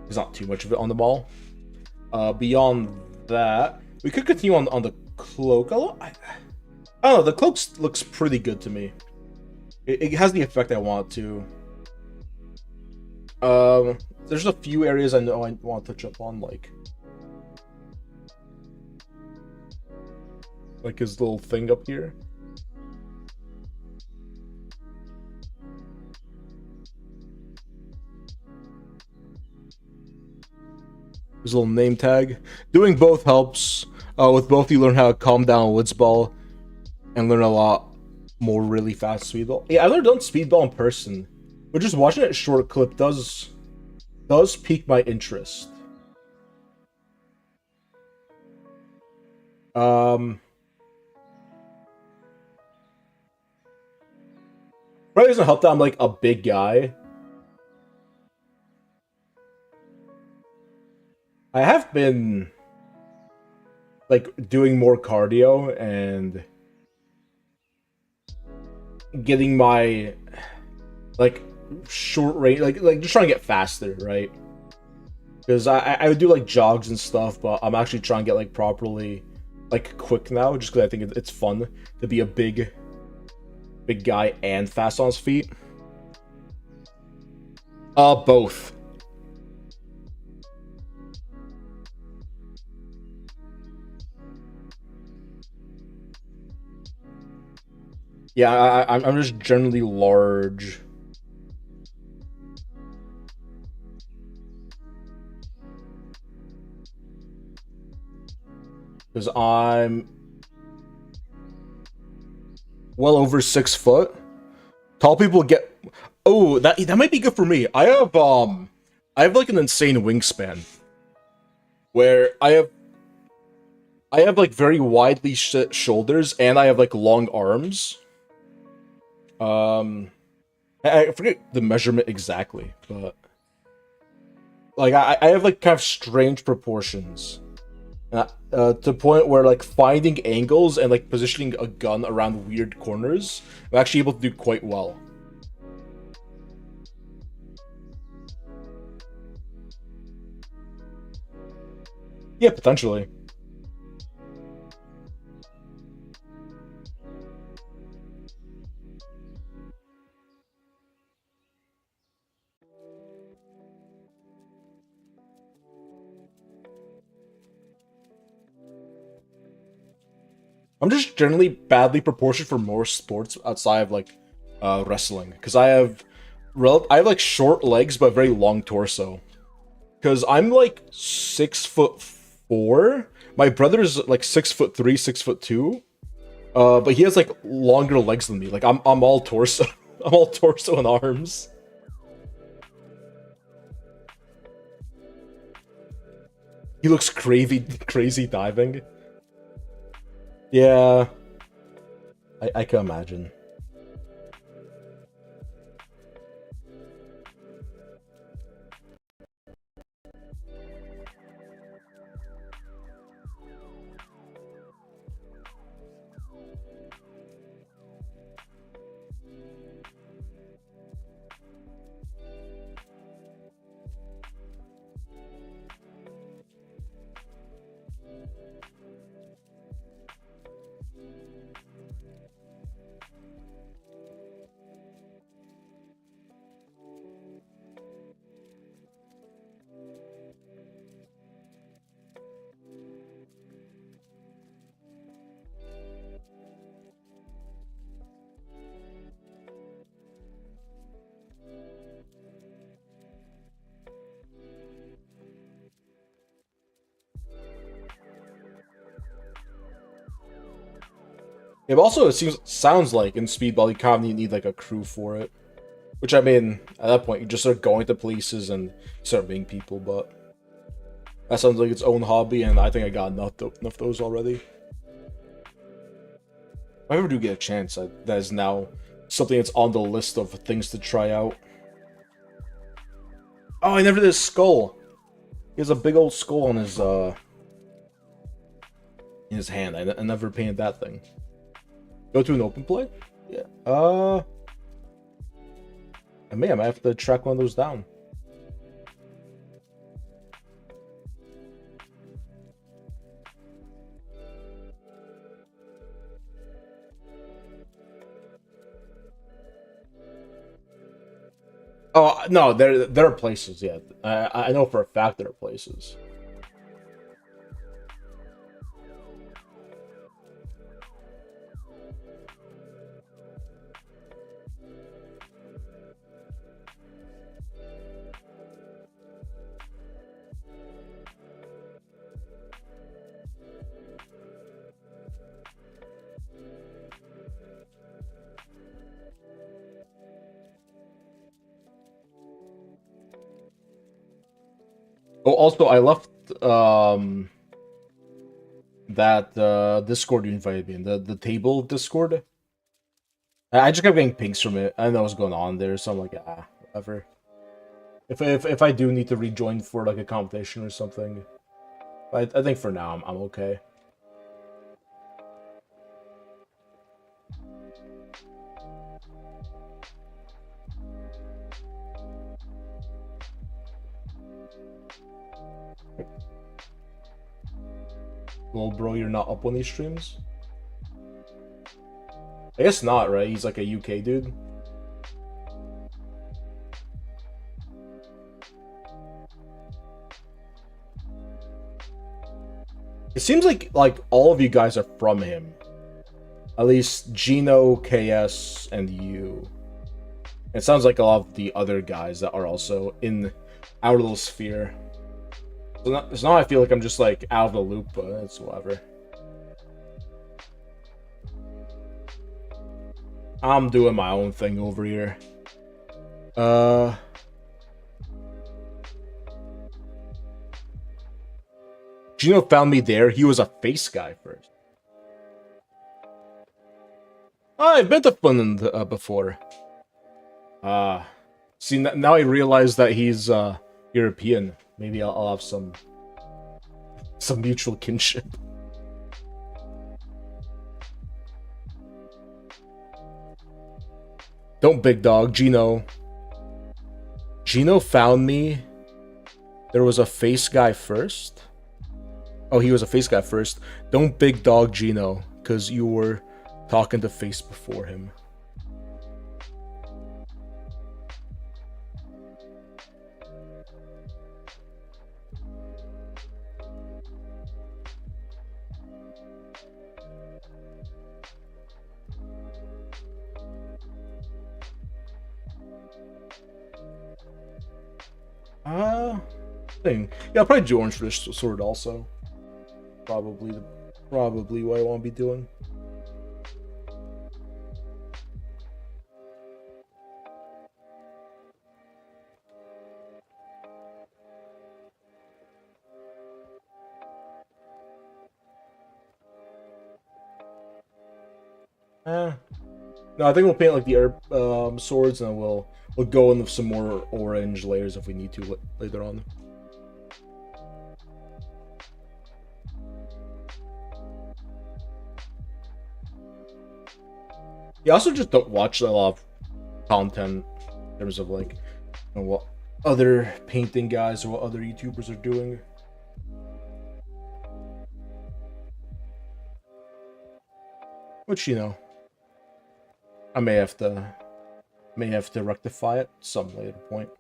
There's not too much of it on the ball. Beyond that, we could continue on the cloak. I don't know, the cloak looks pretty good to me. It has the effect I want to. There's a few areas I know I want to touch up on, like his little thing up here. His little name tag. Doing both helps. With both, you learn how to calm down Woodsball and learn a lot more really fast speedball. Yeah, I've never done speedball in person, but just watching it short clip does pique my interest. Probably doesn't help that I'm like a big guy. I have been like doing more cardio and getting my like short range, like just trying to get faster, right? Because I would do like jogs and stuff, but I'm actually trying to get like properly like quick now, just because I think it's fun to be a big guy and fast on his feet. Both. Yeah, I'm just generally large. Because I'm well over 6 foot. Tall people get. Oh, that might be good for me. I have like an insane wingspan, where I have like very widely shoulders, and I have like long arms. And I forget the measurement exactly, but like I have like kind of strange proportions. To the point where like finding angles and like positioning a gun around weird corners, I'm actually able to do quite well. Yeah, potentially. I'm just generally badly proportioned for more sports outside of like wrestling because I have like short legs but very long torso. Because I'm like 6'4". My brother's like 6'3", 6'2". But he has like longer legs than me. Like I'm all torso. I'm all torso and arms. He looks crazy diving. Yeah, I can imagine. Yeah, but also it sounds like in Speedball you kind of need like a crew for it. Which I mean, at that point you just start going to places and start meeting people, but that sounds like its own hobby, and I think I got enough of those already. If I ever do get a chance, that is now something that's on the list of things to try out. Oh, I never did his skull. He has a big old skull on his in his hand. I never painted that thing. Go to an open play? Yeah. I might have to track one of those down. Oh no, there are places. Yeah, I know for a fact there are places. Oh, also I left that Discord you invited me in, the table Discord. I just kept getting pings from it. I didn't know what's going on there, so I'm like, whatever. If I do need to rejoin for like a competition or something, I think for now I'm okay. Well, bro, you're not up on these streams? I guess not, right? He's like a UK dude. It seems like all of you guys are from him. At least Gino, KS, and you. It sounds like a lot of the other guys that are also in our little sphere. So now I feel like I'm just like out of the loop, but it's whatever. I'm doing my own thing over here. Gino found me there. He was a face guy first. I've been to Finland before. See, now I realize that he's European. Maybe I'll have some mutual kinship. Don't big dog, Gino. Gino found me. There was a face guy first. Oh, he was a face guy first. Don't big dog Gino, because you were talking to face before him. Thing. Yeah, I'll probably do Orange Fish Sword also. Probably what I want to be doing. No, I think we'll paint like the herb swords, and then we'll go in with some more orange layers if we need to later on. Yeah, also just don't watch a lot of content in terms of like, you know, what other painting guys or what other YouTubers are doing. Which, you know, I may have to rectify at some later point.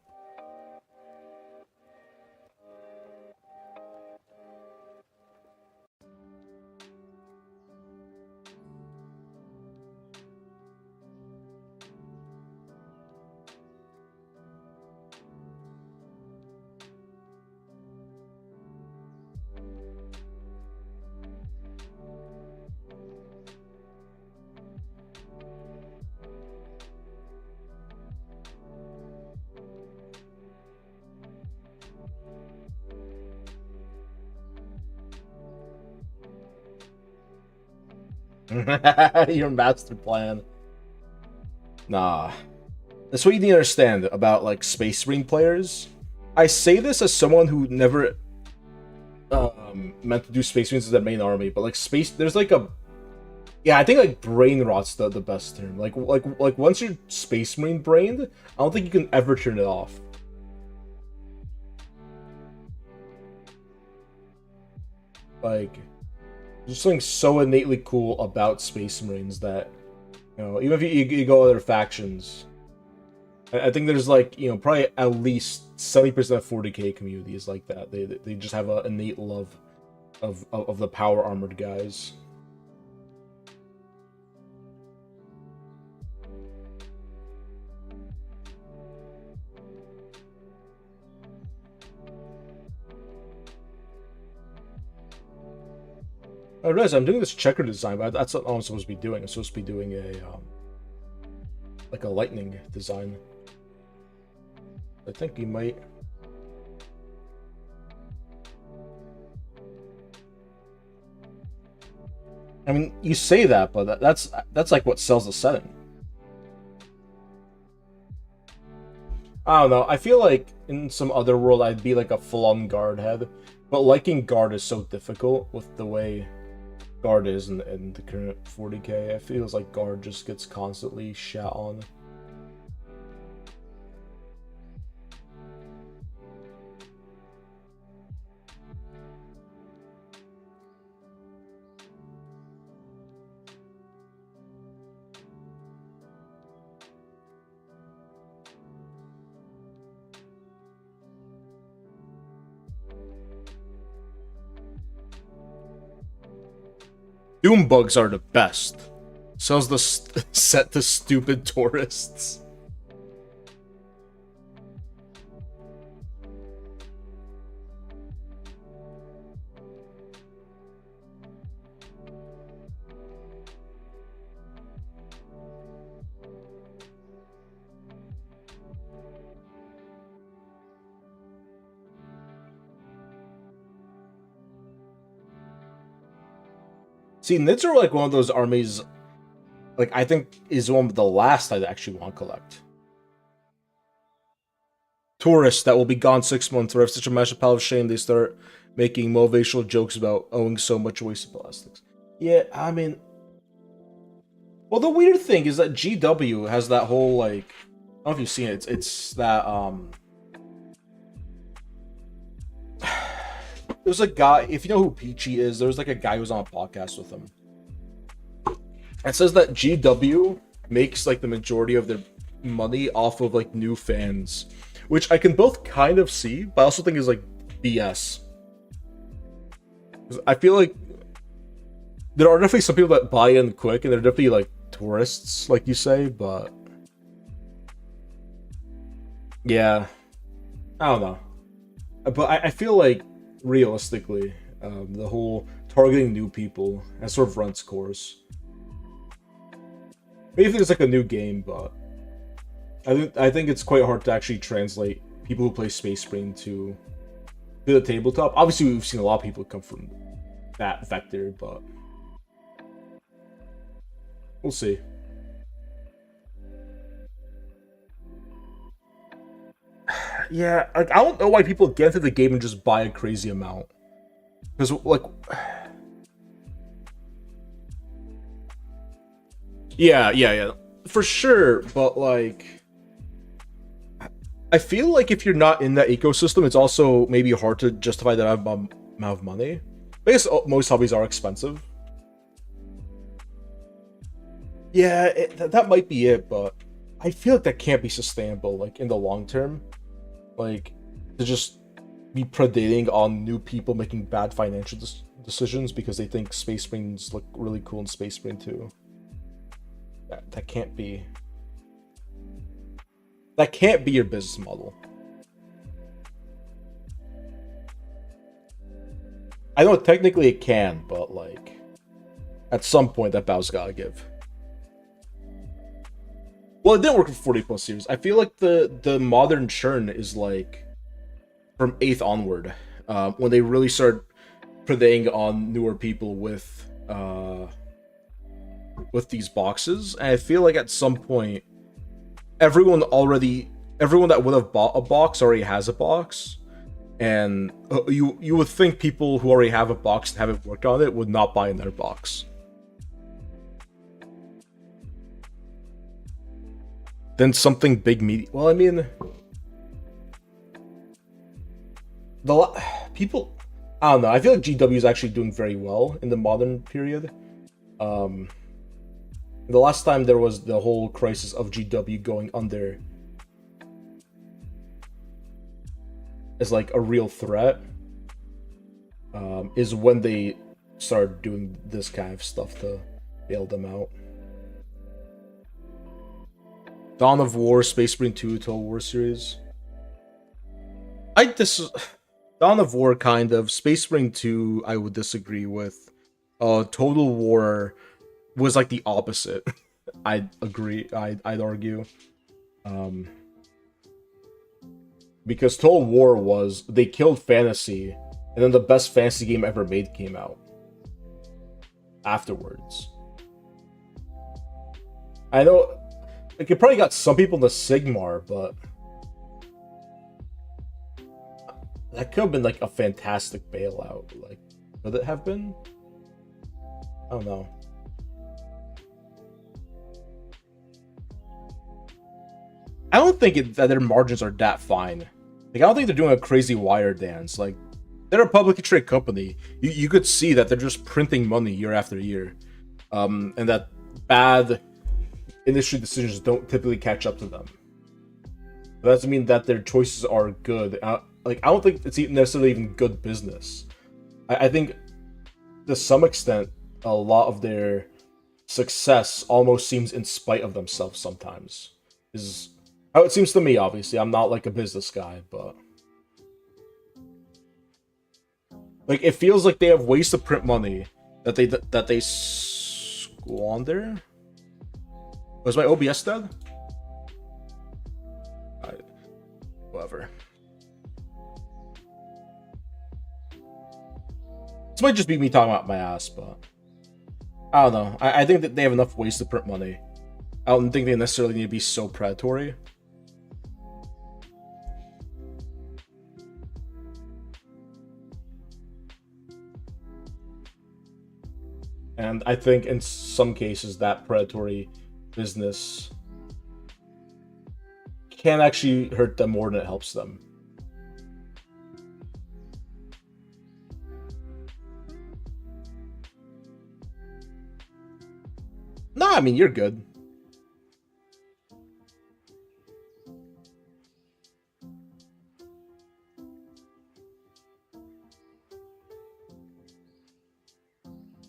Your master plan. Nah. That's what you need to understand about like Space Marine players. I say this as someone who never meant to do Space Marines as their main army, but like there's like a, yeah, I think like brain rot's the best term. Like once you're Space Marine brained, I don't think you can ever turn it off. Like, there's something so innately cool about Space Marines that, you know, even if you go other factions, I think there's like, you know, probably at least 70% of 40k communities like that. They just have an innate love of the power armored guys. I realize I'm doing this checker design, but that's not all I'm supposed to be doing. I'm supposed to be doing a like a lightning design. I think you might. I mean, you say that, but that's like what sells the setting. I don't know. I feel like in some other world I'd be like a full-on guard head, but liking guard is so difficult with the way guard is in the current 40k. It feels like guard just gets constantly shat on. Doom bugs are the best. Sells the set to stupid tourists. See, Nids are like one of those armies, like, I think is one of the last I'd actually want to collect. tourists that will be gone 6 months or have such a massive pile of shame they start making motivational jokes about owing so much wasted plastics. Yeah, I mean, well, the weird thing is that GW has that whole like, I don't know if you've seen it. It's that there's a guy, if you know who Peachy is, there's like a guy who's on a podcast with him. It says that GW makes like the majority of their money off of like new fans, which I can both kind of see, but I also think is like BS. I feel like there are definitely some people that buy in quick, and they're definitely like tourists, like you say, but yeah, I don't know. But I feel like realistically, the whole targeting new people has sort of run its course. Maybe if there's like a new game, but I think it's quite hard to actually translate people who play Space Marine to the tabletop. Obviously, we've seen a lot of people come from that vector, but we'll see. Yeah, like I don't know why people get into the game and just buy a crazy amount. Because like, yeah, for sure. But like, I feel like if you're not in that ecosystem, it's also maybe hard to justify that amount of money. I guess most hobbies are expensive. Yeah, that might be it, but I feel like that can't be sustainable, like in the long term. Like to just be predating on new people making bad financial decisions because they think Space Marines look really cool in Space Marine 2. That can't be. That can't be your business model. I know technically it can, but like at some point that bow's gotta give. Well, it didn't work for 40 plus series. I feel like the modern churn is like from 8th onward, when they really start preying on newer people with these boxes. And I feel like at some point, everyone that would have bought a box already has a box, and you would think people who already have a box and haven't worked on it would not buy another box. Then something big media. Well, I mean, people. I don't know. I feel like GW is actually doing very well in the modern period. The last time there was the whole crisis of GW going under as like a real threat, is when they started doing this kind of stuff to bail them out. Dawn of War, Space Marine 2, Total War series. Dawn of War kind of. Space Marine 2 I would disagree with. Total War was like the opposite. I'd agree. I'd argue. Because Total War was, they killed fantasy, and then the best fantasy game ever made came out afterwards. I know, like, it probably got some people into Sigmar, but that could have been like a fantastic bailout. Like, could it have been? I don't know. I don't think that their margins are that fine. Like, I don't think they're doing a crazy wire dance. Like, they're a publicly traded company. You could see that they're just printing money year after year, and that bad industry decisions don't typically catch up to them. That doesn't mean that their choices are good. Like, I don't think it's necessarily even good business. I think, to some extent, a lot of their success almost seems in spite of themselves sometimes. Is how it seems to me, obviously. I'm not like a business guy, but like, it feels like they have ways to print money that they squander. Was my OBS dead? Whatever. This might just be me talking about my ass, but I don't know. I think that they have enough ways to print money. I don't think they necessarily need to be so predatory. And I think in some cases that predatory business can actually hurt them more than it helps them. No, I mean, you're good.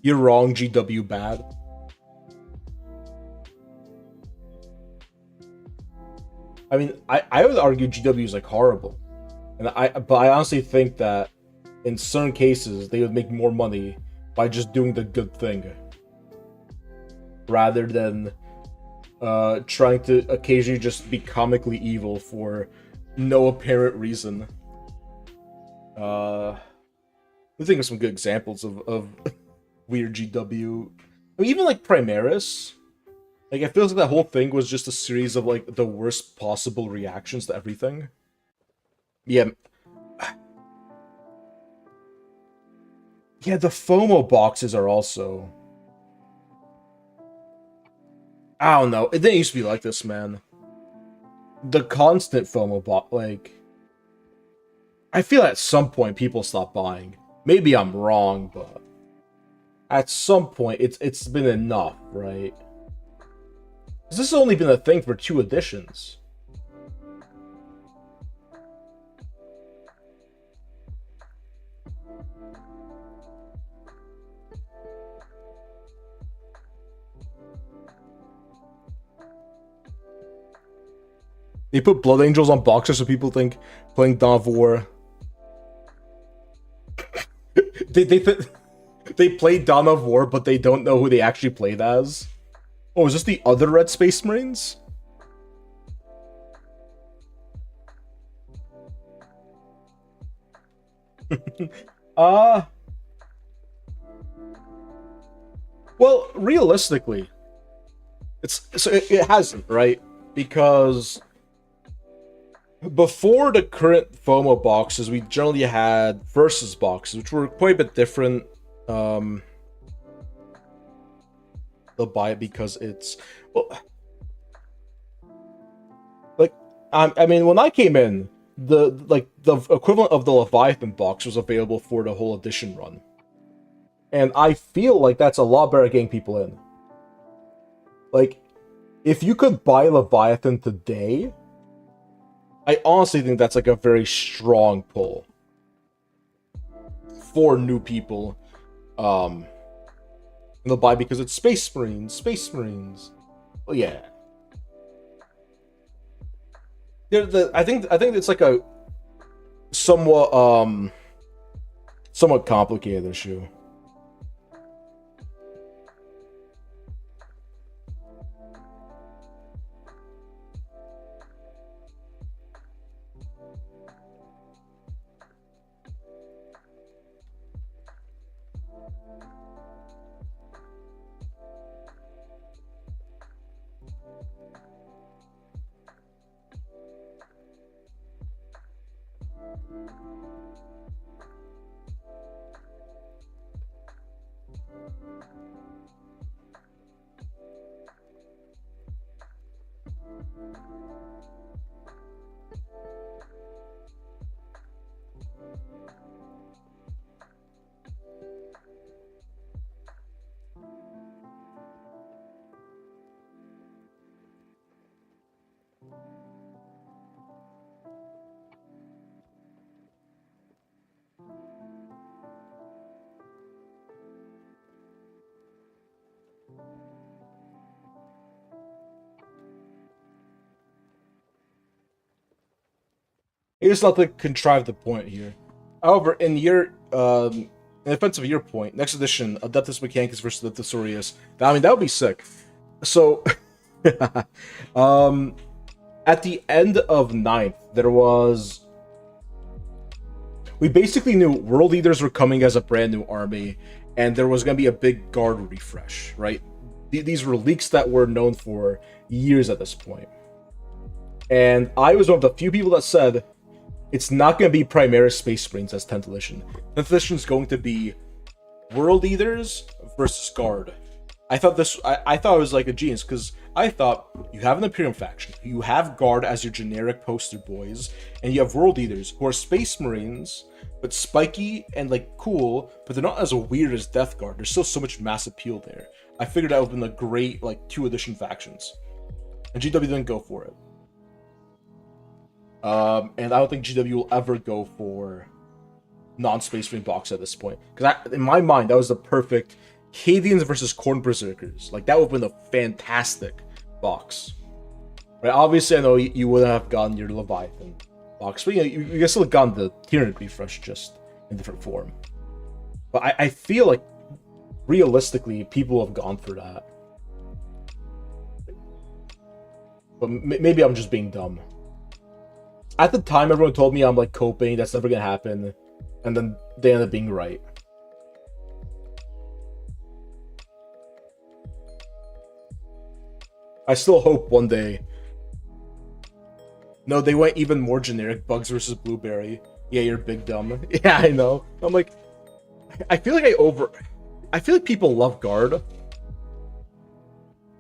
You're wrong, GW bad. I mean, I would argue GW is like horrible. But I honestly think that in certain cases they would make more money by just doing the good thing rather than trying to occasionally just be comically evil for no apparent reason. I think of some good examples of weird GW. I mean, even like Primaris. Like, it feels like that whole thing was just a series of like the worst possible reactions to everything. Yeah. Yeah, the FOMO boxes are also... I don't know. It didn't used to be like this, man. The constant FOMO box, like... I feel at some point people stop buying. Maybe I'm wrong, but... At some point, it's been enough, right? This has only been a thing for 2 editions. They put Blood Angels on boxers so people think playing Dawn of War. They play Dawn of War, but they don't know who they actually played as. Oh, is this the other Red Space Marines? Well, realistically, it hasn't, right? Because before the current FOMO boxes, we generally had versus boxes, which were quite a bit different. They'll buy it because it's, well, like, I mean, when I came in, the equivalent of the Leviathan box was available for the whole edition run, and I feel like that's a lot better at getting people in. Like, if you could buy Leviathan today, I honestly think that's like a very strong pull for new people. They'll buy because it's Space Marines. Well, yeah. I think it's like a somewhat complicated issue. It's not to contrive the point here. However, in defense of your point, next edition, Adeptus Mechanicus versus Adeptus Aureus. I mean, that would be sick. So, at the end of 9th, there was... We basically knew World Eaters were coming as a brand new army, and there was going to be a big guard refresh, right? These were leaks that were known for years at this point. And I was one of the few people that said, it's not going to be Primaris Space Marines as 10th edition. 10th edition is going to be World Eaters versus guard. I thought it was like a genius because I thought you have an Imperium faction, you have guard as your generic poster boys, and you have world eaters who are space marines, but spiky and like cool, but they're not as weird as Death Guard. There's still so much mass appeal there. I figured that would have been a great like 2 edition factions, and GW didn't go for it. And I don't think GW will ever go for non-space marine box at this point, because in my mind that was the perfect Cadians versus Khorne Berserkers. Like, that would have been a fantastic box. Right? Obviously, I know you wouldn't have gotten your Leviathan box, but you guys still have gotten the Tyranid refresh, just in different form. But I feel like, realistically, people have gone for that. But maybe I'm just being dumb. At the time, everyone told me I'm, like, coping, that's never gonna happen. And then they end up being right. I still hope one day. No, they went even more generic. Bugs versus Blueberry. Yeah, you're big dumb. Yeah, I know. I'm like, I feel like I feel like people love Guard.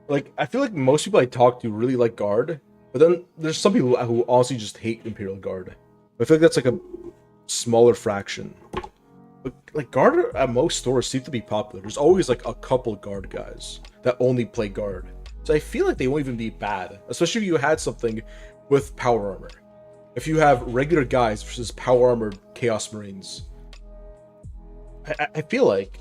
Like, I feel like most people I talk to really like Guard, but then there's some people who honestly just hate Imperial Guard. I feel like that's like a smaller fraction. But like, Guard at most stores seem to be popular. There's always like a couple Guard guys that only play Guard. So I feel like they won't even be bad, especially if you had something with power armor. If you have regular guys versus power armored Chaos Marines, I feel like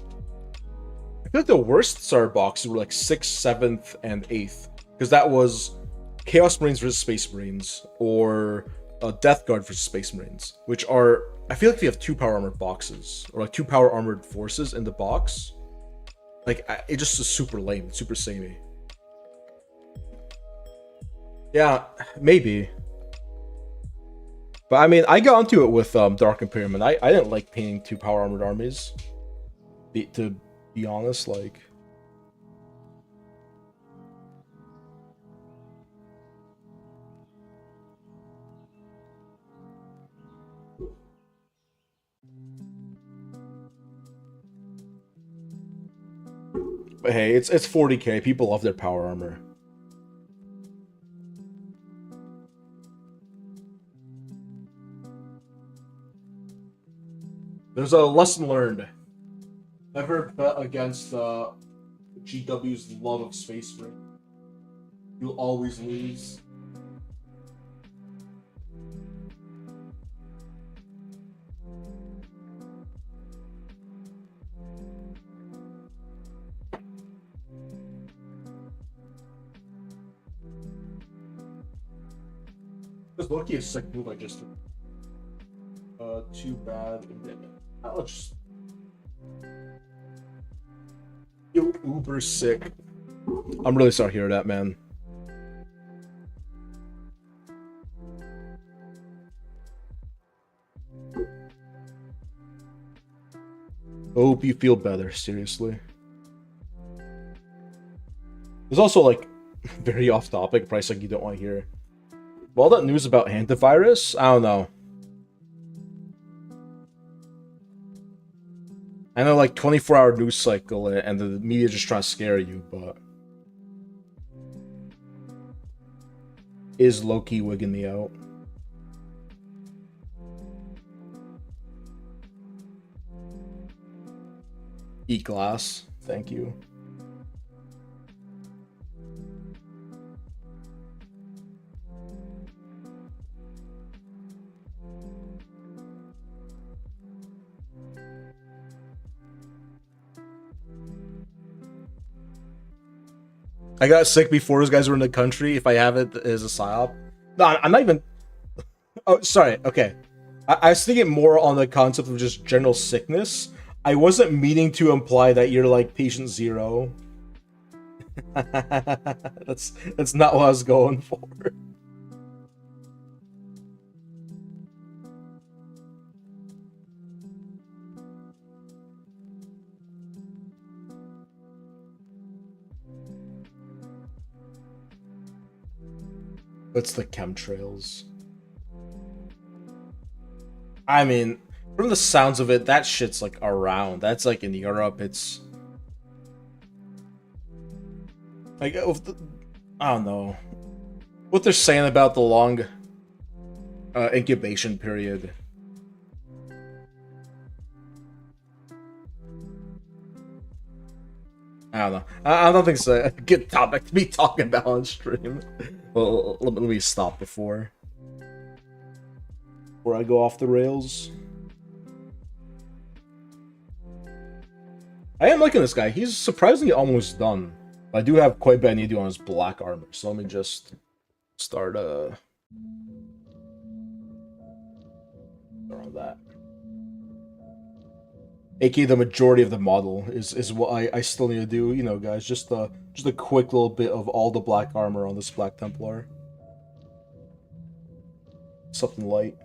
the worst starter boxes were like 6th, 7th, and 8th, because that was Chaos Marines versus Space Marines, or Death Guard versus Space Marines, which are, I feel like they have 2 power armored boxes, or like 2 power armored forces in the box. Like, it just is super lame, super samey. Yeah, maybe. But I mean, I got onto it with Dark Imperium, and I didn't like painting 2 power armored armies. To be honest, like. But hey, it's 40k. People love their power armor. There's a lesson learned. Never bet against GW's love of Space Marine. You'll always lose. This Loki is sick move I just did. Too bad. I'll just. You're uber sick. I'm really sorry to hear that, man. Hope you feel better, seriously. There's also, like, very off topic, price like you don't want to hear. All that news about hantavirus, I don't know. I know, like, 24-hour news cycle and the media just trying to scare you, but is low-key wigging me out. Eat glass, thank you. I got sick before those guys were in the country. If I have it as a psyop. No, I'm not even. Oh, sorry. Okay. I was thinking more on the concept of just general sickness. I wasn't meaning to imply that you're like patient 0. That's not what I was going for. What's the chemtrails? I mean, from the sounds of it, that shit's like around. That's like in Europe. It's Like, I don't know what they're saying about the long incubation period. I don't know. I don't think it's a good topic to be talking about on stream. Well, let me stop before I go off the rails. I am liking this guy. He's surprisingly almost done. I do have quite a bit I need to do on his black armor, so let me just start on that. AK the majority of the model is what I still need to do, you know, guys. Just a quick little bit of all the black armor on this Black Templar. Something light.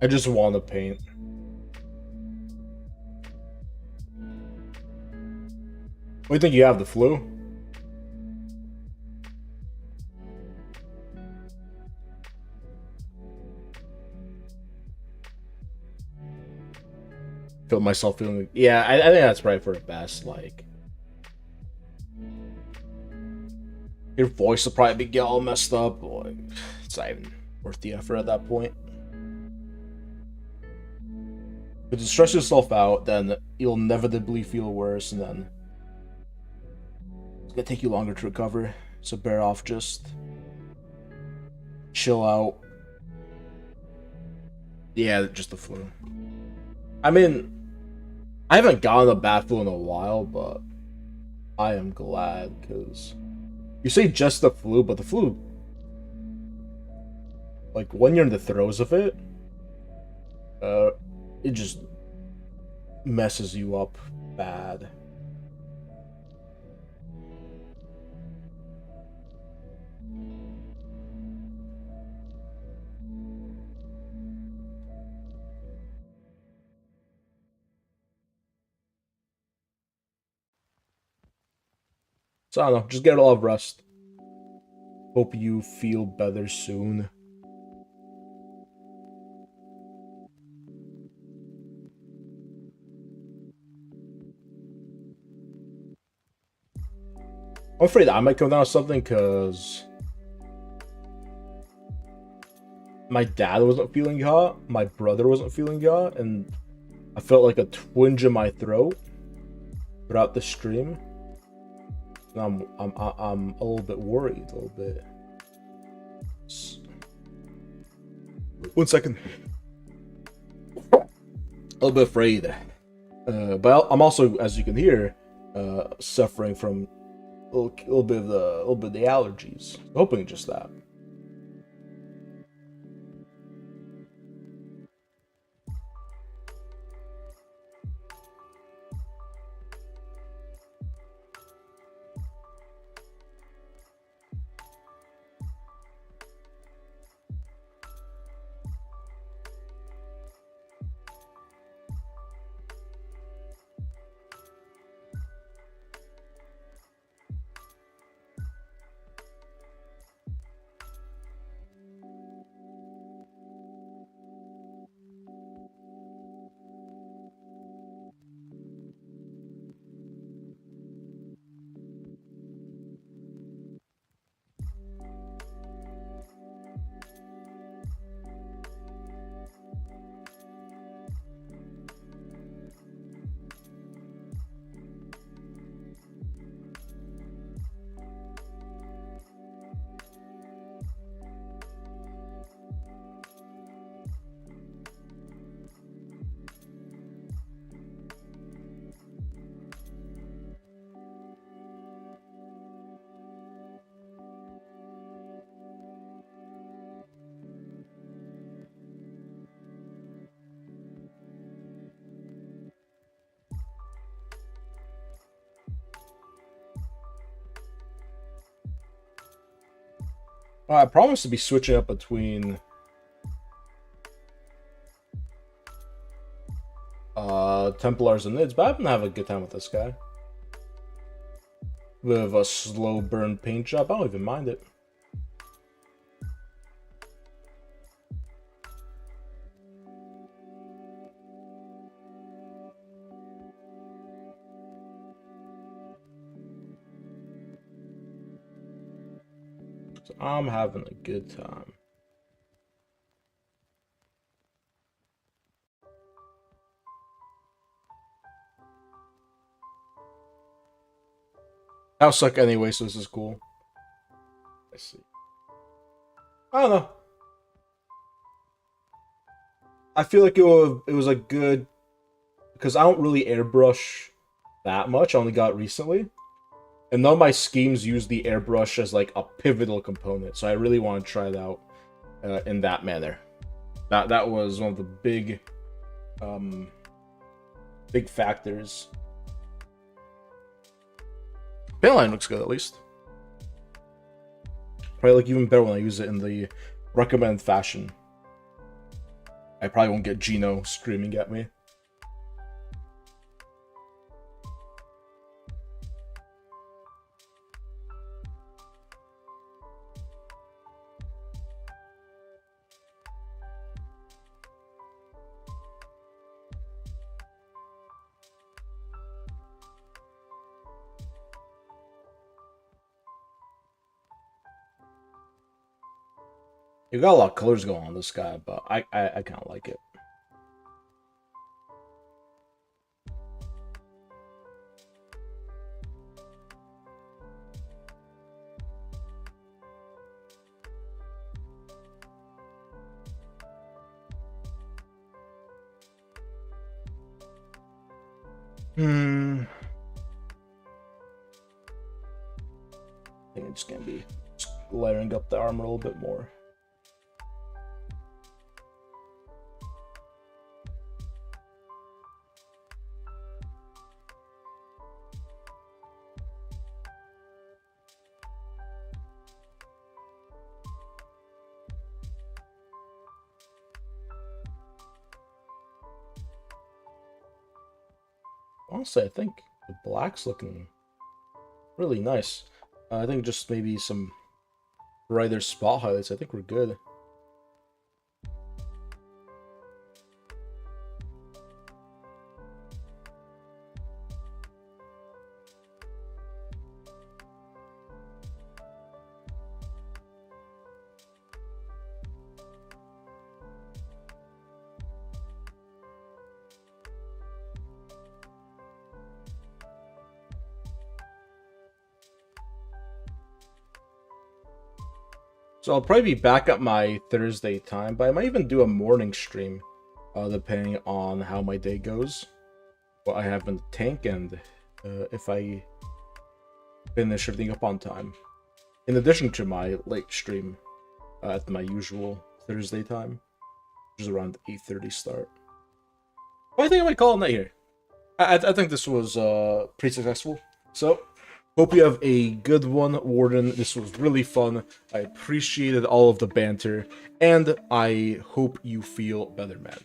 I just want to paint. What do you think you have, the flu? Feel myself feeling... Yeah, I think that's probably for the best, like... Your voice will probably get all messed up, like, it's not even worth the effort at that point. If you stress yourself out, then you'll inevitably feel worse, and then it's gonna take you longer to recover. So bear off, just chill out. Yeah, just the flu. I mean, I haven't gotten a bad flu in a while, but I am glad, because you say just the flu, but the flu, like, when you're in the throes of it, it just messes you up bad. So I don't know, just get a lot of rest. Hope you feel better soon. I'm afraid I might come down with something because my dad wasn't feeling hot, my brother wasn't feeling hot, and I felt like a twinge in my throat throughout the stream. And I'm a little bit worried, a little bit. 1 second. A little bit afraid. But I'm also, as you can hear, suffering from a little bit of the allergies. Hoping just that. I promise to be switching up between Templars and Nids, but I've been having a good time with this guy. Bit of a slow burn paint job. I don't even mind it. So I'm having a good time. I'll suck anyway, so this is cool. Let's see. I don't know. I feel like it was a good, because I don't really airbrush that much. I only got it recently, and none of my schemes use the airbrush as like a pivotal component. So I really want to try it out in that manner. That was one of the big factors. Paint line looks good, at least. Probably look even better when I use it in the recommended fashion. I probably won't get Gino screaming at me. You got a lot of colors going on this guy, but I kind of like it. I think it's gonna be layering up the armor a little bit more. Honestly, I think the black's looking really nice. I think just maybe some brighter spot highlights. I think we're good. So I'll probably be back at my Thursday time, but I might even do a morning stream, depending on how my day goes, what I have in the tank, and if I finish everything up on time. In addition to my late stream at my usual Thursday time, which is around 8:30 start. But I think I might call it night here. I think this was pretty successful. So, hope you have a good one, Warden. This was really fun. I appreciated all of the banter, and I hope you feel better, man.